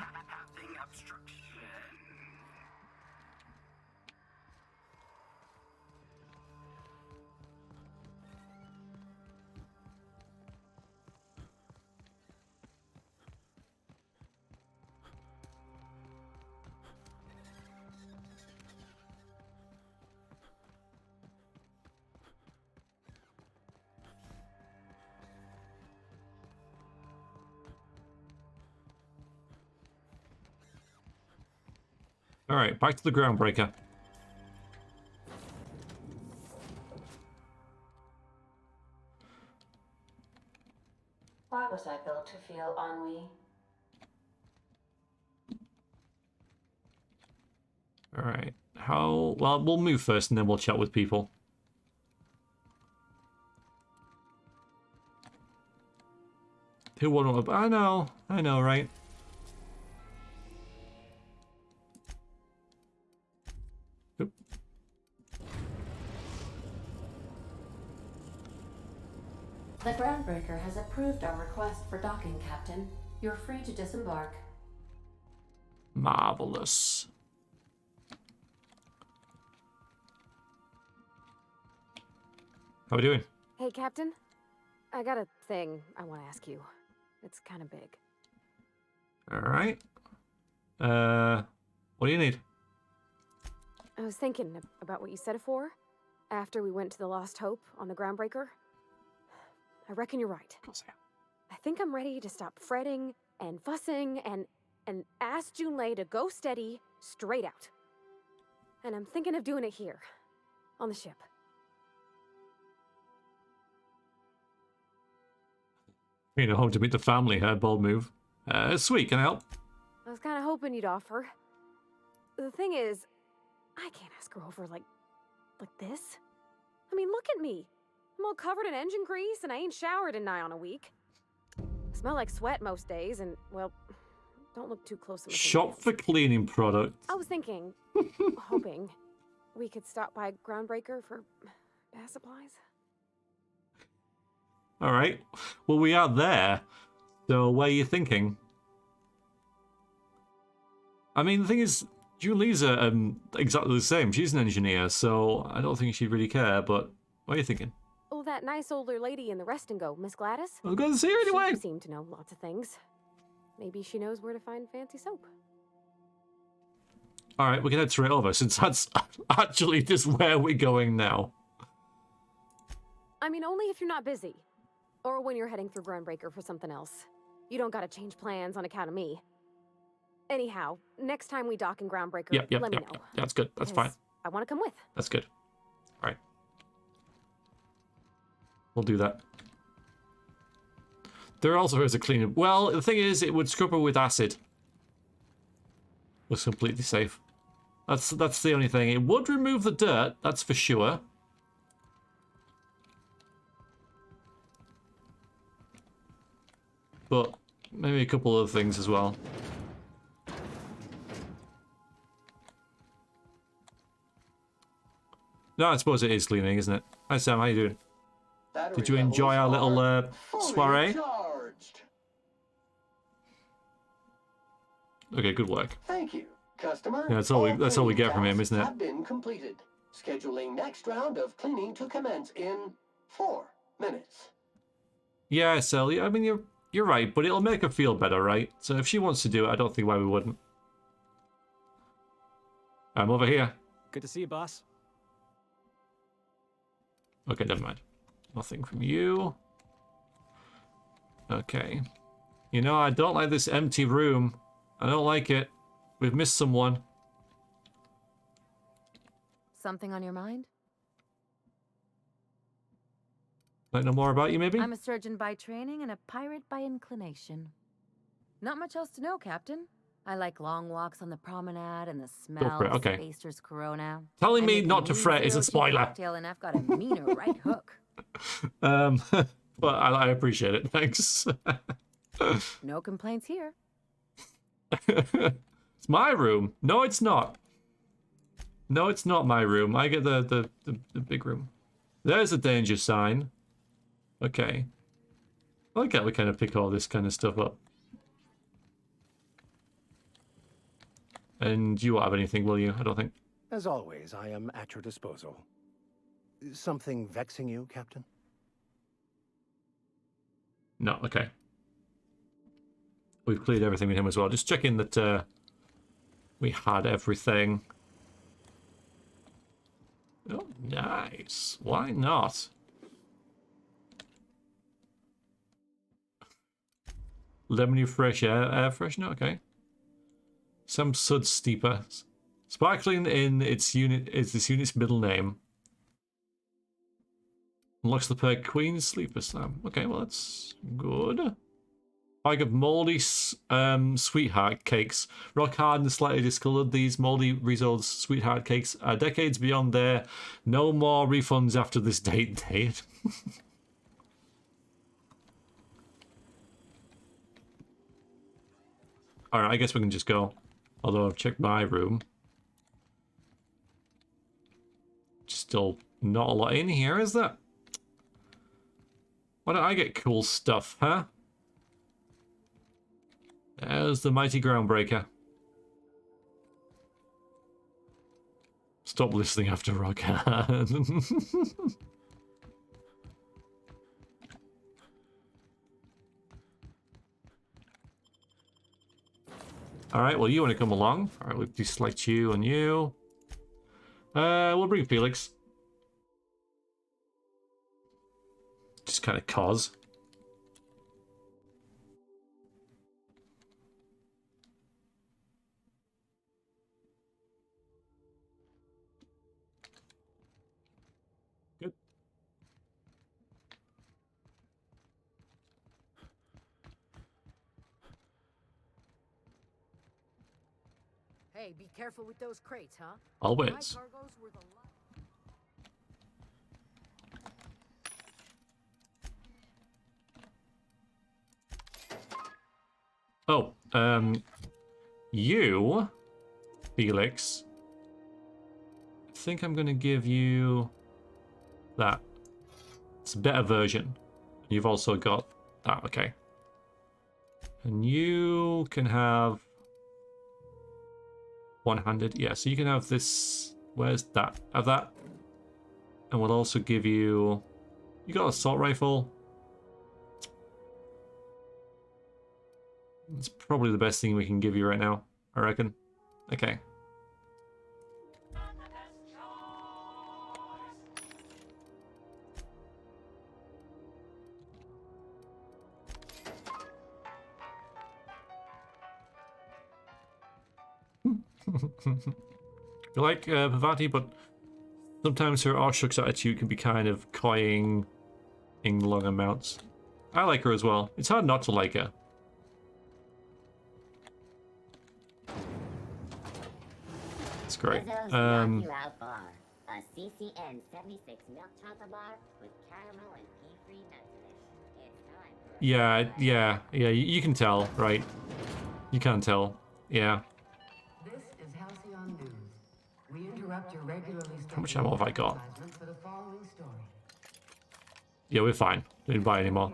Alright, back to the Groundbreaker. Why was I built to feel ennui? Alright, how... Well, we'll move first and then we'll chat with people. Who wouldn't... I know, right? The Groundbreaker has approved our request for docking, Captain. You're free to disembark. Marvelous. How we doing? Hey, Captain. I got a thing I want to ask you. It's kind of big. Alright. What do you need? I was thinking about what you said before, after we went to the Lost Hope on the Groundbreaker. I reckon you're right. I think I'm ready to stop fretting and fussing and ask Junlei to go steady, straight out. And I'm thinking of doing it here, on the ship. You know, home to meet the family, huh? Bold move. Sweet, can I help? I was kind of hoping you'd offer. The thing is, I can't ask her over like this. I mean, look at me. I'm all covered in engine grease and I ain't showered in nigh on a week. I smell like sweat most days and, well, don't look too close to my Shop for cleaning products. I was thinking, hoping we could stop by Groundbreaker for bath supplies. All right. Well, we are there. So, what are you thinking? I mean, the thing is, Julie's exactly the same. She's an engineer, so I don't think she'd really care, but what are you thinking? Oh, that nice older lady in the rest and go, Miss Gladys? I was going to see her anyway. She seemed to know lots of things. Maybe she knows where to find fancy soap. All right, we can head straight over, since that's actually just where we're going now. I mean, only if you're not busy. Or when you're heading through Groundbreaker for something else. You don't gotta change plans on account of me. Anyhow, next time we dock in Groundbreaker, let me know. Yeah, that's good. That's fine. I want to come with. That's good. All right. We'll do that. There also is a cleanup. Well, the thing is, it would scrub her with acid. Was completely safe. That's the only thing. It would remove the dirt, that's for sure. But maybe a couple other things as well. No, I suppose it is cleaning, isn't it? Hi Sam, how you doing? Did you enjoy our little soiree? Okay, good work. Thank you, customer. Yeah, that's all we get from him, isn't it? Have been completed. Scheduling next round of cleaning to commence in 4 minutes. Yeah, Sally. I mean, you're right, but it'll make her feel better, right? So if she wants to do it, I don't think why we wouldn't. I'm over here. Good to see you, boss. Okay, never mind. Nothing from you. Okay. You know, I don't like this empty room. I don't like it. We've missed someone. Something on your mind? Like know more about you, maybe? I'm a surgeon by training and a pirate by inclination. Not much else to know, Captain. I like long walks on the promenade and the smell of okay. Spacer's Corona. Telling me not to fret is a spoiler. Cocktail and I've got a meaner right hook. But I appreciate it. Thanks. No complaints here. It's my room. No, it's not. No, it's not my room. I get the big room. There's a danger sign. Okay. I like how we kind of pick all this kind of stuff up. And you won't have anything, will you? I don't think. As always, I am at your disposal. Something vexing you, Captain? No, okay. We've cleared everything with him as well. Just checking that we had everything. Oh, nice. Why not? Lemony fresh air freshener, okay. Some sud steeper. Sparkling in its unit is this unit's middle name. Unlocks the perk Queen's Sleeper Slam. Okay, well that's good. Bag of moldy sweetheart cakes. Rock hard and slightly discolored, these moldy Rizzo's sweetheart cakes are decades beyond their no more refunds after this date. Alright, I guess we can just go. Although I've checked my room. Still not a lot in here, is there? Why don't I get cool stuff, huh? There's the mighty Groundbreaker. Stop listening after rock hard. Alright, well you want to come along. Alright, we'll deselect you and you. We'll bring Felix. Just kind of cause. Good. Hey, be careful with those crates, huh? Always. My cargoes were the Oh, you, Felix, I think I'm going to give you that. It's a better version. You've also got that, okay. And you can have one-handed. Yeah, so you can have this. Where's that? Have that. And we'll also give you... You got an assault rifle. It's probably the best thing we can give you right now, I reckon. Okay. You like Pavati, but sometimes her awestruck's attitude can be kind of cloying in long amounts. I like her as well. It's hard not to like her. It's great. You out for a CCN 76 milk chocolate bar with caramel and pea-free nuts in it. It's time for Yeah. You can tell, right? You can tell. Yeah. This is Halcyon News. We interrupt your regularly How much ammo have I got? advertisement for the following story. Yeah, we're fine. Didn't buy any more.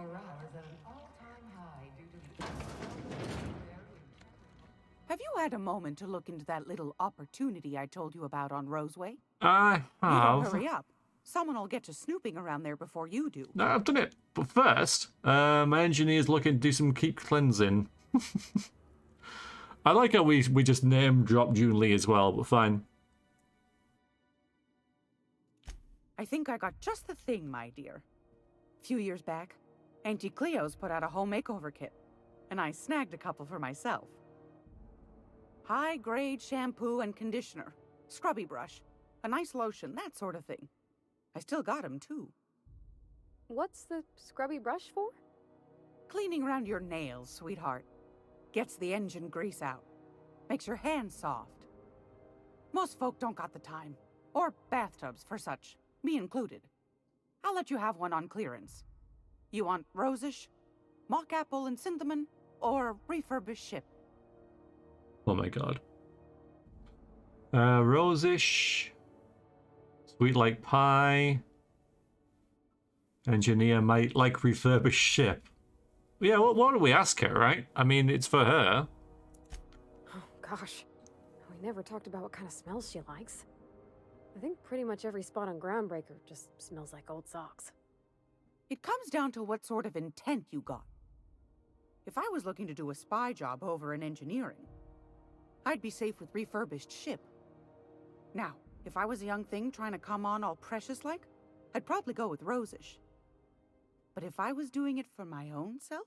Have you had a moment to look into that little opportunity I told you about on Roseway? I You have. don't hurry up. Someone will get to snooping around there before you do. No, I've done it. But first, my engineer's looking to do some keep cleansing. I like how we just name drop June Lee as well, but fine. I think I got just the thing, my dear. A few years back, Auntie Cleo's put out a home makeover kit, and I snagged a couple for myself. High-grade shampoo and conditioner, scrubby brush, a nice lotion, that sort of thing. I still got 'em, too. What's the scrubby brush for? Cleaning around your nails, sweetheart. Gets the engine grease out. Makes your hands soft. Most folk don't got the time. Or bathtubs for such, me included. I'll let you have one on clearance. You want rosish, mock apple and cinnamon, or refurbished ship? Oh my god. Rosish. Sweet like pie. Engineer might like refurbished ship. Yeah, well, why don't we ask her, right? I mean, it's for her. Oh, gosh. We never talked about what kind of smells she likes. I think pretty much every spot on Groundbreaker just smells like old socks. It comes down to what sort of intent you got. If I was looking to do a spy job over in engineering, I'd be safe with refurbished ship. Now, if I was a young thing trying to come on all precious-like, I'd probably go with rosish. But if I was doing it for my own self,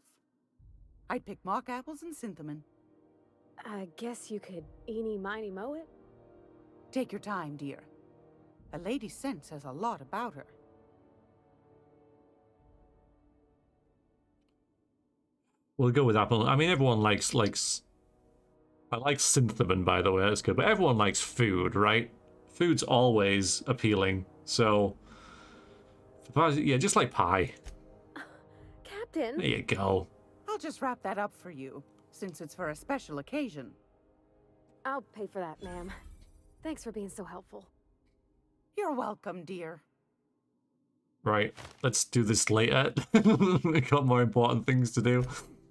I'd pick mock apples and cinnamon. I guess you could eeny-miny moe it? Take your time, dear. A lady's scent says a lot about her. We'll go with apple. I mean, everyone likes... I like cinnamon, by the way, that's good. But everyone likes food, right? Food's always appealing. So, yeah, just like pie. Captain! There you go. I'll just wrap that up for you, since it's for a special occasion. I'll pay for that, ma'am. Thanks for being so helpful. You're welcome, dear. Right, let's do this later. We've got more important things to do.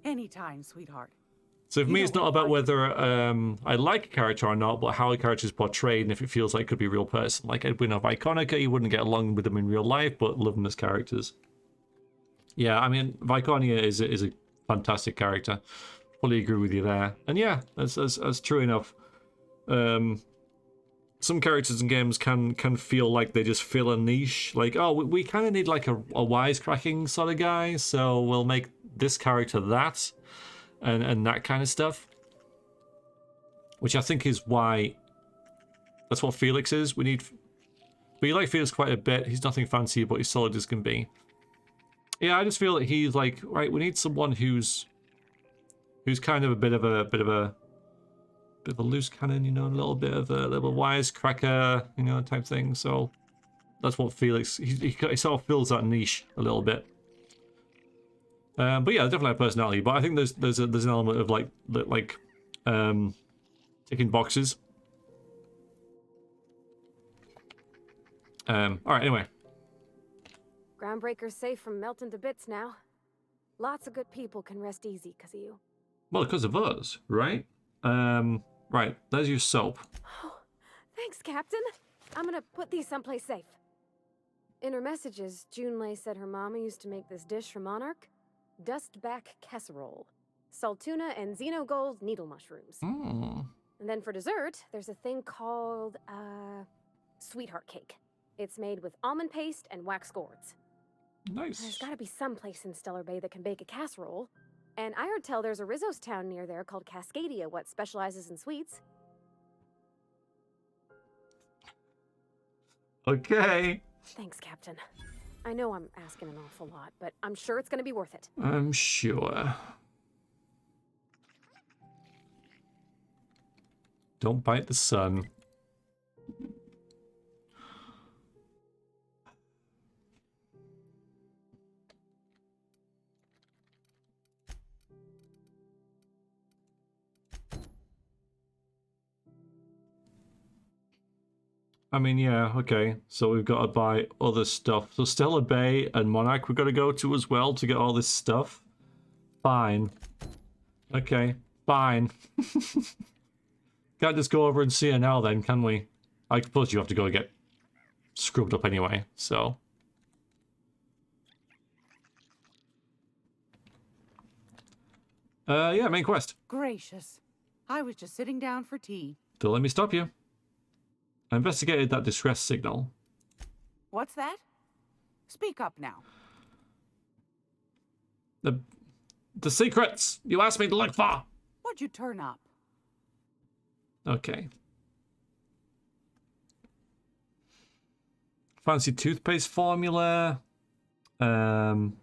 Anytime, sweetheart. So for me, it's not about whether I like a character or not, but how a character is portrayed and if it feels like it could be a real person. Like Edwin of Iconica, you wouldn't get along with them in real life, but love them as characters. Yeah, I mean, Viconia is a fantastic character. Fully agree with you there. And yeah, that's true enough. Some characters in games can feel like they just fill a niche. Like, oh, we kind of need like a wisecracking sort of guy, so we'll make this character that. And that kind of stuff, which I think is why that's what Felix is. We need, but you like Felix quite a bit. He's nothing fancy, but he's solid as can be. Yeah, I just feel that he's like, right, we need someone who's kind of a bit of a bit of a loose cannon, you know, a little bit of a little wisecracker, you know, type thing. So that's what Felix, he sort of fills that niche a little bit. But yeah, definitely a personality. But I think there's an element of like ticking boxes. All right. Anyway, Groundbreaker's safe from melting to bits now. Lots of good people can rest easy because of you. well, because of us, right? Right. There's your soap. Thanks, Captain. I'm gonna put these someplace safe. In her messages, Junlei said her mama used to make this dish for Monarch. Dustback casserole. Saltuna and Xenogold needle mushrooms. Mm. And then for dessert, there's a thing called, sweetheart cake. It's made with almond paste and wax gourds. Nice. There's gotta be some place in Stellar Bay that can bake a casserole. And I heard tell there's a Rizzo's town near there called Cascadia, what specializes in sweets. Okay. Thanks, Captain. I know I'm asking an awful lot, but I'm sure it's gonna be worth it. I'm sure. Don't bite the sun. I mean, yeah, okay. So we've got to buy other stuff. So Stellar Bay and Monarch we've got to go to as well to get all this stuff. Fine. Okay, fine. Can't just go over and see her now then, can we? I suppose you have to go get scrubbed up anyway, so. Yeah, main quest. Gracious. I was just sitting down for tea. Don't let me stop you. I investigated that distress signal. What's that? Speak up now. The secrets you asked me to look for. What'd you turn up? Okay. Fancy toothpaste formula. Found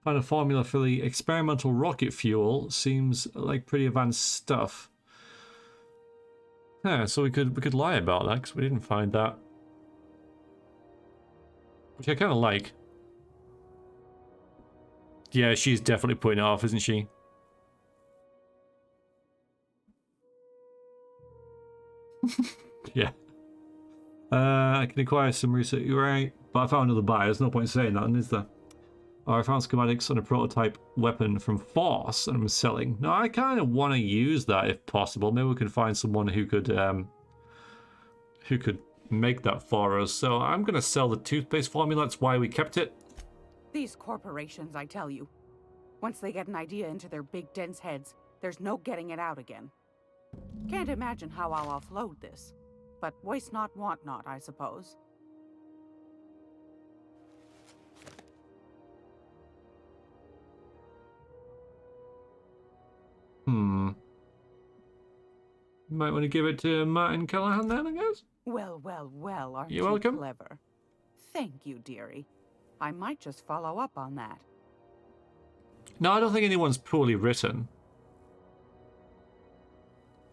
a formula for the experimental rocket fuel. Seems like pretty advanced stuff. Yeah, so we could lie about that because we didn't find that. Which I kind of like. Yeah, she's definitely putting it off, isn't she? Yeah. I can acquire some research, you're right. But I found another buyer, there's no point in saying that, is there? Oh, I found schematics on a prototype weapon from Force and I'm selling. No, I kind of want to use that if possible. Maybe we can find someone who could make that for us. So I'm going to sell the toothpaste formula. That's why we kept it. These corporations, I tell you. Once they get an idea into their big dense heads, there's no getting it out again. Can't imagine how I'll offload this. But waste not, want not, I suppose. Might want to give it to Martin Callahan then, I guess? Well, well, well, aren't You're you welcome. clever? Thank you, dearie. I might just follow up on that. No, I don't think anyone's poorly written.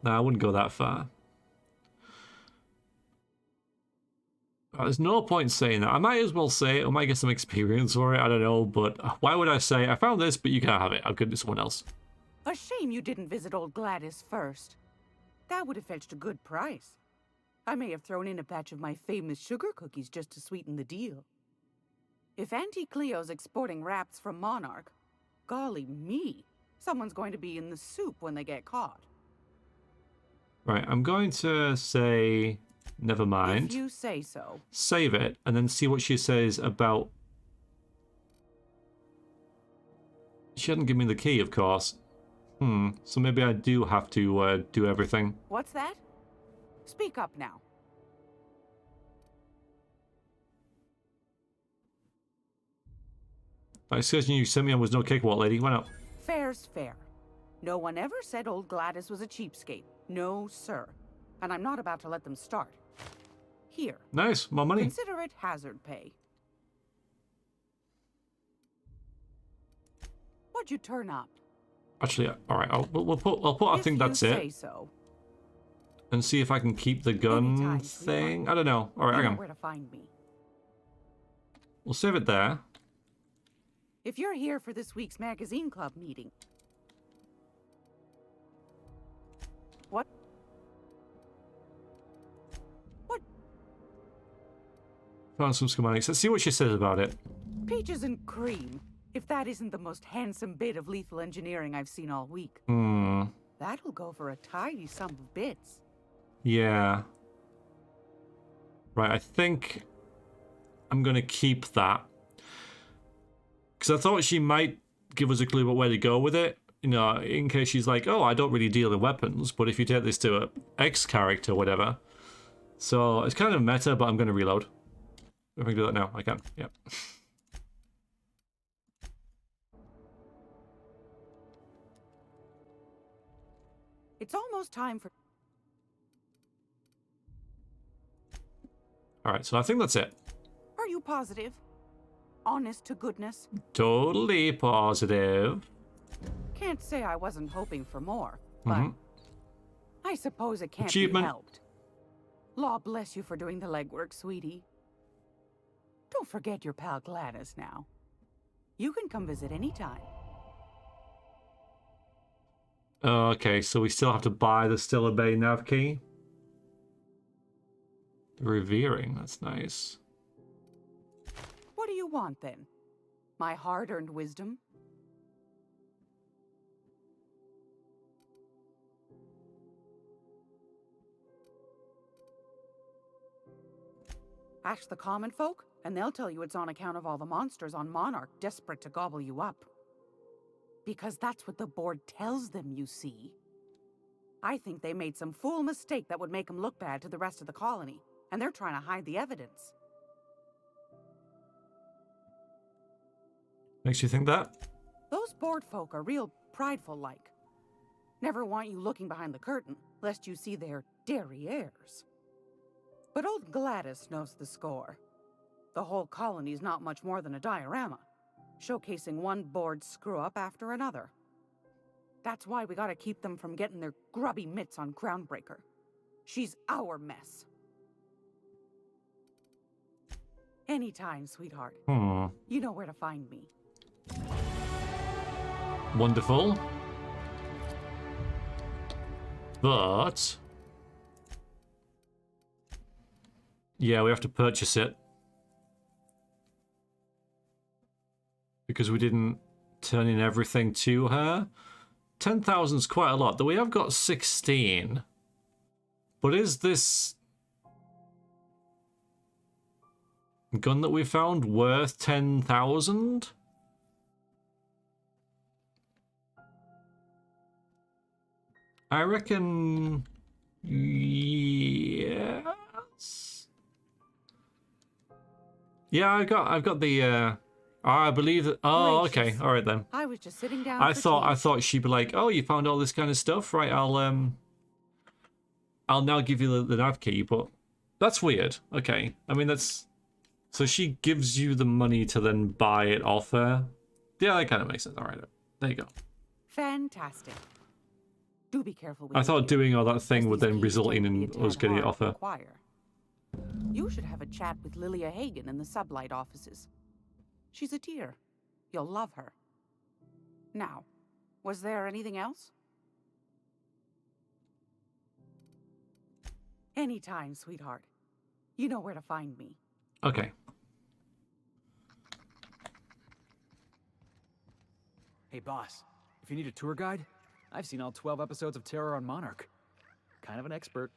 No, I wouldn't go that far. There's no point saying that. I might as well say it. I might get some experience for it. I don't know. But why would I say, I found this, but you can't have it. I'll give it to someone else. A shame you didn't visit old Gladys first. That would have fetched a good price. I may have thrown in a batch of my famous sugar cookies just to sweeten the deal. If Auntie Cleo's exporting wraps from Monarch, golly me, someone's going to be in the soup when they get caught. Right, I'm going to say, never mind. If you say so. Save it, and then see what she says about... She hadn't given me the key, of course. So maybe I do have to do everything. What's that? Speak up now. I suggestion you sent me on was no cakewalk, lady. Why not? Fair's fair. No one ever said old Gladys was a cheapskate. No, sir. And I'm not about to let them start. Here. Nice, more money. Consider it hazard pay. What'd you turn up? Actually, all right. I'll put. I think that's it. So. And see if I can keep the gun thing. I don't know. All right, hang on. Where to find me. We'll save it there. If you're here for this week's magazine club meeting. What? What? Found some schematics. Let's see what she says about it. Peaches and cream. If that isn't the most handsome bit of lethal engineering I've seen all week. Hmm. That'll go for a tidy sum of bits. Yeah. Right, I think I'm going to keep that. Because I thought she might give us a clue about where to go with it. You know, in case she's like, oh, I don't really deal in weapons, but if you take this to a X character, whatever. So it's kind of meta, but I'm going to reload. If I can do that now, I can. Yep. It's almost time for... Alright, so I think that's it. Are you positive? Honest to goodness? Totally positive. Can't say I wasn't hoping for more, but I suppose it can't be helped. Law bless you for doing the legwork, sweetie. Don't forget your pal Gladys now. You can come visit anytime. Okay, so we still have to buy the Stella Bay nav key. The Revering, that's nice. What do you want then? My hard-earned wisdom? Ask the common folk, and they'll tell you it's on account of all the monsters on Monarch desperate to gobble you up. Because that's what the board tells them, you see. I think they made some fool mistake that would make them look bad to the rest of the colony, and they're trying to hide the evidence. Makes you think that? Those board folk are real prideful-like. Never want you looking behind the curtain, lest you see their derrieres. But old Gladys knows the score. The whole colony's not much more than a diorama, showcasing one board screw-up after another. That's why we gotta keep them from getting their grubby mitts on Groundbreaker. She's our mess. Anytime, sweetheart. You know where to find me. Wonderful. But... yeah, we have to purchase it. Because we didn't turn in everything to her. 10,000 is quite a lot, though we have got 16. But is this gun that we found worth 10,000? I reckon... yes. Yeah, I've got the I believe that. Oh, okay. All right then. I was just sitting down. I thought she'd be like, "Oh, you found all this kind of stuff, right? I'll now give you the nav key." But that's weird. Okay, I mean that's so she gives you the money to then buy it off her. Yeah, that kind of makes sense. All right, there you go. Fantastic. Do be careful with I thought doing all that thing would then result in us getting it off her. You should have a chat with Lilia Hagen in the Sublight offices. She's a dear. You'll love her. Now, was there anything else? Anytime, sweetheart. You know where to find me. Okay. Hey, boss. If you need a tour guide, I've seen all 12 episodes of Terror on Monarch. Kind of an expert.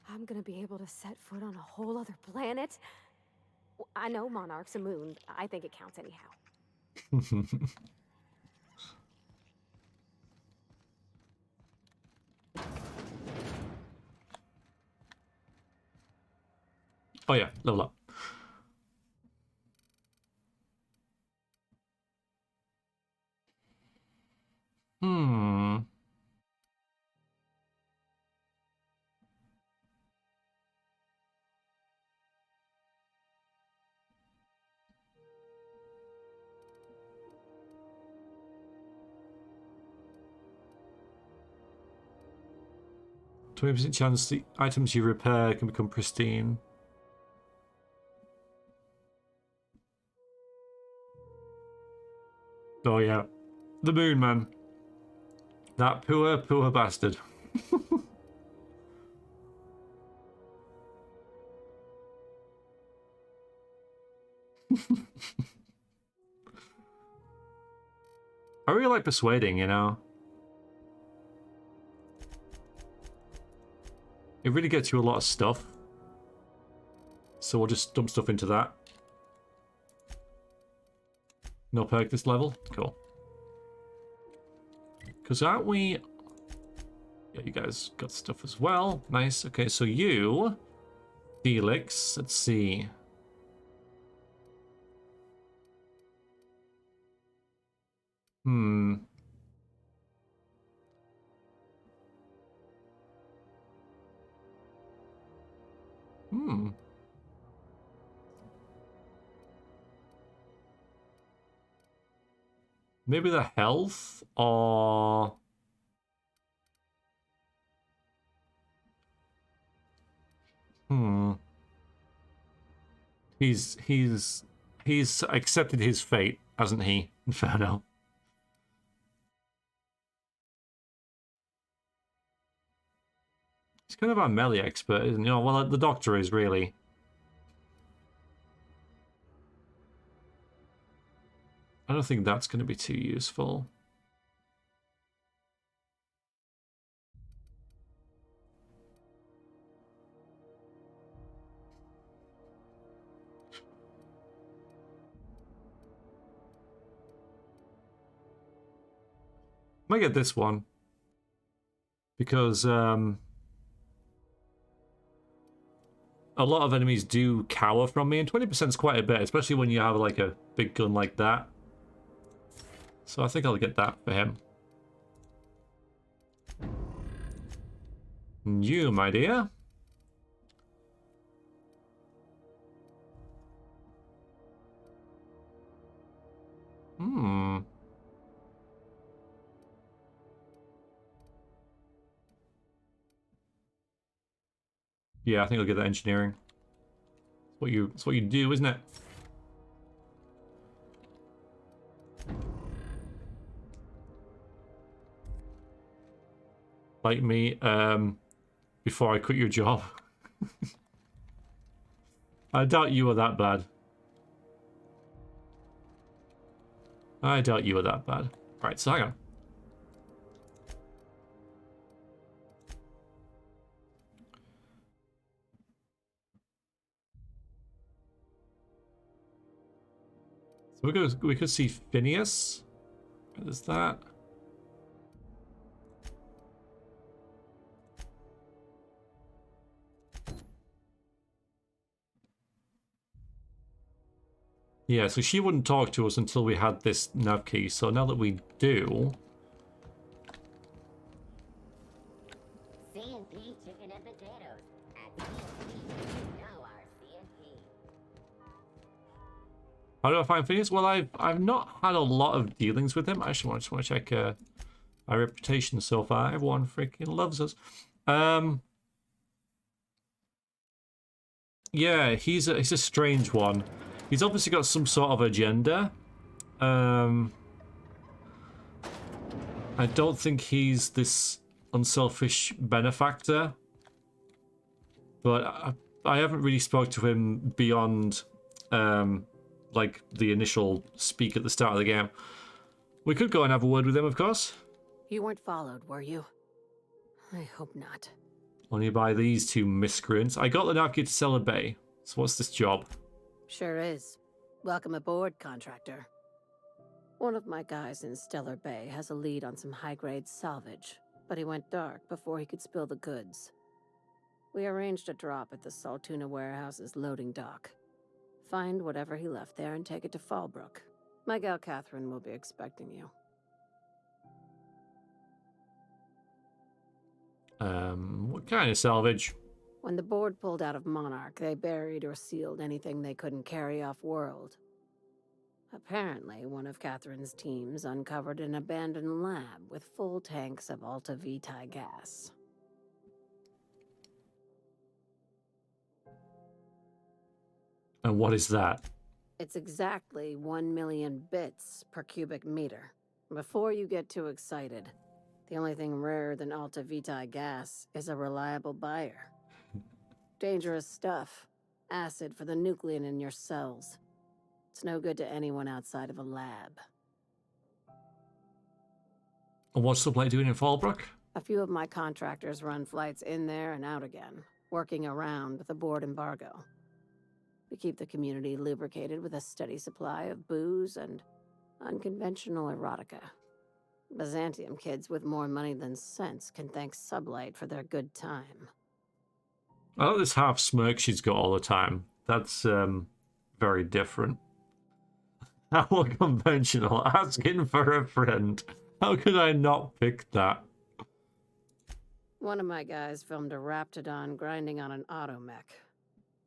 I'm gonna be able to set foot on a whole other planet? I know Monarch's a moon. I think it counts anyhow. Oh yeah, level up. 20% chance the items you repair can become pristine. Oh yeah, the moon man. That poor, poor bastard. I really like persuading, you know. It really gets you a lot of stuff. So we'll just dump stuff into that. No perk this level? Cool. Because aren't we... Yeah, you guys got stuff as well. Nice. Okay, so you... Felix, let's see. Hmm. Hmm. Maybe the health, or... Hmm. He's accepted his fate, hasn't he, Inferno? He's kind of our melee expert, isn't he? Oh, well, the doctor is, really. I don't think that's going to be too useful. Might get this one. Because, a lot of enemies do cower from me, and 20% is quite a bit, especially when you have, like, a big gun like that. So I think I'll get that for him. And you, my dear. Hmm. Yeah, I think I'll get that engineering. It's what you do, isn't it? Like me, before I quit your job. I doubt you were that bad. I doubt you were that bad. Right, so hang on. So we could see Phineas. What is that? Yeah, so she wouldn't talk to us until we had this nav key. So now that we do... CNP chicken and potatoes. At CNP, you know our CNP. How do I find Phineas? Well, I've not had a lot of dealings with him. I just want to check our reputation so far. Everyone freaking loves us. Yeah, he's a strange one. He's obviously got some sort of agenda. I don't think he's this unselfish benefactor. But I haven't really spoke to him beyond like the initial speak at the start of the game. We could go and have a word with him, of course. You weren't followed, were you? I hope not. Only by these two miscreants. I got the nav key to Cellar Bay. So what's this job? Sure is. Welcome aboard, contractor. One of my guys in Stellar Bay has a lead on some high-grade salvage, but he went dark before he could spill the goods. We arranged a drop at the Saltuna warehouse's loading dock. Find whatever he left there and take it to Fallbrook. My gal Catherine will be expecting you. What kind of salvage? When the board pulled out of Monarch, they buried or sealed anything they couldn't carry off-world. Apparently, one of Catherine's teams uncovered an abandoned lab with full tanks of Alta Vitae gas. And what is that? It's exactly 1 million bits per cubic meter. Before you get too excited, the only thing rarer than Alta Vitae gas is a reliable buyer. Dangerous stuff. Acid for the nuclein in your cells. It's no good to anyone outside of a lab. And what's the play doing in Fallbrook? A few of my contractors run flights in there and out again, working around with a board embargo. We keep the community lubricated with a steady supply of booze and unconventional erotica. Byzantium kids with more money than sense can thank Sublight for their good time. I like this half smirk she's got all the time. That's very different. How unconventional. Asking for a friend. How could I not pick that? One of my guys filmed a Raptidon grinding on an automech.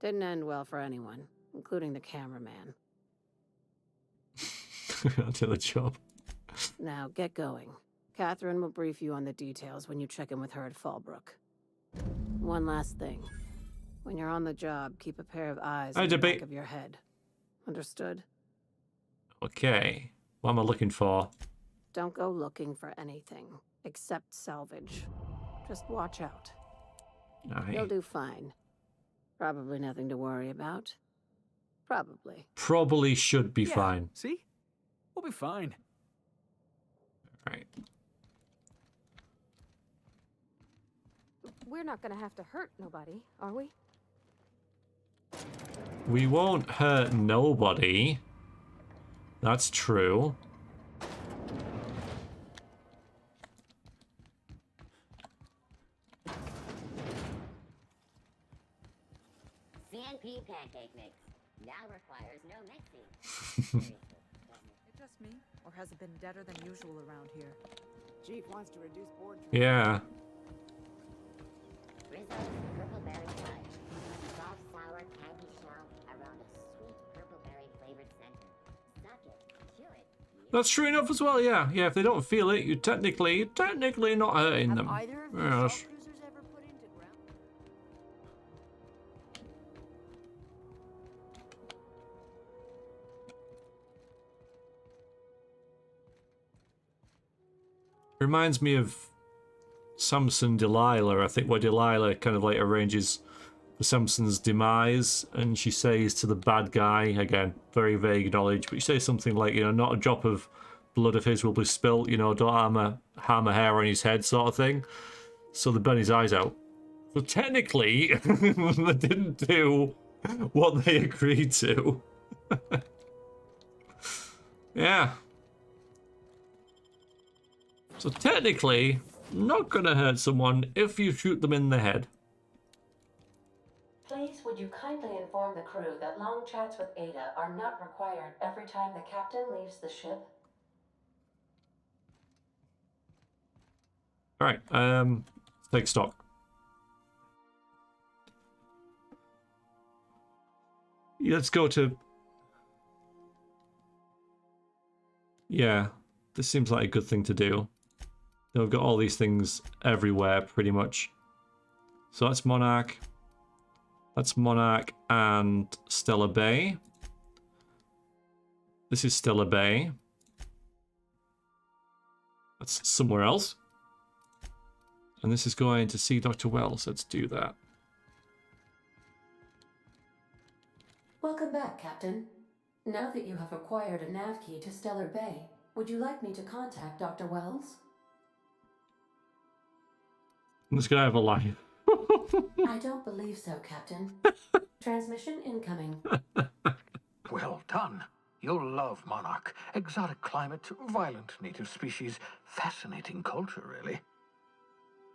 Didn't end well for anyone, including the cameraman. I'll do the job. Now, get going. Catherine will brief you on the details when you check in with her at Fallbrook. One last thing. When you're on the job, keep a pair of eyes on the back of your head. Understood? Okay. What am I looking for? Don't go looking for anything, except salvage. Just watch out. Aye. You'll do fine. Probably nothing to worry about. Probably. Probably should be fine. See? We'll be fine. Right. We're not gonna have to hurt nobody, are we? We won't hurt nobody. That's true. CNP pancake mix now requires no mixing. It just me, or has it been deader than usual around here? Chief wants to reduce board. Yeah. Rizzo's purple berry pie. Soft, sour, candy shell around a sweet purple berry flavored center. Suck it, chew it. That's true enough as well, yeah. Yeah, if they don't feel it, you're technically not hurting them. Either of Yes. cruisers ever put into ground? Reminds me of Samson Delilah, I think, where Delilah kind of like arranges for Samson's demise, and she says to the bad guy, again, very vague knowledge, but she says something like, you know, not a drop of blood of his will be spilt, you know, don't harm a hair on his head, sort of thing. So they burn his eyes out. So technically, they didn't do what they agreed to. Yeah. So technically, not gonna hurt someone if you shoot them in the head. Please, would you kindly inform the crew that long chats with Ada are not required every time the captain leaves the ship? Alright, take stock. Let's go to... Yeah, this seems like a good thing to do. We've got all these things everywhere, pretty much. So that's Monarch. That's Monarch and Stellar Bay. This is Stellar Bay. That's somewhere else. And this is going to see Dr. Wells. Let's do that. Welcome back, Captain. Now that you have acquired a nav key to Stellar Bay, would you like me to contact Dr. Wells? This guy have a life. I don't believe so, Captain. Transmission incoming. Well done. You'll love Monarch. Exotic climate, violent native species, fascinating culture, really.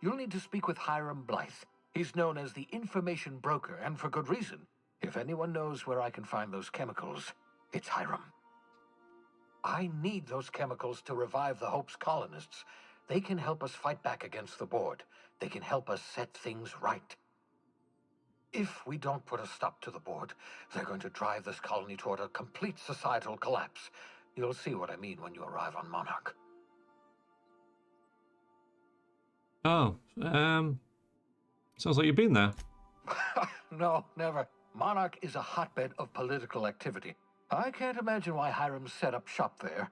You'll need to speak with Hiram Blythe. He's known as the information broker, and for good reason. If anyone knows where I can find those chemicals, it's Hiram. I need those chemicals to revive the Hope's colonists. They can help us fight back against the board. They can help us set things right. If we don't put a stop to the board, they're going to drive this colony toward a complete societal collapse. You'll see what I mean when you arrive on Monarch. Oh, sounds like you've been there. No, never. Monarch is a hotbed of political activity. I can't imagine why Hiram set up shop there.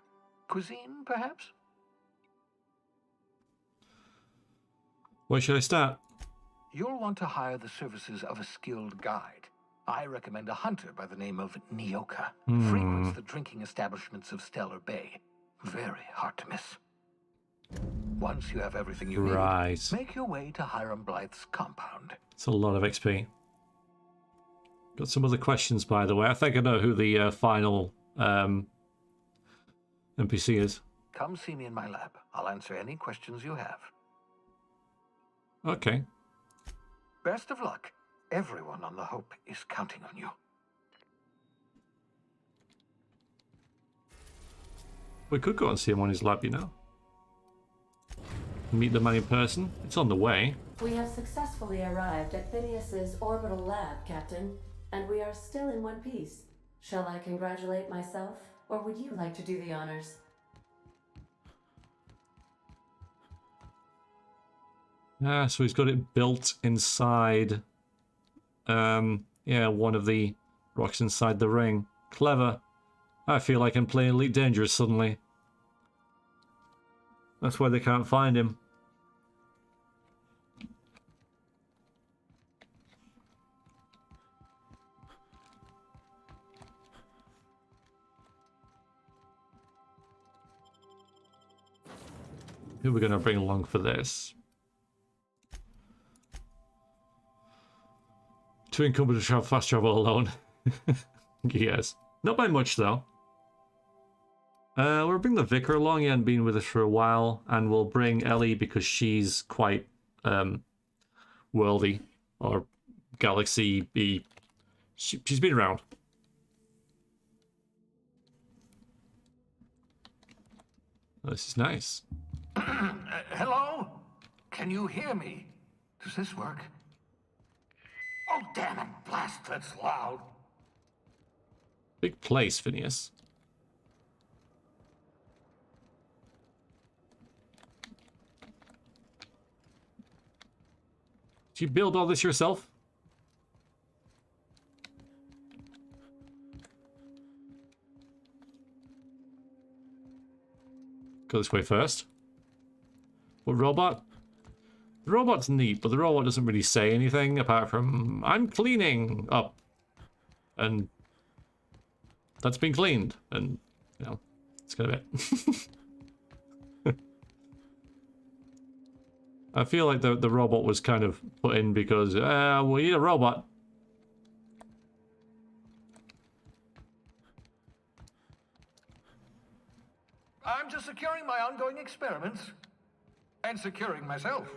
Cuisine, perhaps? Where should I start? You'll want to hire the services of a skilled guide. I recommend a hunter by the name of Nyoka. Frequents the drinking establishments of Stellar Bay. Very hard to miss. Once you have everything you need, make your way to Hiram Blythe's compound. It's a lot of XP. Got some other questions, by the way. I think I know who the final NPC is. Come see me in my lab. I'll answer any questions you have. Okay. Best of luck. Everyone on the Hope is counting on you. We could go and see him on his lab, you know. Meet the man in person. It's on the way. We have successfully arrived at Phineas's orbital lab, Captain, and we are still in one piece. Shall I congratulate myself, or would you like to do the honors? Ah, so he's got it built inside, yeah, one of the rocks inside the ring. Clever. I feel like I'm playing Elite Dangerous suddenly. That's why they can't find him. Who are we going to bring along for this? Too incumbent to fast travel alone. Yes. Not by much, though. We'll bring the Vicar along. He hasn't been with us for a while. And we'll bring Ellie because she's quite worldy. Or galaxy-y. She's been around. Oh, this is nice. Hello? Can you hear me? Does this work? Oh, damn it, blast, that's loud. Big place, Phineas. Did you build all this yourself? Go this way first. What robot? The robot's neat, but the robot doesn't really say anything apart from, I'm cleaning up. And that's been cleaned. And, you know, it's kind of it. I feel like the robot was kind of put in because, we need a robot. I'm just securing my ongoing experiments. And securing myself.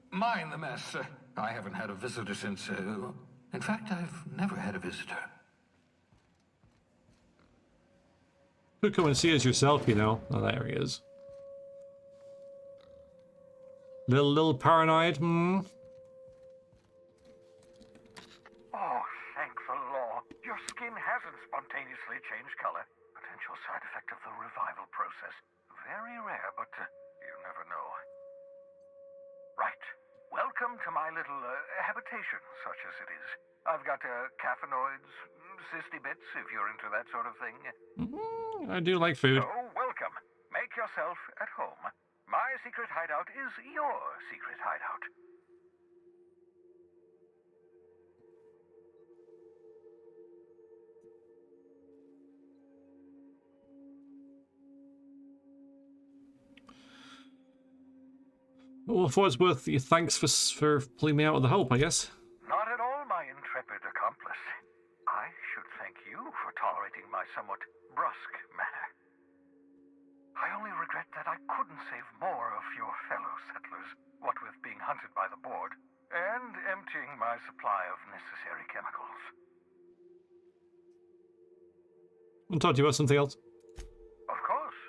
Mind the mess. I haven't had a visitor since, in fact, I've never had a visitor. Could come and see us yourself, you know. Oh, there he is. Little paranoid, hmm? Oh, thank the law. Your skin hasn't spontaneously changed color. Potential side effect of the revival process. Very rare, but you never know. Right. Welcome to my little habitation, such as it is. I've got caffeinoids, cysty bits, if you're into that sort of thing. I do like food. So, welcome. Make yourself at home. My secret hideout is your secret hideout. Well, for what it's worth, thanks for pulling me out of the Hope, I guess. Not at all, my intrepid accomplice. I should thank you for tolerating my somewhat brusque manner. I only regret that I couldn't save more of your fellow settlers, what with being hunted by the board, and emptying my supply of necessary chemicals. Want to talk to you about something else? Of course.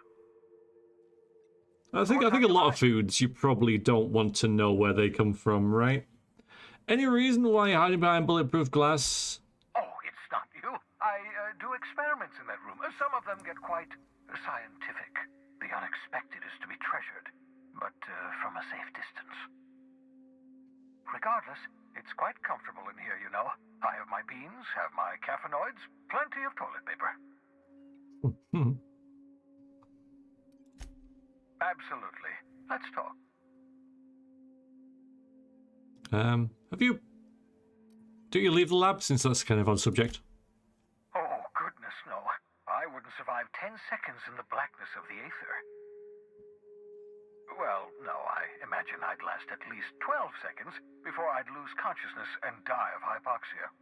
I think a lot of foods you probably don't want to know where they come from, right? Any reason why you're hiding behind bulletproof glass? Oh, it's not you. I do experiments in that room. Some of them get quite scientific. The unexpected is to be treasured. But friends have my caffeinoids, plenty of toilet paper. Absolutely. Let's talk. Have you... Do you leave the lab, since that's kind of on subject? Oh, goodness, no. I wouldn't survive 10 seconds in the blackness of the aether. Well, no, I imagine I'd last at least 12 seconds before I'd lose consciousness and die of hypoxia.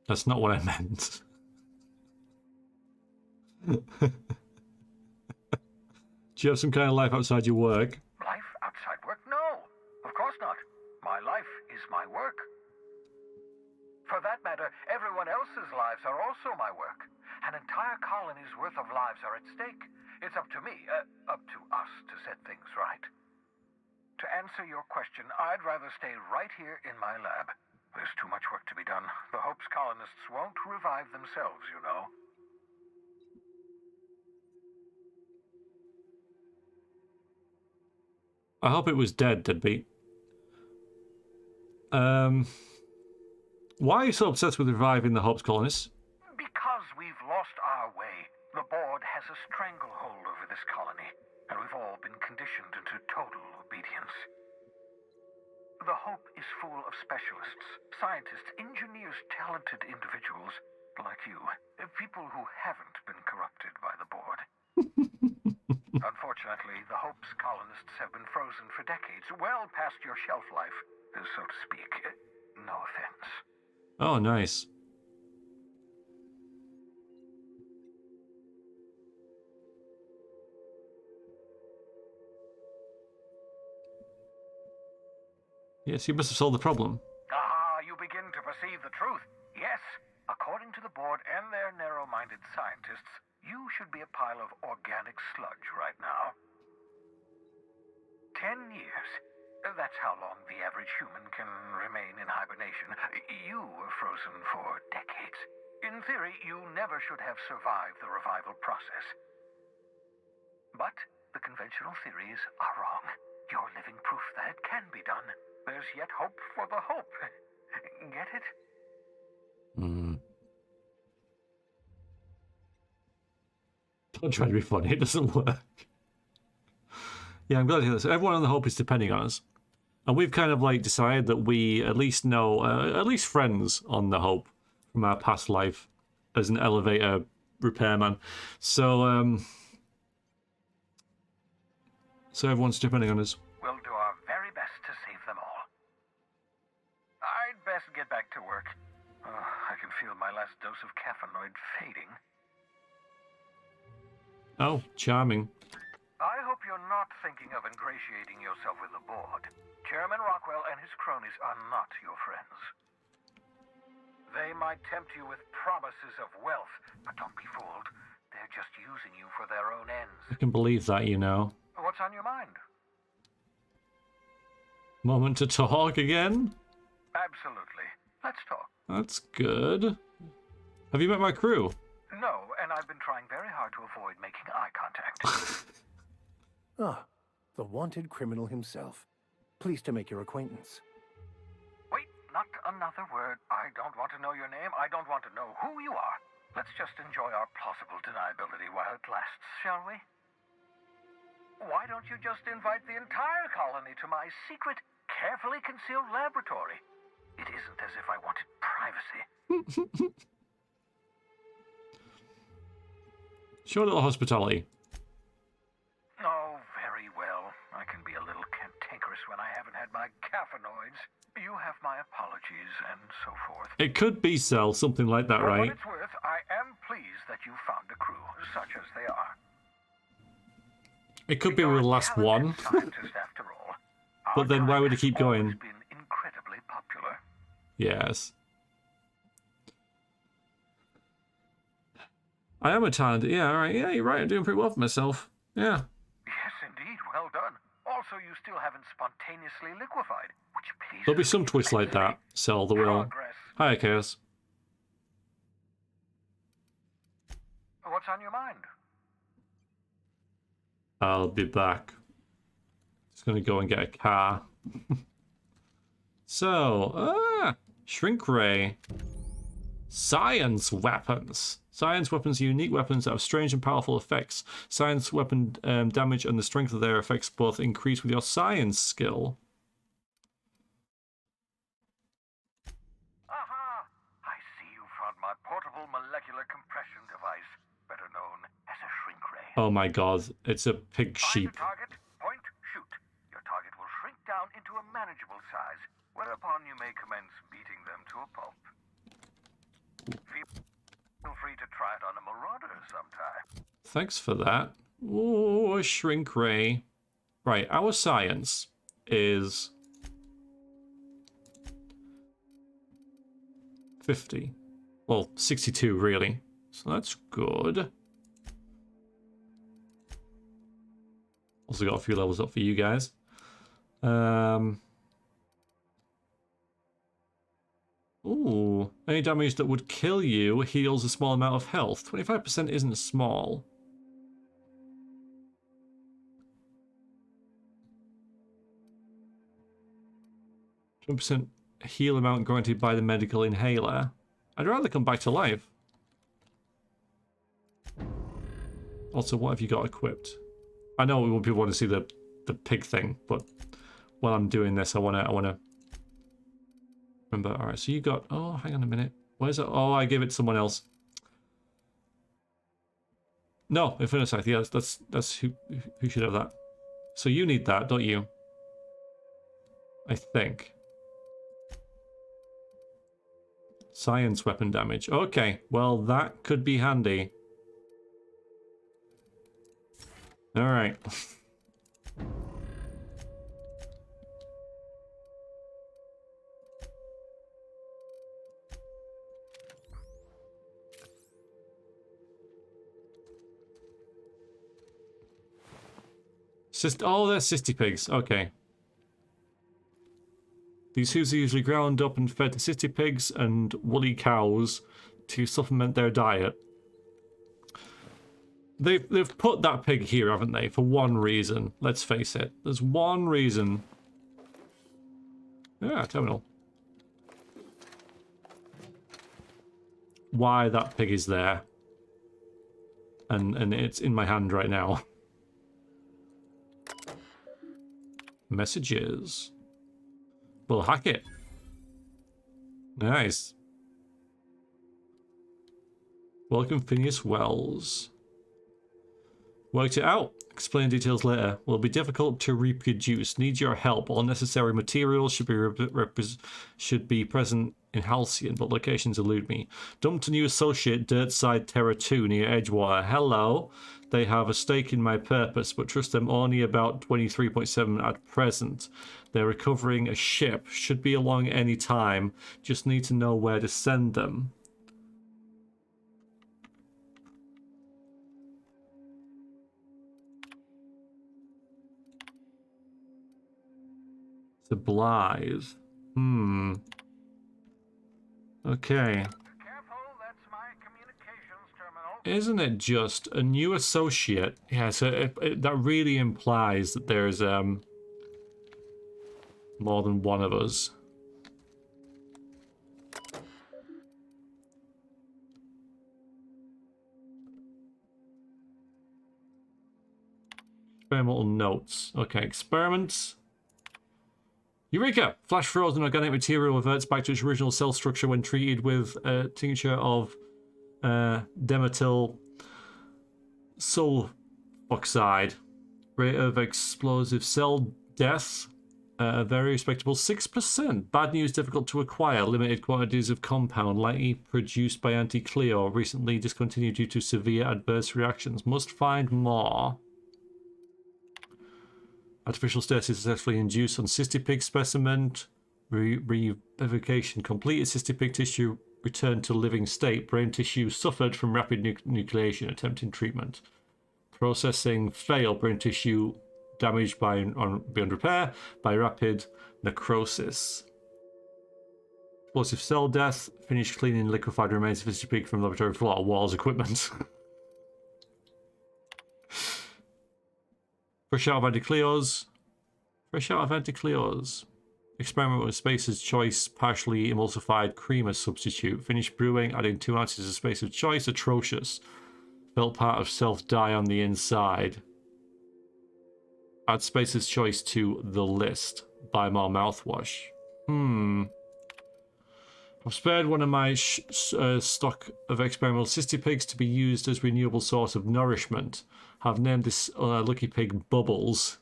That's not what I meant. Do you have some kind of life outside your work? Life outside work? No, of course not. My life is my work. For that matter, everyone else's lives are also my work. An entire colony's worth of lives are at stake. It's up to me, up to us to set things right. To answer your question, I'd rather stay right here in my lab. There's too much work to be done. The Hope's colonists won't revive themselves, you know. I hope it was deadbeat. Why are you so obsessed with reviving the Hope's colonists? Because we've lost our way. The board has a stranglehold over this colony, and we've all been conditioned into total obedience. The Hope is full of specialists, scientists, engineers, talented individuals like you. People who haven't been corrupted by the board. Unfortunately, the Hope's colonists have been frozen for decades, well past your shelf life, so to speak. No offense. Oh, nice. Yes, you must have solved the problem. Ah, you begin to perceive the truth. Yes, according to the board and their narrow-minded scientists, you should be a pile of organic sludge right now. 10 years. That's how long the average human can remain in hibernation. You were frozen for decades. In theory, you never should have survived the revival process. But the conventional theories are wrong. You're living proof that it can be done. There's yet hope for the Hope. Get it? Don't try to be funny, it doesn't work. Yeah, I'm glad to hear this. Everyone on the Hope is depending on us. And we've kind of like decided that we at least know, at least friends on the Hope from our past life as an elevator repairman. So, so everyone's depending on us. We'll do our very best to save them all. I'd best get back to work. I can feel my last dose of caffeinoid fading. Oh, charming. I hope you're not thinking of ingratiating yourself with the board. Chairman Rockwell and his cronies are not your friends. They might tempt you with promises of wealth, but don't be fooled. They're just using you for their own ends. I can believe that, you know. What's on your mind? Moment to talk again? Absolutely. Let's talk. That's good. Have you met my crew? No, and I've been trying very hard to avoid making eye contact. Ah, the wanted criminal himself. Pleased to make your acquaintance. Wait, not another word. I don't want to know your name. I don't want to know who you are. Let's just enjoy our plausible deniability while it lasts, shall we? Why don't you just invite the entire colony to my secret, carefully concealed laboratory? It isn't as if I wanted privacy. Show a little hospitality. Oh, very well. I can be a little cantankerous when I haven't had my caffeinoids. You have my apologies and so forth. It could be Cell, something like that, For right? what it's worth, I am pleased that you found a crew, such as they are. It could be the last one. Scientist, after all. But then why would he keep going? Been incredibly popular. Yes. I am a talented. Yeah, all right. Yeah, you're right. I'm doing pretty well for myself. Yeah. Yes, indeed. Well done. Also, you still haven't spontaneously liquefied, which pleases There'll be some me twists like that. Cell the will. Progress. Hi, Chaos. What's on your mind? I'll be back. Just gonna go and get a car. So, Shrink ray. Science weapons. Science weapons are unique weapons that have strange and powerful effects. Science weapon damage and the strength of their effects both increase with your science skill. Aha! I see you found my portable molecular compression device, better known as a shrink ray. Oh my god, it's a pig sheep. Find the target, point, shoot. Your target will shrink down into a manageable size, whereupon you may commence beating them to a pulp. Feel free to try it on a marauder sometime. Thanks for that. Ooh, a shrink ray. Right, our science is 50. Well, 62 really. So that's good. Also got a few levels up for you guys. Ooh, any damage that would kill you heals a small amount of health. 25% isn't small. %, heal amount granted by the medical inhaler. I'd rather come back to life. Also, what have you got equipped? I know people want to see the pig thing, but while I'm doing this, I wanna remember. All right, so you got. Oh, hang on a minute. Where's it? Oh, I gave it to someone else. No, Infinite Scythe. Yeah, that's who should have that. So you need that, don't you? I think. Science weapon damage. Okay, well that could be handy. All right. Oh, they're cysty pigs. Okay. These hooves are usually ground up and fed to cysty pigs and woolly cows to supplement their diet. They've put that pig here, haven't they? For one reason. Let's face it. There's one reason. Yeah, terminal. Why that pig is there. And it's in my hand right now. Messages. We'll hack it. Nice. Welcome, Phineas Wells. Worked it out. Explain details later. Will be difficult to reproduce. Need your help. All necessary materials should be present in Halcyon, but locations elude me. Dumped a new associate, Dirtside Terror 2, near Edgewater. Hello. They have a stake in my purpose, but trust them only about 23.7 at present. They're recovering a ship. Should be along any time. Just need to know where to send them. To Blythe. Okay. Isn't it just a new associate? Yeah, so that really implies that there's more than one of us. Experimental notes. Okay, experiments. Eureka! Flash frozen organic material reverts back to its original cell structure when treated with a tincture of demetyl sulfoxide. Rate of explosive cell death, very respectable 6%. Bad news, difficult to acquire. Limited quantities of compound, likely produced by Anti-Cleo, recently discontinued due to severe adverse reactions. Must find more. Artificial stasis successfully induced on cystic pig specimen. Revivification completed. Cystic pig tissue returned to living state. Brain tissue suffered from rapid nucleation. Attempting treatment. Processing failed. Brain tissue damaged beyond repair by rapid necrosis. Explosive cell death. Finished cleaning liquefied remains of cystic pig from laboratory floor. Walls equipment. Fresh out of Anti-Cleos. Fresh out of Anti-Cleos. Experiment with Spacer's Choice partially emulsified creamer substitute. Finish brewing, adding 2 ounces of Spacer's Choice. Atrocious. Felt part of self die on the inside. Add Spacer's Choice to the list. Buy more mouthwash. I've spared one of my stock of experimental cysty pigs to be used as renewable source of nourishment. I've named this lucky pig Bubbles.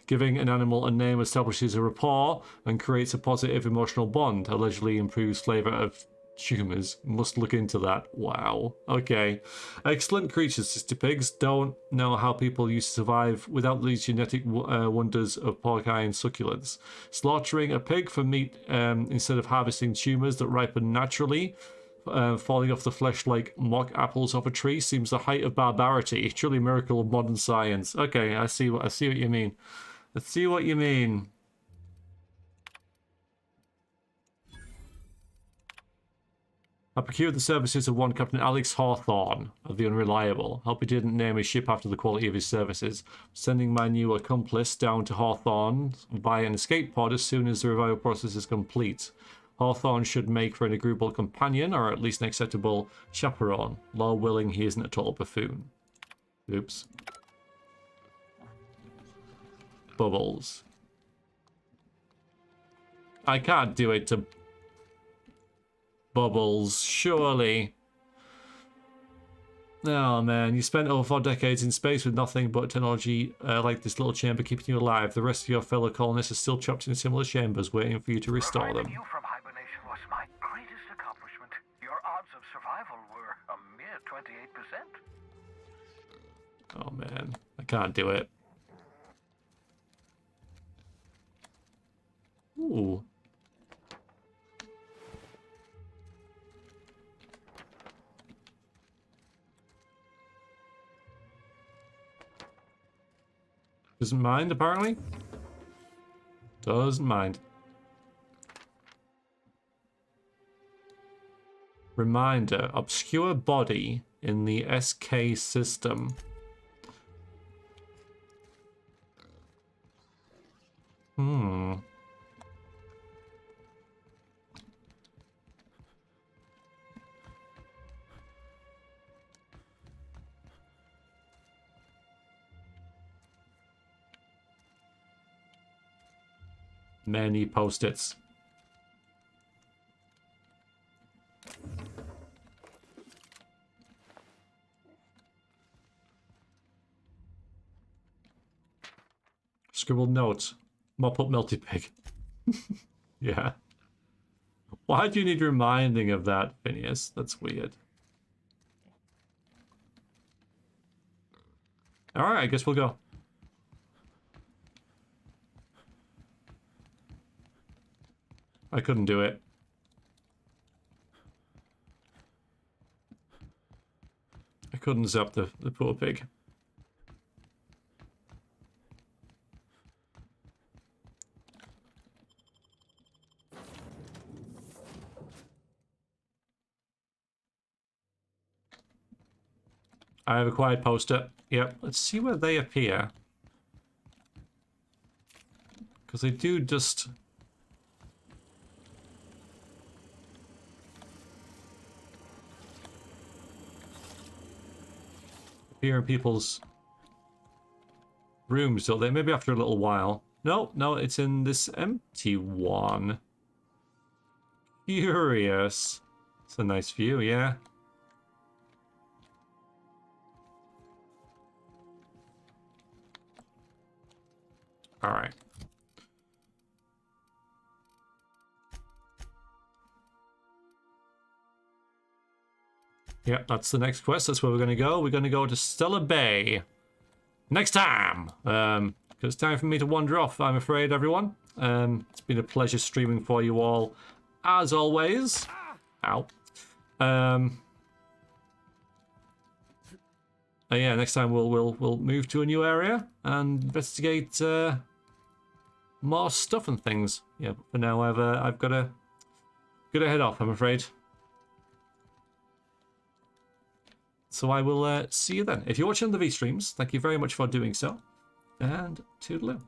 Giving an animal a name establishes a rapport and creates a positive emotional bond. Allegedly improves flavour of tumours. Must look into that. Wow. Okay. Excellent creatures, cysty pigs. Don't know how people used to survive without these genetic wonders of porcine and succulents. Slaughtering a pig for meat instead of harvesting tumours that ripen naturally. Falling off the flesh like mock apples off a tree seems the height of barbarity. Truly a miracle of modern science. Okay, I see what you mean. I see what you mean. I procured the services of one Captain Alex Hawthorne of the Unreliable. Hope he didn't name his ship after the quality of his services. Sending my new accomplice down to Hawthorne via an escape pod as soon as the revival process is complete. Hawthorne should make for an agreeable companion, or at least an acceptable chaperone. Law willing, he isn't a total buffoon. Oops. Bubbles. I can't do it to Bubbles, surely. Oh man, you spent over 4 decades in space with nothing but technology like this little chamber keeping you alive. The rest of your fellow colonists are still trapped in similar chambers waiting for you to restore them. You from hibernation was my greatest accomplishment. Your odds of survival were a mere 28%. Oh man, I can't do it. Ooh. Doesn't mind, apparently. Doesn't mind. Reminder, obscure body in the SK system. Many post-its. Scribbled notes. Mop up melty pig. Yeah. Why do you need reminding of that, Phineas? That's weird. Alright, I guess we'll go. I couldn't do it. I couldn't zap the poor pig. I have acquired poster. Yep, let's see where they appear. Because they do just... appear in people's rooms, don't they? Maybe after a little while. No, it's in this empty one. Curious. It's a nice view, yeah. Alright. Yep, that's the next quest. That's where we're going to go. We're going to go to Stellar Bay. Next time! Because it's time for me to wander off, I'm afraid, everyone. It's been a pleasure streaming for you all, as always. Ow. Yeah, next time we'll move to a new area and investigate more stuff and things. Yeah, but for now I've got to head off, I'm afraid. So I will see you then. If you're watching the V streams, thank you very much for doing so, and toodaloo.